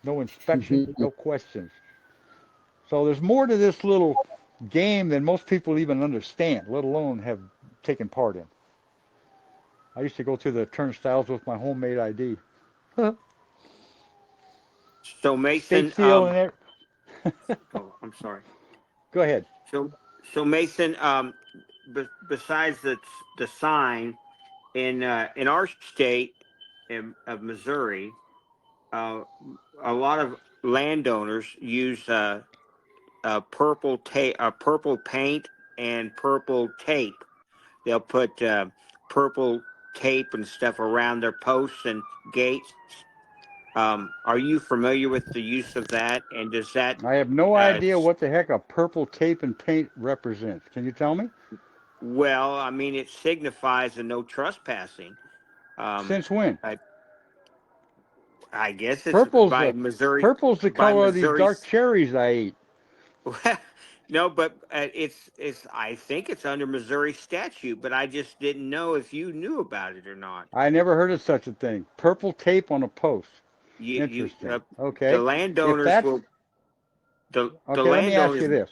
No inspection, no questions. So there's more to this little game than most people even understand, let alone have taken part in. I used to go through the turnstiles with my homemade ID. So Mason, State seal and everything. oh, I'm sorry. Go ahead. So Mason, besides the sign in our state of Missouri, uh, a lot of landowners use purple paint and purple tape. They'll put purple tape and stuff around their posts and gates. Are you familiar with the use of that? And does that, I have no uh, idea what the heck a purple tape and paint represents. Can you tell me? well, I mean, it signifies a no trespassing. Um, Since when? I, I guess it's Purple's by the Missouri, purple's the by color of these dark Missouri's. cherries I eat. No, but it's. I think it's under Missouri statute, but I just didn't know if you knew about it or not. I never heard of such a thing. Purple tape on a post. You Interesting. the Okay. If landowners that's will the okay, let me ask landowners. you this.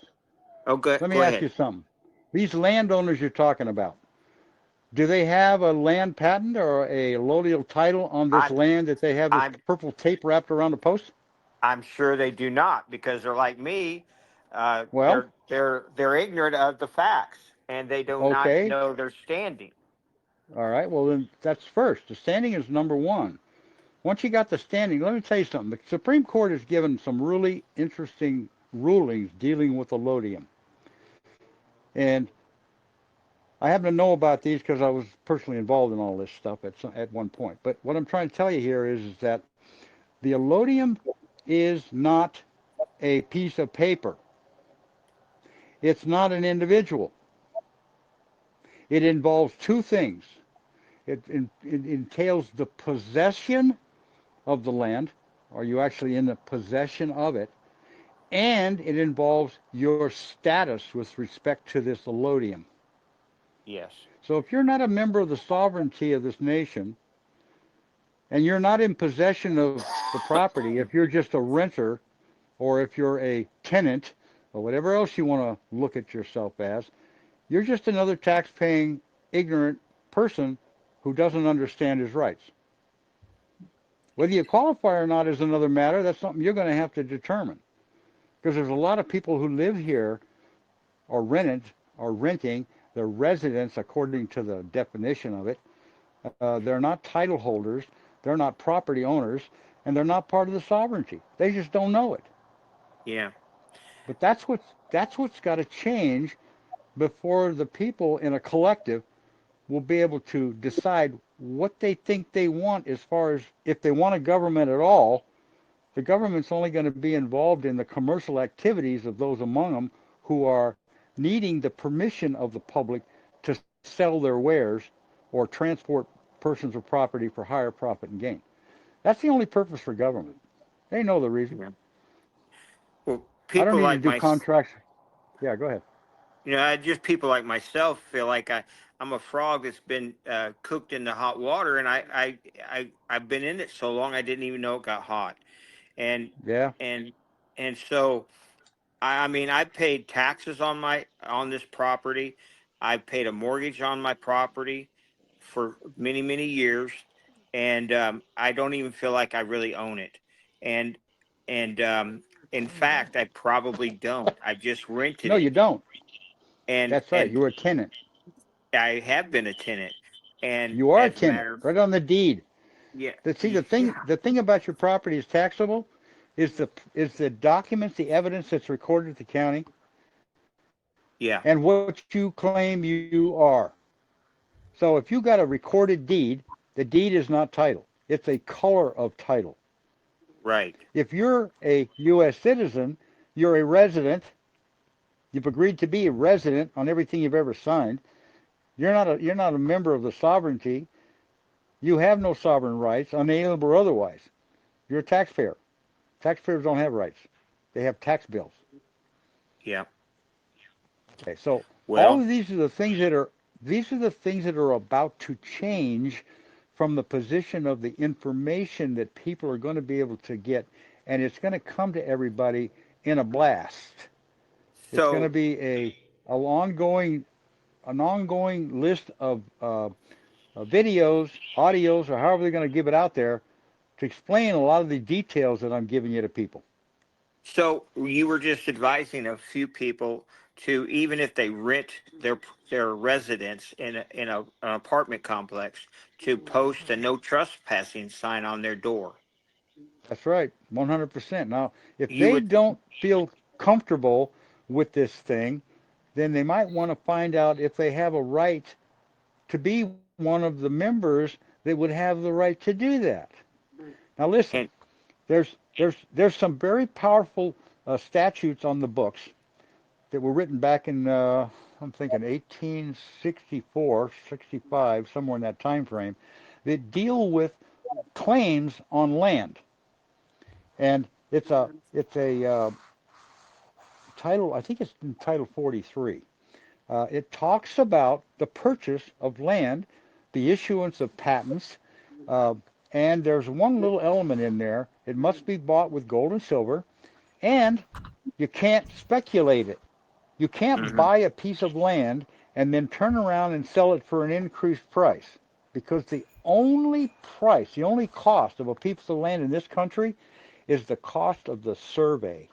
Oh, Let me go ask you ahead. something. These landowners you're talking about, do they have a land patent or a allodial title on this I land that they have this I'm purple tape wrapped around the post? I'm sure they do not because they're like me. Well, They're ignorant of the facts and they do not okay. know their standing. All right. Well, then that's first. The standing is number one. Once you got the standing, let me tell you something. The Supreme Court has given some really interesting rulings dealing with allodium. And I happen to know about these because I was personally involved in all this stuff at one point. But what I'm trying to tell you here is that the allodium is not a piece of paper. It's not an individual. It involves two things. It entails the possession of the land. Are you actually in the possession of it? And it involves your status with respect to this allodium. Yes. So if you're not a member of the sovereignty of this nation, and you're not in possession of the property, if you're just a renter, or if you're a tenant, or whatever else you want to look at yourself as, you're just another tax-paying, ignorant person who doesn't understand his rights. Whether you qualify or not is another matter. That's something you're going to have to determine. Because there's a lot of people who live here or renting, they're residents according to the definition of it. They're not title holders, they're not property owners, and they're not part of the sovereignty. They just don't know it. Yeah. But that's what's got to change before the people in a collective will be able to decide what they think they want as far as if they want a government at all. The government's only going to be involved in the commercial activities of those among them who are needing the permission of the public to sell their wares or transport persons or property for higher profit and gain. That's the only purpose for government. They know the reason. Yeah. Well, I don't people need to like do my contracts. Yeah, go ahead. just people like myself feel like I'm a frog that's been cooked in the hot water, and I've been in it so long I didn't even know it got hot, and Yeah. and and so I mean I paid taxes on this property, I paid a mortgage on my property for many years, and I don't even feel like I really own it, and and in fact I probably don't. I just rented No, you it, don't. and That's right. You're a tenant. I have been a tenant, and You are a as a tenant, matter of right on the deed. yeah, See, the thing yeah, the thing about your property is taxable is the documents, the evidence that's recorded at the county, yeah, and what you claim you are. So if you got a recorded deed, the deed is not title. It's a color of title. right, If you're a U.S. citizen, you're a resident. You've agreed to be a resident on everything you've ever signed. You're not a member of the sovereignty. You have no sovereign rights, unalienable or otherwise. You're a taxpayer. Taxpayers don't have rights. They have tax bills. yeah. Okay, so all Well, of these are the things that are about to change from the position of the information that people are going to be able to get, and it's going to come to everybody in a blast. It's going to so be an ongoing list of videos, audios, or however they're going to give it out there to explain a lot of the details that I'm giving you to people. so you were just advising a few people to, even if they rent their residence in an apartment complex, to post a no trespassing sign on their door. That's right, 100%. Now, if You they would, don't feel comfortable with this thing, then they might want to find out if they have a right to be one of the members that would have the right to do that. Now, listen, and there's some very powerful statutes on the books that were written back in I'm thinking 1864, 65, somewhere in that time frame, that deal with claims on land, and it's a title. I think it's in Title 43. It talks about the purchase of land, the issuance of patents, uh, and there's one little element in there. It must be bought with gold and silver, and you can't speculate it. You can't mhm, buy a piece of land and then turn around and sell it for an increased price. Because the only price, the only cost of a piece of land in this country is the cost of the survey.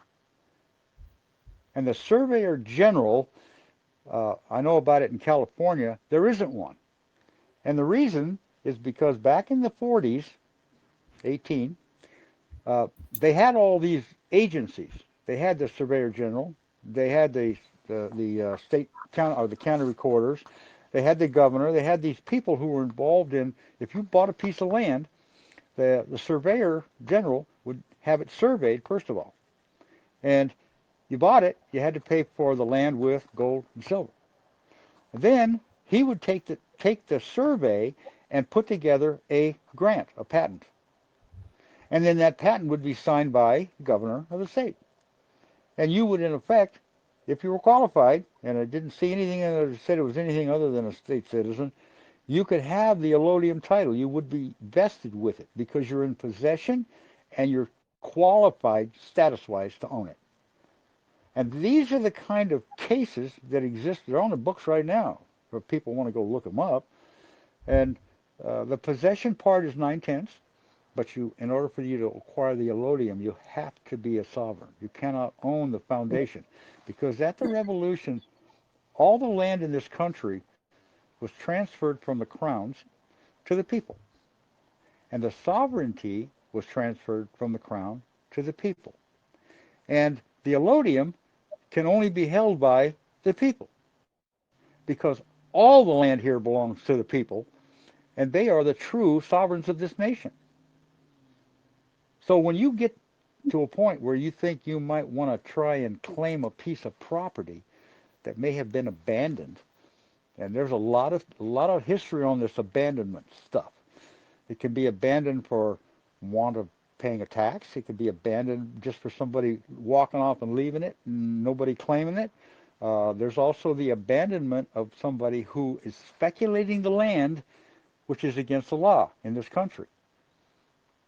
And the surveyor general, I know about it in California, there isn't one. And the reason is because back in the 40s, 18, they had all these agencies. They had the surveyor general, they had the state county or the county recorders, they had the governor, they had these people who were involved in. If you bought a piece of land, the surveyor general would have it surveyed first of all, and you bought it, you had to pay for the land with gold and silver. And then he would take the survey and put together a grant, a patent, and then that patent would be signed by the governor of the state. And you would, in effect, if you were qualified, and I didn't see anything in there that said it was anything other than a state citizen, you could have the allodium title. You would be vested with it because you're in possession and you're qualified status-wise to own it. And these are the kind of cases that exist. They're on the books right now if people want to go look them up. And the possession part is 9/10. But in order for you to acquire the allodium, you have to be a sovereign. You cannot own the foundation, because at the Revolution, all the land in this country was transferred from the crowns to the people, and the sovereignty was transferred from the crown to the people. And the allodium can only be held by the people, because all the land here belongs to the people, and they are the true sovereigns of this nation. So when you get to a point where you think you might want to try and claim a piece of property that may have been abandoned, and there's a lot of history on this abandonment stuff. It can be abandoned for want of paying a tax. It could be abandoned just for somebody walking off and leaving it and nobody claiming it. There's also the abandonment of somebody who is speculating the land, which is against the law in this country.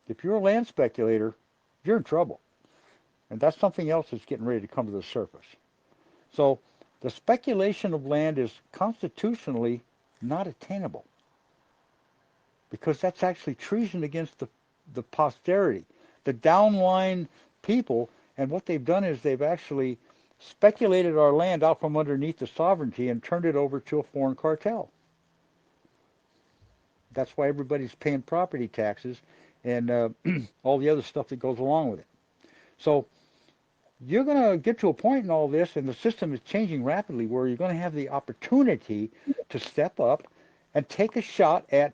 If you're a land speculator, you're in trouble. And that's something else that's getting ready to come to the surface. So the speculation of land is constitutionally not attainable, because that's actually treason against the posterity, the downline people. And what they've done is they've actually speculated our land out from underneath the sovereignty and turned it over to a foreign cartel. That's why everybody's paying property taxes and all the other stuff that goes along with it. So you're going to get to a point in all this, and the system is changing rapidly, where you're going to have the opportunity to step up and take a shot at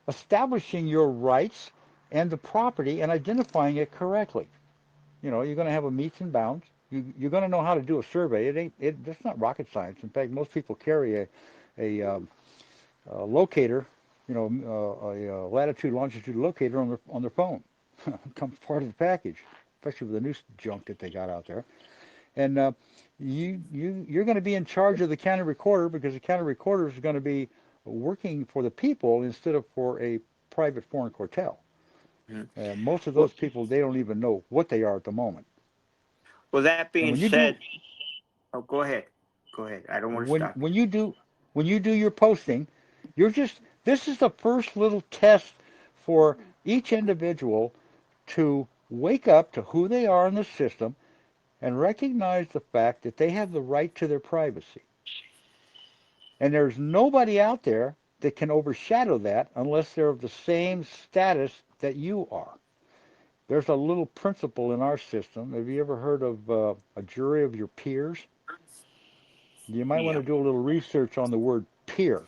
establishing your rights and the property and identifying it correctly. You're going to have a meets and bounds. You're going to know how to do a survey. That's not rocket science. In fact, most people carry a locator, a latitude longitude locator on their phone. It comes part of the package, especially with the new junk that they got out there. And you're going to be in charge of the county recorder, because the county recorder is going to be working for the people instead of for a private foreign cartel. mhm. And most of Well, those people, they don't even know what they are at the moment. well, that And being said, oh, go ahead. Go ahead. I don't want to when stop you. when you do when you do your posting, this is the first little test for each individual to wake up to who they are in the system and recognize the fact that they have the right to their privacy. And there's nobody out there that can overshadow that unless they're of the same status that you are. There's a little principle in our system. Have you ever heard of a jury of your peers? You might want Yeah. to do a little research on the word peer,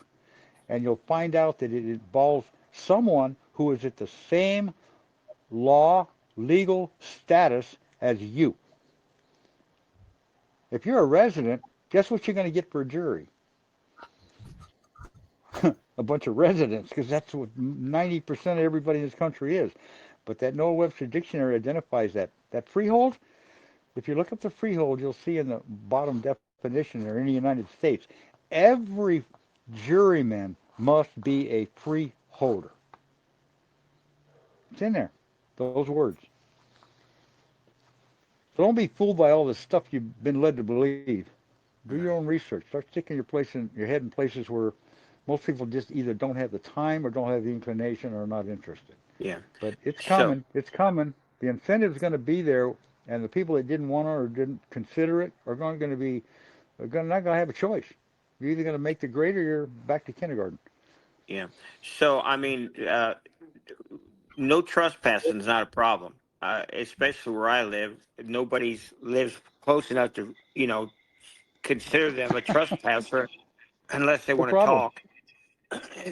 and you'll find out that it involves someone who is at the same legal status as you. If you're a resident, guess what you're going to get for a jury? A bunch of residents, because that's what 90% of everybody in this country is. But that Noah Webster Dictionary identifies that. That freehold, if you look up the freehold, you'll see in the bottom definition there in the United States, every juryman must be a freeholder. It's in there, those words. So don't be fooled by all the stuff you've been led to believe. Do your own research. Start sticking your head in places where most people just either don't have the time or don't have the inclination or are not interested. Yeah. But it's So, coming. It's coming. The incentive's going to be there, and the people that didn't want it or didn't consider it are not going to have a choice. You're either going to make the grade or you're back to kindergarten. yeah. So, I mean, no trespassing is not a problem, especially where I live. Nobody lives close enough to, consider them a trespasser unless they No want to problem. talk.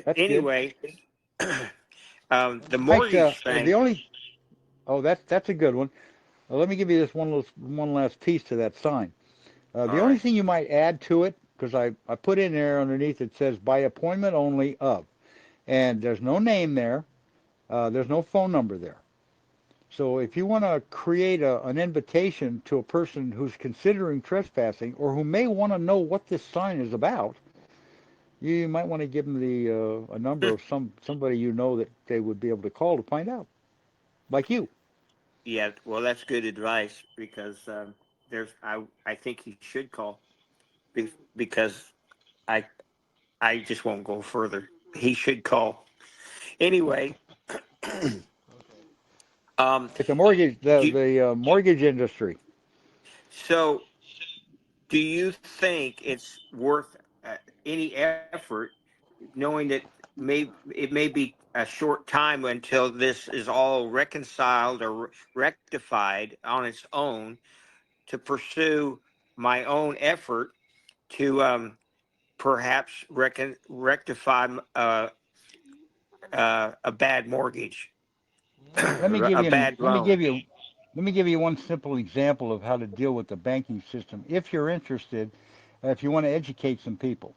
That's good. Anyway, the Mike, mortgage the thing. only that's a good one. Let me give you this one last piece to that sign. The All only right. thing you might add to it, because I put in there underneath it says by appointment only of, and there's no name there, there's no phone number there. So if you want to create an invitation to a person who's considering trespassing or who may want to know what this sign is about, you might want to give them a number of somebody you know that they would be able to call to find out, like you. Yeah. Well, that's good advice because I think he should call because I I just won't go further. He should call anyway. um. It's a mortgage, Do, the mortgage industry. so do you think it's worth any effort, knowing that it may be a short time until this is all reconciled or rectified on its own, to pursue my own effort to perhaps rectify a bad mortgage, Let me give a you an, bad loan? let me give you one simple example of how to deal with the banking system. If you're interested, if you want to educate some people,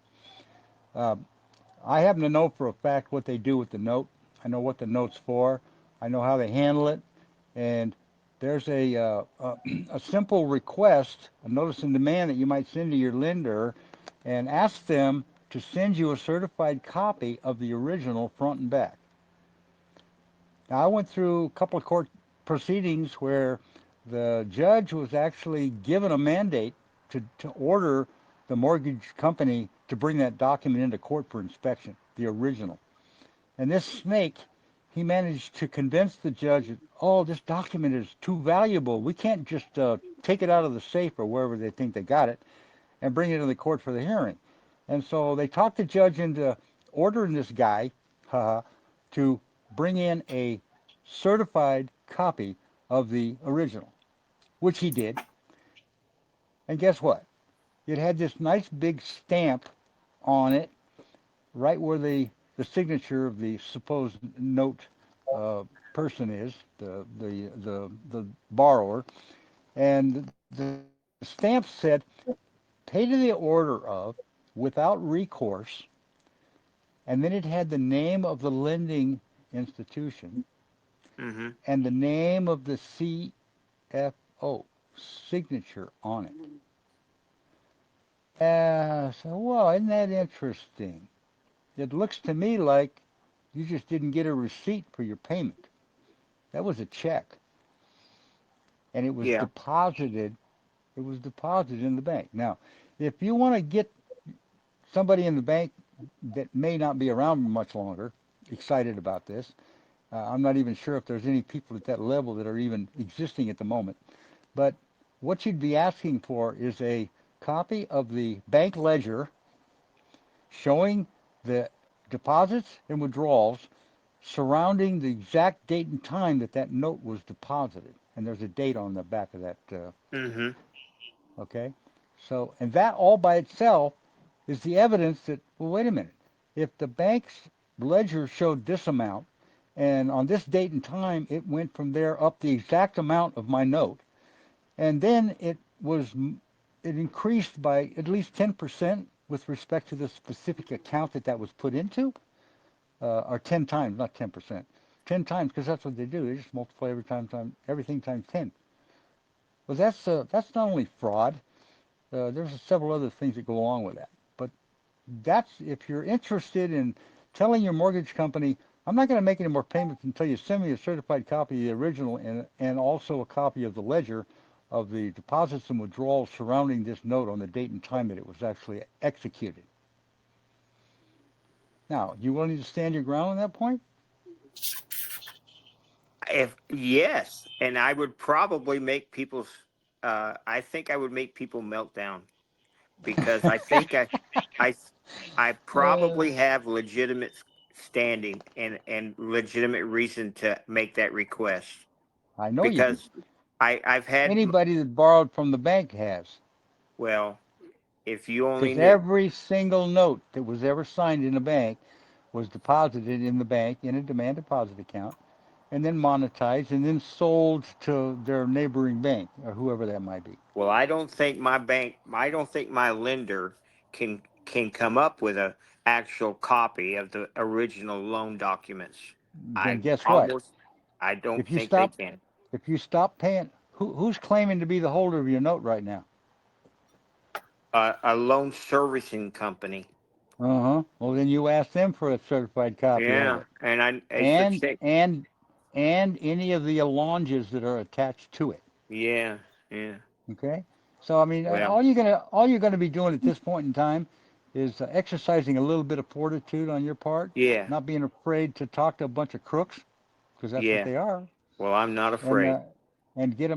uh, I happen to know for a fact what they do with the note. I know what the note's for. I know how they handle it, and there's a simple request, a notice and demand that you might send to your lender, and ask them to send you a certified copy of the original front and back. Now, I went through a couple of court proceedings where the judge was actually given a mandate to order the mortgage company to bring that document into court for inspection, the original. And this snake, he managed to convince the judge that, oh, this document is too valuable. We can't just take it out of the safe or wherever they think they got it and bring it to the court for the hearing. And so they talked the judge into ordering this guy to bring in a certified copy of the original, which he did. And guess what? It had this nice big stamp on it, right where the signature of the supposed note uh, person is, the borrower, and the stamp said, "Pay to the order of, without recourse," and then it had the name of the lending institution Hmm. and the name of the CFO signature on it. So, well, isn't that interesting? It looks to me like you just didn't get a receipt for your payment. That was a check, and it was Yeah. deposited. It was deposited in the bank. Now, if you want to get somebody in the bank that may not be around much longer excited about this, I'm not even sure if there's any people at that level that are even existing at the moment. But what you'd be asking for is a copy of the bank ledger showing the deposits and withdrawals surrounding the exact date and time that that note was deposited. And there's a date on the back of that. Mm-hmm. Okay? So, and that all by itself is the evidence that, well, wait a minute. If the bank's ledger showed this amount, and on this date and time, it went from there up the exact amount of my note, and then it increased by at least 10% with respect to the specific account that that was put into, or 10 times, not 10%. 10 times, because that's what they do. They just multiply everything times 10. Well, that's not only fraud. There's several other things that go along with that. But that's if you're interested in telling your mortgage company, I'm not going to make any more payments until you send me a certified copy of the original and also a copy of the ledger of the deposits and withdrawals surrounding this note on the date and time that it was actually executed. Now, you willing to stand your ground on that point? If yes, and I would probably make people's. I think I would make people melt down because I, I Uh, probably have legitimate standing and legitimate reason to make that request I know you do. because I've had Anybody that borrowed from the bank has. well, if you only Because knew. every single note that was ever signed in a bank was deposited in the bank in a demand deposit account and then monetized and then sold to their neighboring bank or whoever that might be. Well, I don't think my bank. I don't think my lender can come up with a actual copy of the original loan documents. Then I guess what? almost. I don't If you think they stop can. if you stop paying, who's claiming to be the holder of your note right now? A loan servicing company. Uh-huh. Well, then you ask them for a certified copy of Yeah, it. and I. It's a And check. and and any of the allonges that are attached to it. Yeah, yeah. Okay, so I mean, Well, all you're gonna be doing at this point in time is exercising a little bit of fortitude on your part, yeah, not being afraid to talk to a bunch of crooks, because that's what yeah. they are, Well, I'm not and afraid. get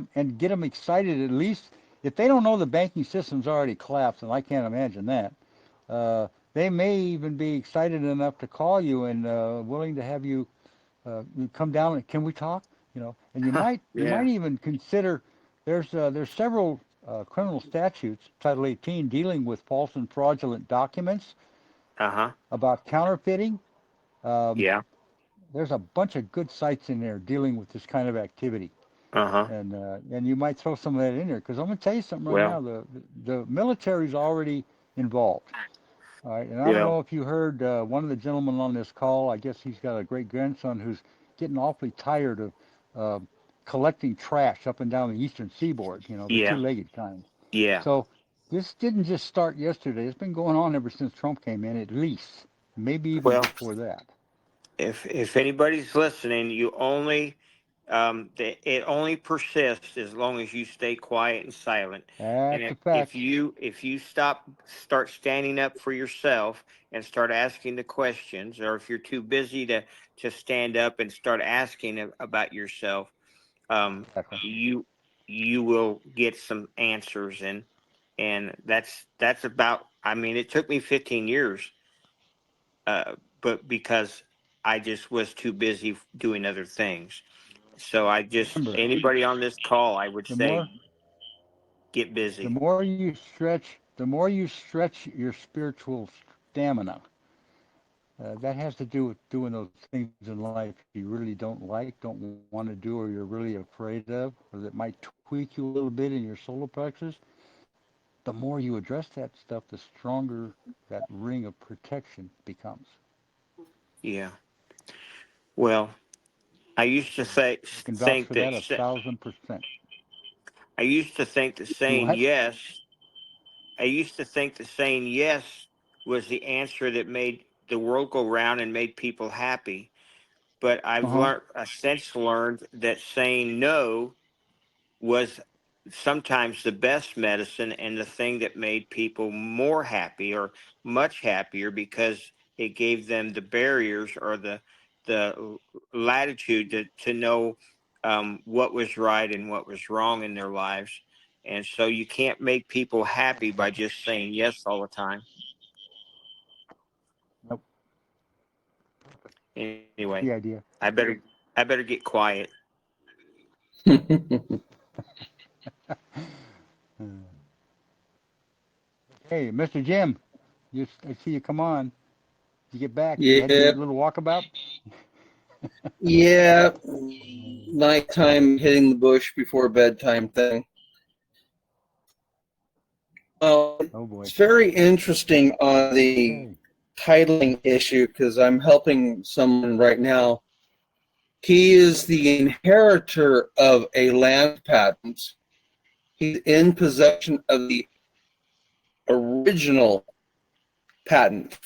them excited at least if they don't know the banking system's already collapsed, and I can't imagine that. They may even be excited enough to call you and willing to have you come down and can we talk? You know, and you Yeah. might even consider there's several criminal statutes, Title 18, dealing with false and fraudulent documents Uh-huh. about counterfeiting. Um, Yeah. there's a bunch of good sites in there dealing with this kind of activity, Uh-huh. and you might throw some of that in there because I'm going to tell you something right Well, now. The military's already involved. All right, and I don't yeah. know if you heard one of the gentlemen on this call. I guess he's got a great grandson who's getting awfully tired of uh, collecting trash up and down the eastern seaboard. You know, the Yeah. two-legged kind. Yeah. So this didn't just start yesterday. It's been going on ever since Trump came in, at least, maybe even Well, before that. if anybody's listening, you only it only persists as long as you stay quiet and silent. And That's if a fact. you start standing up for yourself and start asking the questions, or if you're too busy to stand up and start asking about yourself, Exactly. you you will get some answers, and that's about. I mean, it took me 15 years, but because I just was too busy doing other things. So I just Remember, anybody on this call, I would the say more get the busy. more you stretch, the more you stretch your spiritual stamina. That has to do with doing those things in life you really don't like, don't want to do, or you're really afraid of, or that might tweak you a little bit in your solar plexus. The more you address that stuff, the stronger that ring of protection becomes. Yeah. Well, I used to I can vouch think for that that 1,000%. I used to think that Do saying what? yes. I used to think that saying yes was the answer that made the world go round and made people happy. But Uh huh. I've since learned that saying no was sometimes the best medicine and the thing that made people more happy or much happier because it gave them the barriers or the latitude to know what was right and what was wrong in their lives. And so you can't make people happy by just saying yes all the time. Nope. Anyway, The idea. I better get quiet. Hey, Mr. Jim, I see you come on. Did you get back? You had your Yeah, little walkabout? yeah. Nighttime hitting the bush before bedtime thing. Well, Oh boy. it's very interesting on the Okay. titling issue because I'm helping someone right now. He is the inheritor of a land patent. He's in possession of the original patent.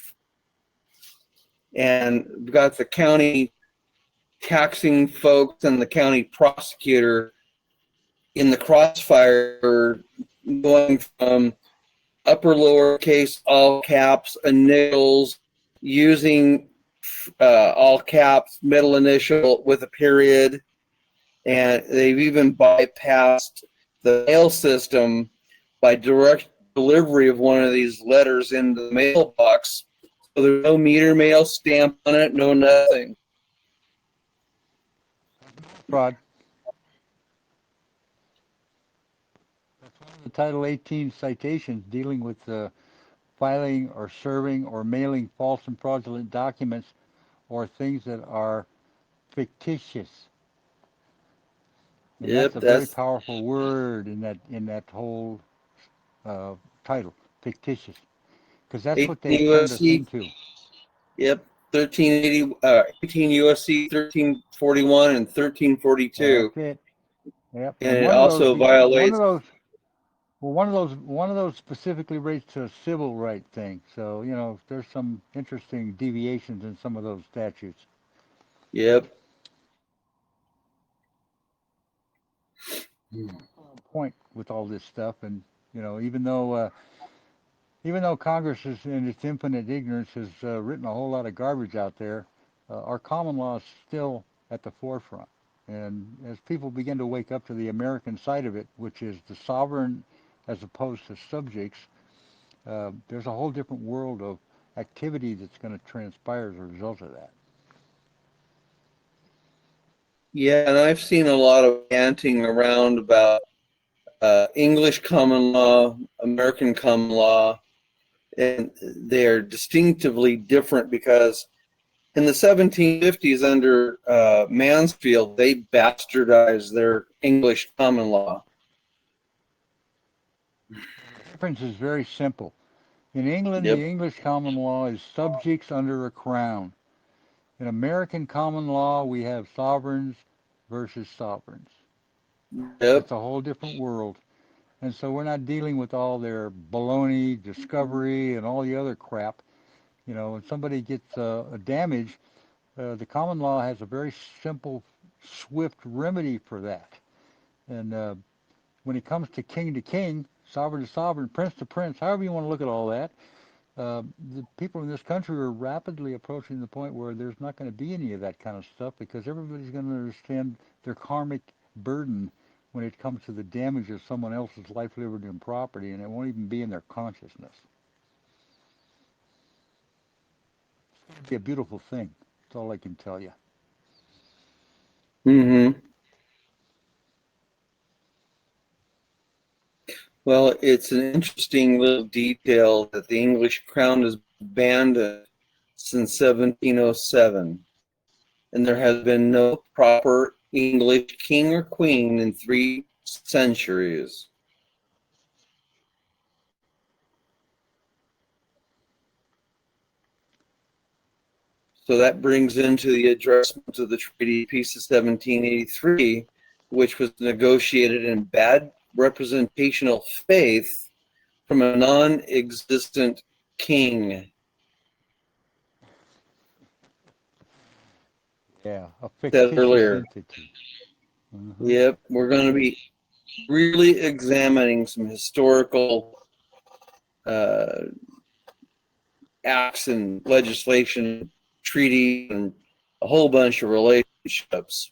And we've got the county taxing folks and the county prosecutor in the crossfire, going from upper lowercase all caps initials, using all caps middle initial with a period, and they've even bypassed the mail system by direct delivery of one of these letters into the mailbox. So there's no meter mail stamp on it, no nothing. Fraud. That's one of the Title 18 citations dealing with filing or serving or mailing false and fraudulent documents or things that are fictitious. And that's Yep, a very that's powerful word in that whole title, fictitious, because that's what 18 they've turned us USC. into. Yep, 1380, 18 USC 1341 and 1342, That's it. Yep. and And it also violates. one of those specifically relates to a civil right thing. So there's some interesting deviations in some of those statutes. Yep. Point with all this stuff, and even though Congress is in its infinite ignorance has written a whole lot of garbage out there, our common law is still at the forefront. And as people begin to wake up to the American side of it, which is the sovereign as opposed to subjects, there's a whole different world of activity that's going to transpire as a result of that. Yeah, and I've seen a lot of panting around about English common law, American common law, and they're distinctively different because in the 1750s under Mansfield, they bastardized their English common law. The difference is very simple. In England, the Yep. English common law is subjects under a crown. In American common law, we have sovereigns versus sovereigns. Yep. That's a whole different world. And so we're not dealing with all their baloney, discovery, and all the other crap. When somebody gets a damage, the common law has a very simple, swift remedy for that. And when it comes to king, sovereign to sovereign, prince to prince, however you want to look at all that, the people in this country are rapidly approaching the point where there's not going to be any of that kind of stuff because everybody's going to understand their karmic burden when it comes to the damage of someone else's life, liberty, and property, and it won't even be in their consciousness. It's going to be a beautiful thing. That's all I can tell you. Mm-hmm. Well, it's an interesting little detail that the English crown has banned since 1707, and there has been no proper English king or queen in 3 centuries. So that brings into the addressment of the Treaty of Peace of 1783, which was negotiated in bad representational faith from a non-existent king. Yeah, a Said fictitious earlier. entity. Yep, we're going to be really examining some historical acts and legislation, treaties, and a whole bunch of relationships.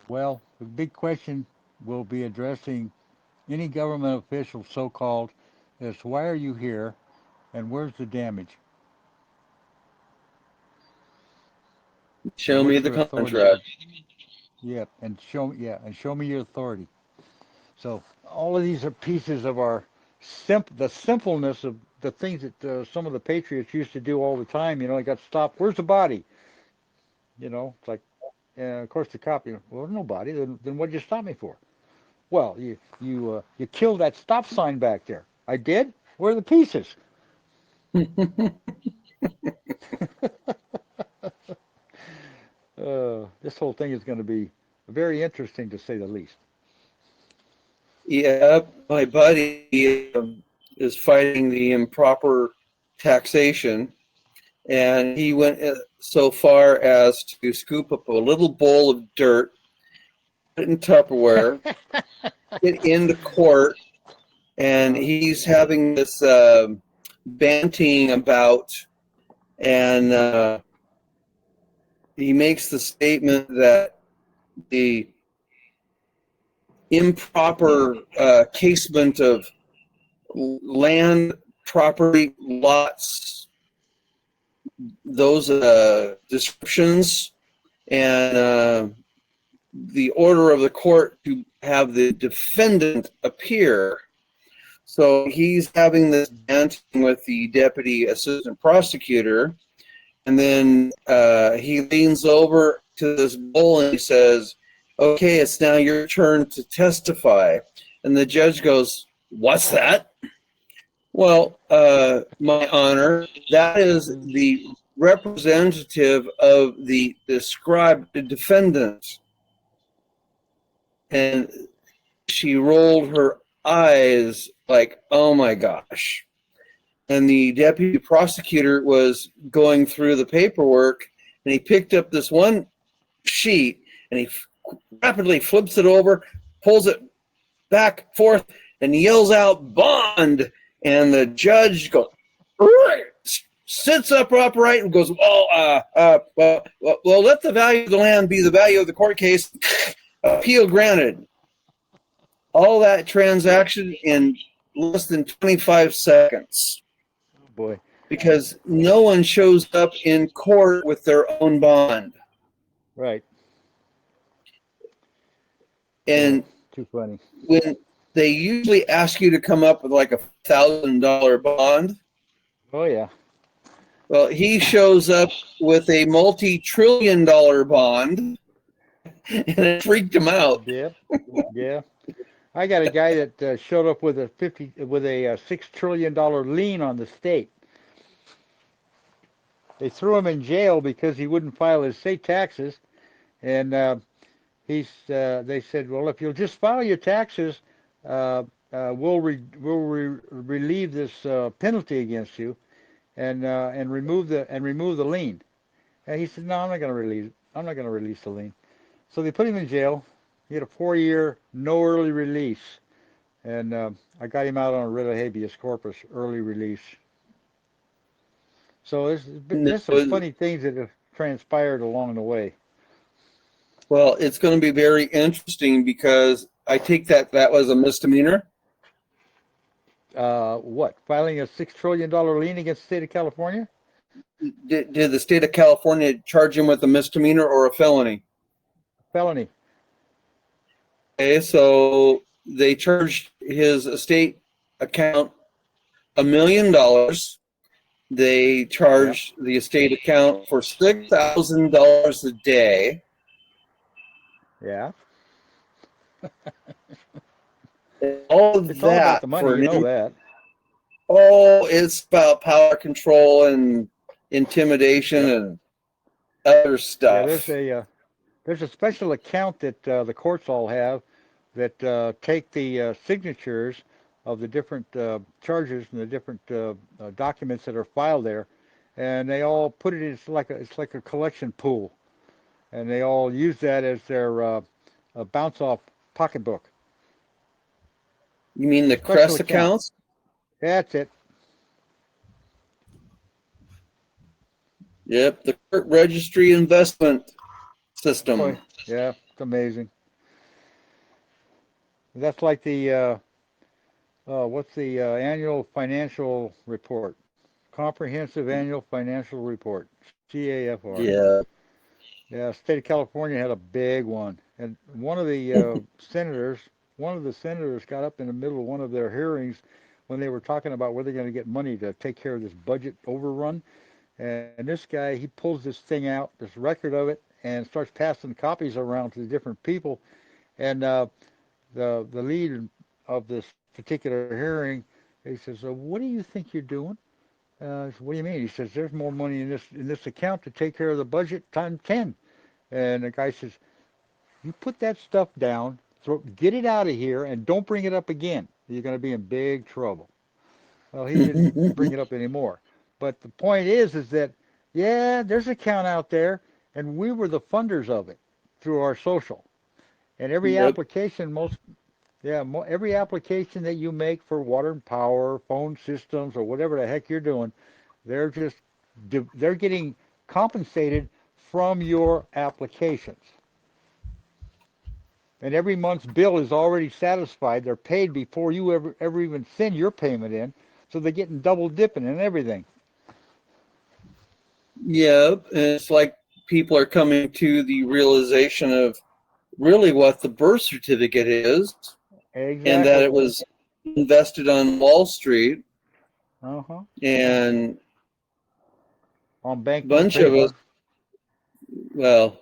Well, the big question will be addressing any government official, so-called, is why are you here and where's the damage? Show what's me the your authority? contract. Yeah, and show me your authority. So all of these are pieces of our the simpleness of the things that some of the patriots used to do all the time. You know, they got stopped. Where's the body? You know, it's like, of course the cop. Well, there's no body. Then what'd you stop me for? Well, you killed that stop sign back there. I did. Where are the pieces? This whole thing is going to be very interesting to say the least. Yeah, my buddy is fighting the improper taxation, and he went so far as to scoop up a little bowl of dirt, put it in Tupperware, get into court, and he's having this banting about, and he makes the statement that the improper casement of land, property, lots, those descriptions, and the order of the court to have the defendant appear. So he's having this banting with the deputy assistant prosecutor, and then he leans over to this bull and he says, "Okay, it's now your turn to testify." And the judge goes, "What's that?" "Well, my honor, that is the representative of the described defendant." And she rolled her eyes like, "Oh my gosh." And the deputy prosecutor was going through the paperwork, and he picked up this one sheet and he rapidly flips it over, pulls it back, forth, and yells out, "Bond!" And the judge goes, sits up upright and goes, well, let the value of the land be the value of the court case. Appeal granted. All that transaction in less than 25 seconds. Oh boy. Because no one shows up in court with their own bond. Right. And too funny. When they usually ask you to come up with like $1,000 bond. Oh yeah. Well, he shows up with a multi-trillion-dollar bond, and it freaked him out. Yeah. Yeah. I got a guy that showed up with a $6 trillion lien on the state. They threw him in jail because he wouldn't file his state taxes, and they said, "Well, if you'll just file your taxes, we'll relieve this penalty against you, and remove the lien." And he said, "No, I'm not going to release it. I'm not going to release the lien." So they put him in jail. He had a 4-year no early release, and I got him out on a writ of habeas corpus early release. So there's some funny things that have transpired along the way. Well, it's going to be very interesting because I take that was a misdemeanor. What? Filing a $6 trillion lien against the state of California? Did the state of California charge him with a misdemeanor or a felony? Felony. Okay, so they charged his estate account $1 million. They charged the estate account for $6,000 a day. Yeah. All of it's that all about the money, for you know that. Oh, it's about power control and intimidation and other stuff. Yeah, there's a special account that the courts all have that take the signatures of the different charges and the different documents that are filed there, and they all put it in, it's like a collection pool, and they all use that as their bounce off pocketbook. You mean the CREST accounts? That's it. Yep, the registry investment system. Boy, yeah, it's amazing. That's like the what's the annual financial report? Comprehensive Annual Financial Report, CAFR. Yeah. Yeah, state of California had a big one, and one of the senators got up in the middle of one of their hearings when they were talking about where they're going to get money to take care of this budget overrun. And this guy, he pulls this thing out, this record of it, and starts passing copies around to the different people. And the lead of this particular hearing, he says, "What do you think you're doing?" I said, "What do you mean?" He says, "There's more money in this account to take care of the budget times 10." And the guy says, "You put that stuff down, get it out of here, and don't bring it up again. You're going to be in big trouble." Well, he didn't bring it up anymore. But the point is that yeah, there's an account out there, and we were the funders of it through our social. And every Yep. application, every application that you make for water and power, phone systems, or whatever the heck you're doing, they're just they're getting compensated from your applications. And every month's bill is already satisfied. They're paid before you ever even send your payment in, so they're getting double dipping and everything. Yep. And it's like people are coming to the realization of really what the birth certificate is, and that Exactly. it was invested on Wall Street, Uh-huh. and On a banknote bunch of us, paper. well,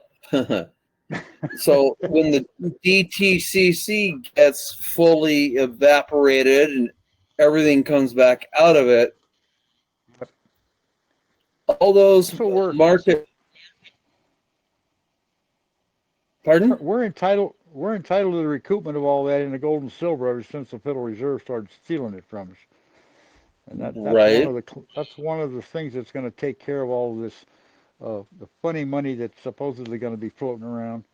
so when the DTCC gets fully evaporated and everything comes back out of it, all those So market, pardon? we're entitled to the recoupment of all that in the gold and silver ever since the Federal Reserve started stealing it from us. And Right. that's one of the things that's going to take care of all of this the funny money that's supposedly going to be floating around.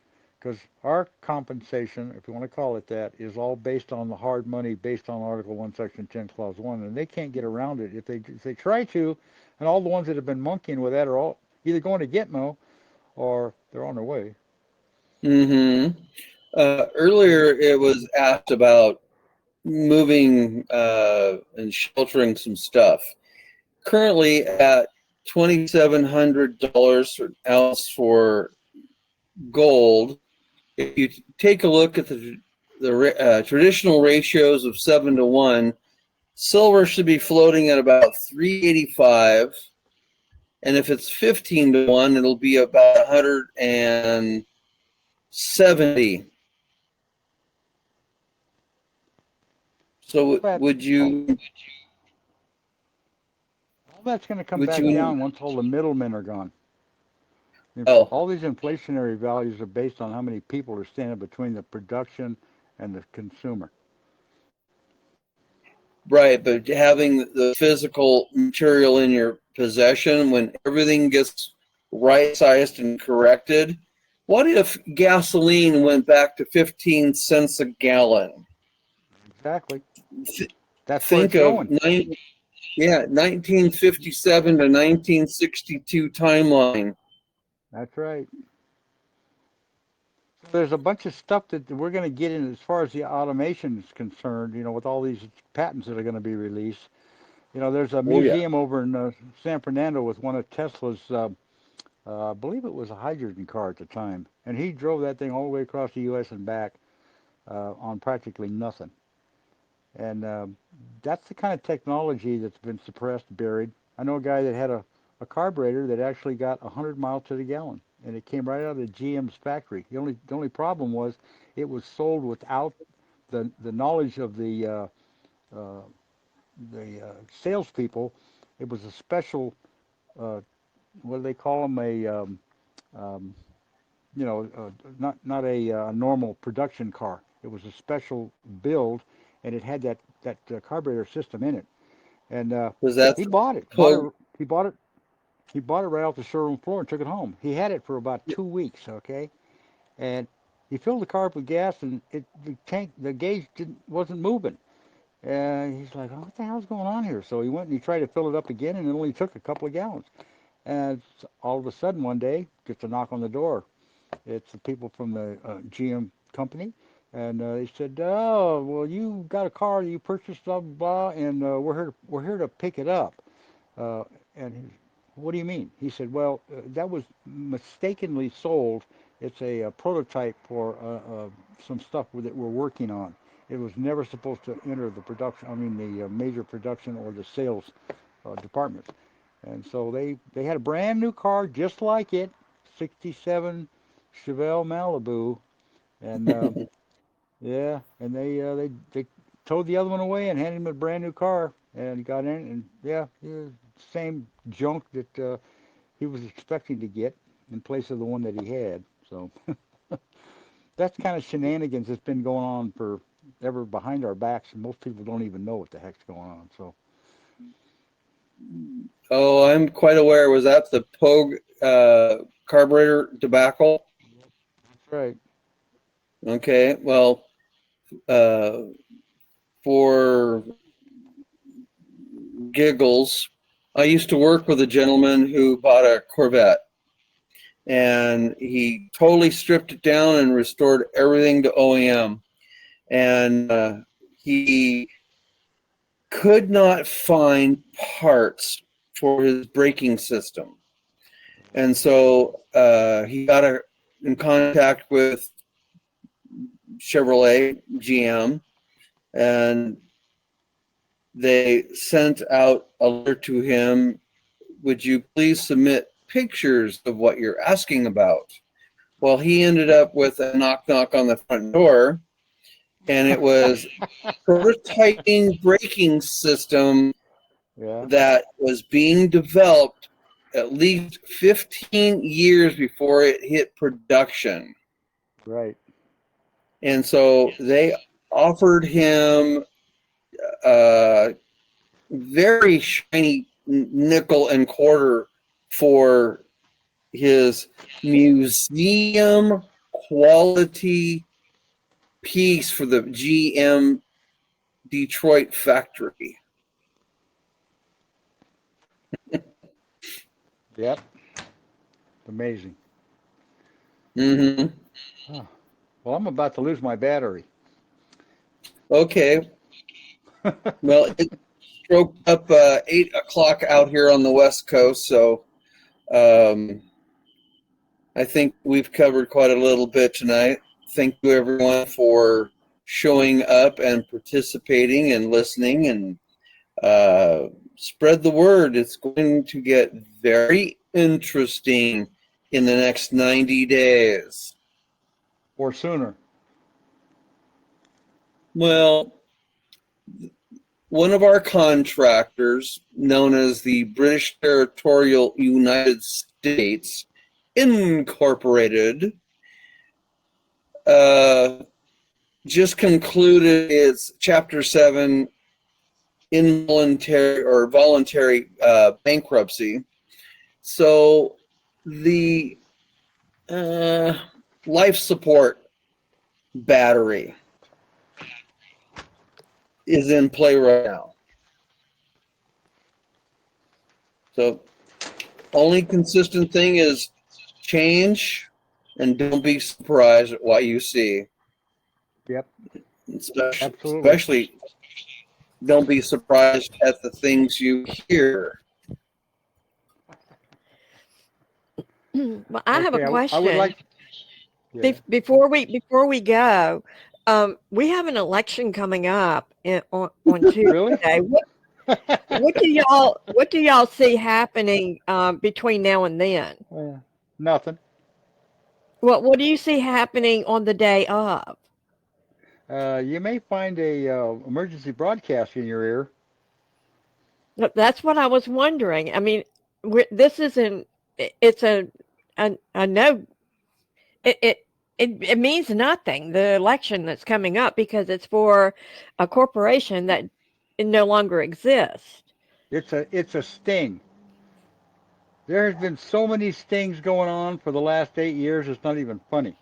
Because our compensation, if you want to call it that, is all based on the hard money, based on Article 1, Section 10, Clause 1, and they can't get around it if they try to. And all the ones that have been monkeying with that are all either going to Gitmo or they're on their way. Mm-hmm. Earlier, it was asked about moving and sheltering some stuff. Currently at $2,700 an ounce for gold. If you take a look at the traditional ratios of 7 to 1, silver should be floating at about 385, and if it's 15 to 1, it'll be about 170. All So that, would all, you all that's going to come would back you down once all the middlemen are gone. oh, All these inflationary values are based on how many people are standing between the production and the consumer. right, but having the physical material in your possession when everything gets right sized and corrected, what if gasoline went back to 15 cents a gallon? Exactly. Th- That's where think it's of going. 1957 to 1962 timeline. That's right. There's a bunch of stuff that we're going to get in as far as the automation is concerned, with all these patents that are going to be released. There's a Oh yeah. museum over in San Fernando with one of Tesla's, I believe it was a hydrogen car at the time, and he drove that thing all the way across the U.S. and back on practically nothing. And that's the kind of technology that's been suppressed, buried. I know a guy that had a carburetor that actually got 100 miles to the gallon, and it came right out of GM's factory. The only problem was it was sold without the knowledge of uh, the salespeople. It was a special, uh, what do they call them? Um, not a normal production car. It was a special build, and it had that carburetor system in it. And Was that he bought it. code? He bought it. He bought it right off the showroom floor and took it home. He had it for about 2 weeks. Okay, and he filled the car up with gas, and the gauge wasn't moving. And he's like, "Oh, what the hell's going on here?" So he went and he tried to fill it up again, and it only took a couple of gallons. And all of a sudden, one day, gets a knock on the door. It's the people from the GM company, and they said, "Oh, well, you got a car that you purchased, blah blah, blah, and we're here to pick it up." Uh, and What do you mean? He said, well, that was mistakenly sold. It's a prototype for some stuff that we're working on. It was never supposed to enter the production, I mean, the major production or the sales department. And so they had a brand new car just like it, 67 Chevelle Malibu. And yeah, and they towed the other one away and handed him a brand new car. And he got in, and yeah, same junk that he was expecting to get in place of the one that he had. So that's kind of shenanigans that's been going on for ever behind our backs, and most people don't even know what the heck's going on. So Oh, I'm quite aware. Was that the Pogue carburetor debacle? that's right. Okay, well, uh, for giggles, I used to work with a gentleman who bought a Corvette, and he totally stripped it down and restored everything to OEM. And he could not find parts for his braking system. And so he got in contact with Chevrolet, GM, and they sent out a letter to him. Would you please submit pictures of what you're asking about? Well, he ended up with a knock knock on the front door, and it was prototyping braking system Yeah, that was being developed at least 15 years before it hit production. right. And so they offered him a very shiny nickel and quarter for his museum quality piece for the GM Detroit factory. Yep. Amazing. Mm-hmm. Huh. Well, I'm about to lose my battery. Okay. Well, it stroked up 8 o'clock out here on the West Coast, so I think we've covered quite a little bit tonight. Thank you, everyone, for showing up and participating and listening, and spread the word. It's going to get very interesting in the next 90 days. Or sooner. Well, one of our contractors, known as the British Territorial United States Incorporated, just concluded its Chapter 7 involuntary or voluntary bankruptcy. So the life support battery is in play right now. So only consistent thing is change, and don't be surprised at what you see. Yep. Absolutely. Especially don't be surprised at the things you hear. Well, I have a Okay, I would question. like. Yeah. Before we go, we have an election coming up on Really? Tuesday. What do y'all see happening between now and then? Nothing. What do you see happening on the day of? You may find a emergency broadcast in your ear. That's what I was wondering. I mean, this isn't. It's a no. It means nothing. The election that's coming up because it's for a corporation that no longer exists. It's a sting. There has been so many stings going on for the last 8 years. It's not even funny.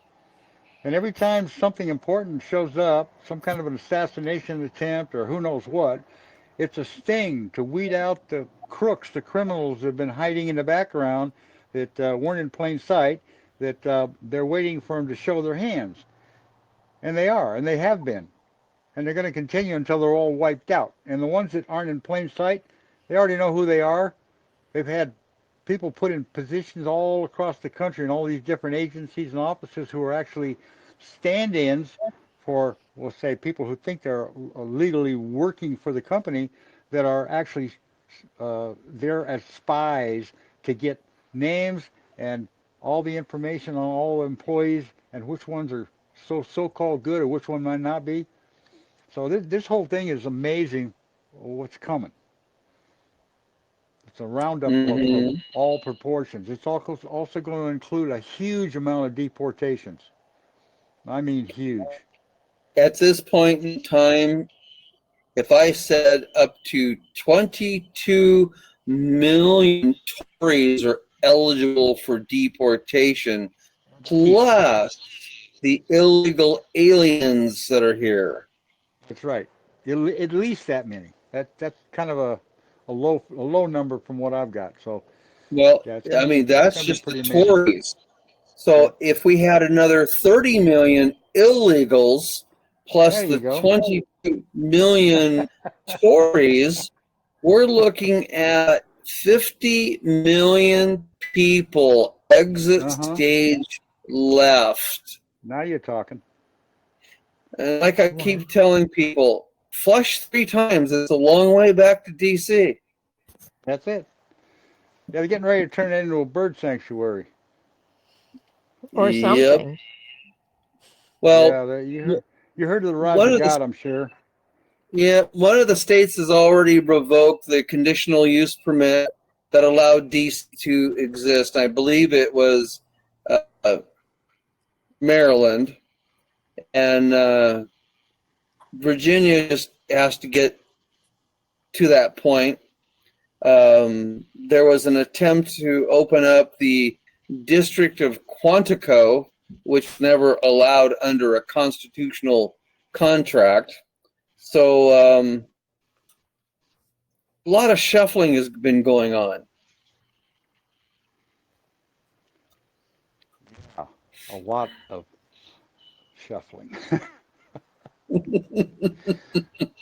And every time something important shows up, some kind of an assassination attempt or who knows what, it's a sting to weed out the crooks, the criminals that have been hiding in the background that weren't in plain sight, that they're waiting for them to show their hands. And they are, and they have been. And they're going to continue until they're all wiped out. And the ones that aren't in plain sight, they already know who they are. They've had people put in positions all across the country in all these different agencies and offices who are actually stand-ins for, we'll say, people who think they're legally working for the company that are actually there as spies to get names and all the information on all employees and which ones are so-called good or which one might not be. So this whole thing is amazing what's coming. It's a roundup of all proportions. It's also going to include a huge amount of deportations. I mean huge. At this point in time, if I said up to 22 million Tories are eligible for deportation, plus the illegal aliens that are here. That's right. At least that many. That's kind of a low number from what I've got. So Well, yeah, I mean, that's just the Tories. So if we had another 30 million illegals plus the 22 million Tories, we're looking at 50 million people exit stage left. Now you're talking. And like I keep telling people, flush 3 times. It's a long way back to D.C. That's it. Yeah, they're getting ready to turn it into a bird sanctuary. Or something. Yep. Well, yeah, you heard of the Rise of God, I'm sure. Yeah, one of the states has already revoked the conditional use permit that allowed DC to exist. I believe it was Maryland, and Virginia just has to get to that point. There was an attempt to open up the District of Quantico, which never allowed under a constitutional contract. So a lot of shuffling has been going on. Yeah, a lot of shuffling.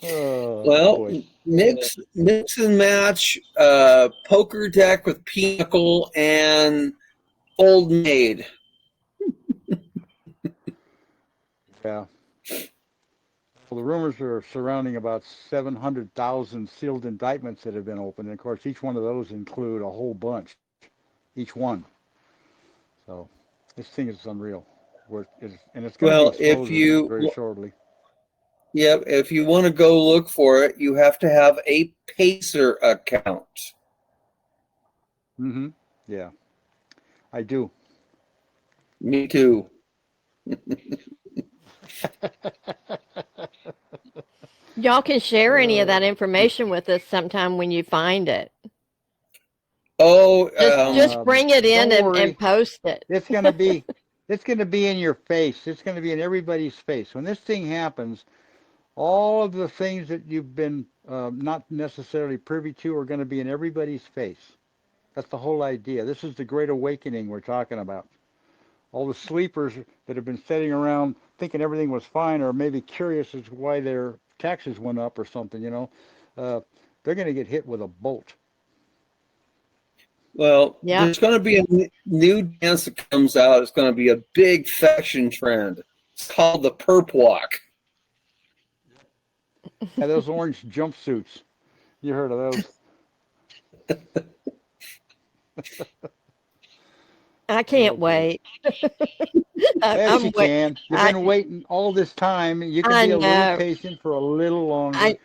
Well, mix and match poker deck with Pinnacle and Old Maid. Yeah. Well, the rumors are surrounding about 700,000 sealed indictments that have been opened. And of course, each one of those include a whole bunch, each one. So this thing is unreal. And it's going to be exposed very shortly. Yep, if you want to go look for it, you have to have a Pacer account. Mm-hmm. Yeah, I do. Me too. Y'all can share any of that information with us sometime when you find it. Oh, just bring it in and post it. It's going to be in your face. It's going to be in everybody's face. When this thing happens, all of the things that you've been not necessarily privy to are going to be in everybody's face. That's the whole idea. This is the Great Awakening we're talking about. All the sleepers that have been sitting around thinking everything was fine, or maybe curious as to why their taxes went up or something, they're going to get hit with a bolt. Well, there's going to be a new dance that comes out. It's going to be a big fashion trend. It's called the perp walk. Yeah, those orange jumpsuits. You heard of those? I can't wait. Yes, you can. You've been waiting all this time. You can be a little patient for a little longer.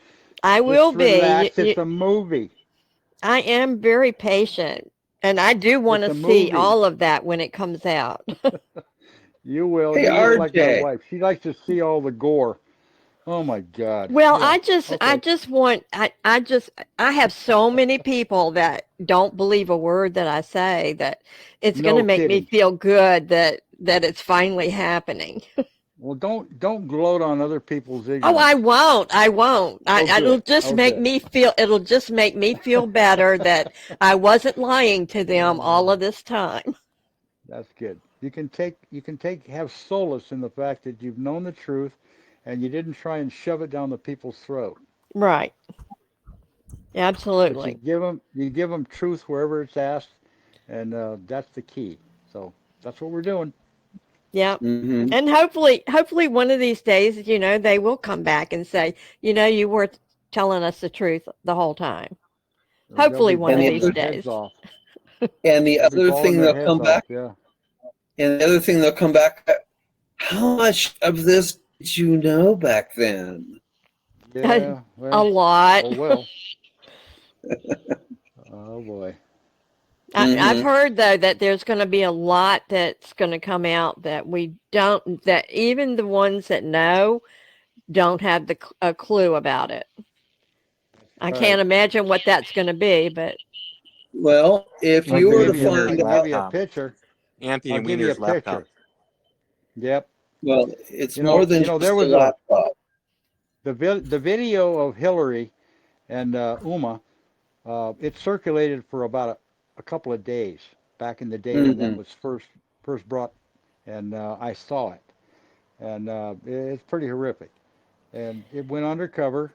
I will be. Relax. It's a movie. I am very patient, and I do want to see all of that when it comes out. You will. Hey, You're RJ. like my wife. She likes to see all the gore. Oh my God. Well, yeah. I have so many people that don't believe a word that I say that it's going to make me feel good that it's finally happening. Well, don't gloat on other people's ignorance. Oh, I won't. It'll just make me feel better that I wasn't lying to them all of this time. That's good. You can have solace in the fact that you've known the truth and you didn't try and shove it down the people's throat. Right. Absolutely. But you give them truth wherever it's asked, and that's the key. So that's what we're doing. Yeah. Hmm. And hopefully one of these days, they will come back and say, you were telling us the truth the whole time. They'll Hopefully be one of the balling these their other, heads days. off. and the They'll be other balling thing their they'll heads come off. back, Yeah. and the other thing they'll come back. How much of this did you know back then? Yeah. A Well. lot. Oh well. Oh boy. I've Hmm. heard though that there's going to be a lot that's going to come out that that even the ones that know don't have a clue about it. I All right. can't imagine what that's going to be, but Well, if I Anthony you can were to give you. I find Weiner's can give out, you a laptop. picture. Anthony I'll give you a Weiner's laptop. picture. Yep. well, it's You more know. than You know. just There a was laptop. the video of Hillary and Uma. It circulated for about a couple of days back in the day when that Hmm. was first brought, and I saw it, and it's pretty horrific. And it went undercover,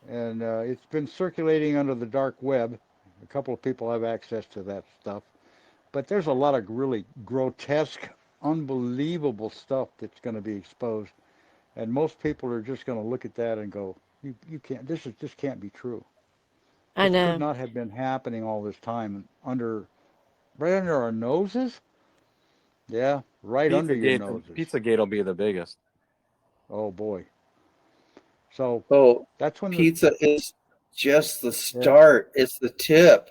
and it's been circulating under the dark web. A couple of people have access to that stuff, but there's a lot of really grotesque, unbelievable stuff that's going to be exposed, and most people are just going to look at that and go, "You can't. This can't be true. I This could know. not have been happening all this time right under our noses. Yeah, right under your noses. Pizzagate will be the biggest. Oh boy. So Oh, that's when the pizza is just the yeah, start. It's the tip.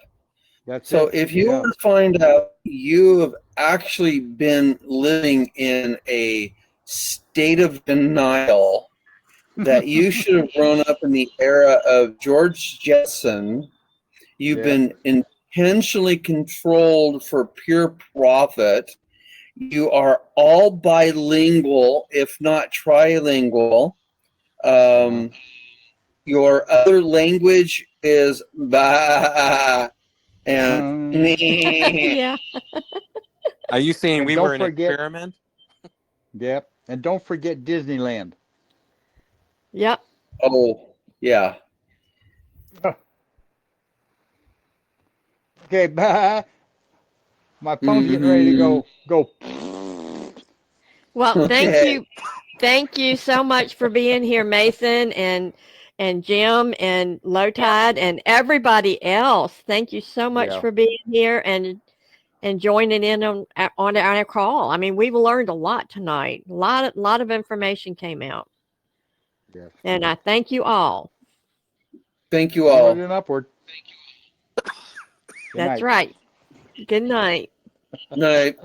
that's So it. if you Yeah. were to find out you have actually been living in a state of denial, that you should have grown up in the era of George Jetson, you've Yep. been intentionally controlled for pure profit, you are all bilingual, if not trilingual. Yeah. Your other language is bah and meh. Yeah. Are you saying And we don't were an forget. experiment? Yep. And don't forget Disneyland. Yep. Oh, yeah. Okay. Bye. My phone's getting ready to Hmm. go. Well, thank Okay. you. Thank you so much for being here, Mason and Jim and Lowtide and everybody else. Thank you so much Yeah. for being here and joining in on our call. I mean, we've learned a lot tonight. A lot of information came out. Yes. And I thank you all. Thank you Onward all. and upward. Good That's night. right. Good night. Night.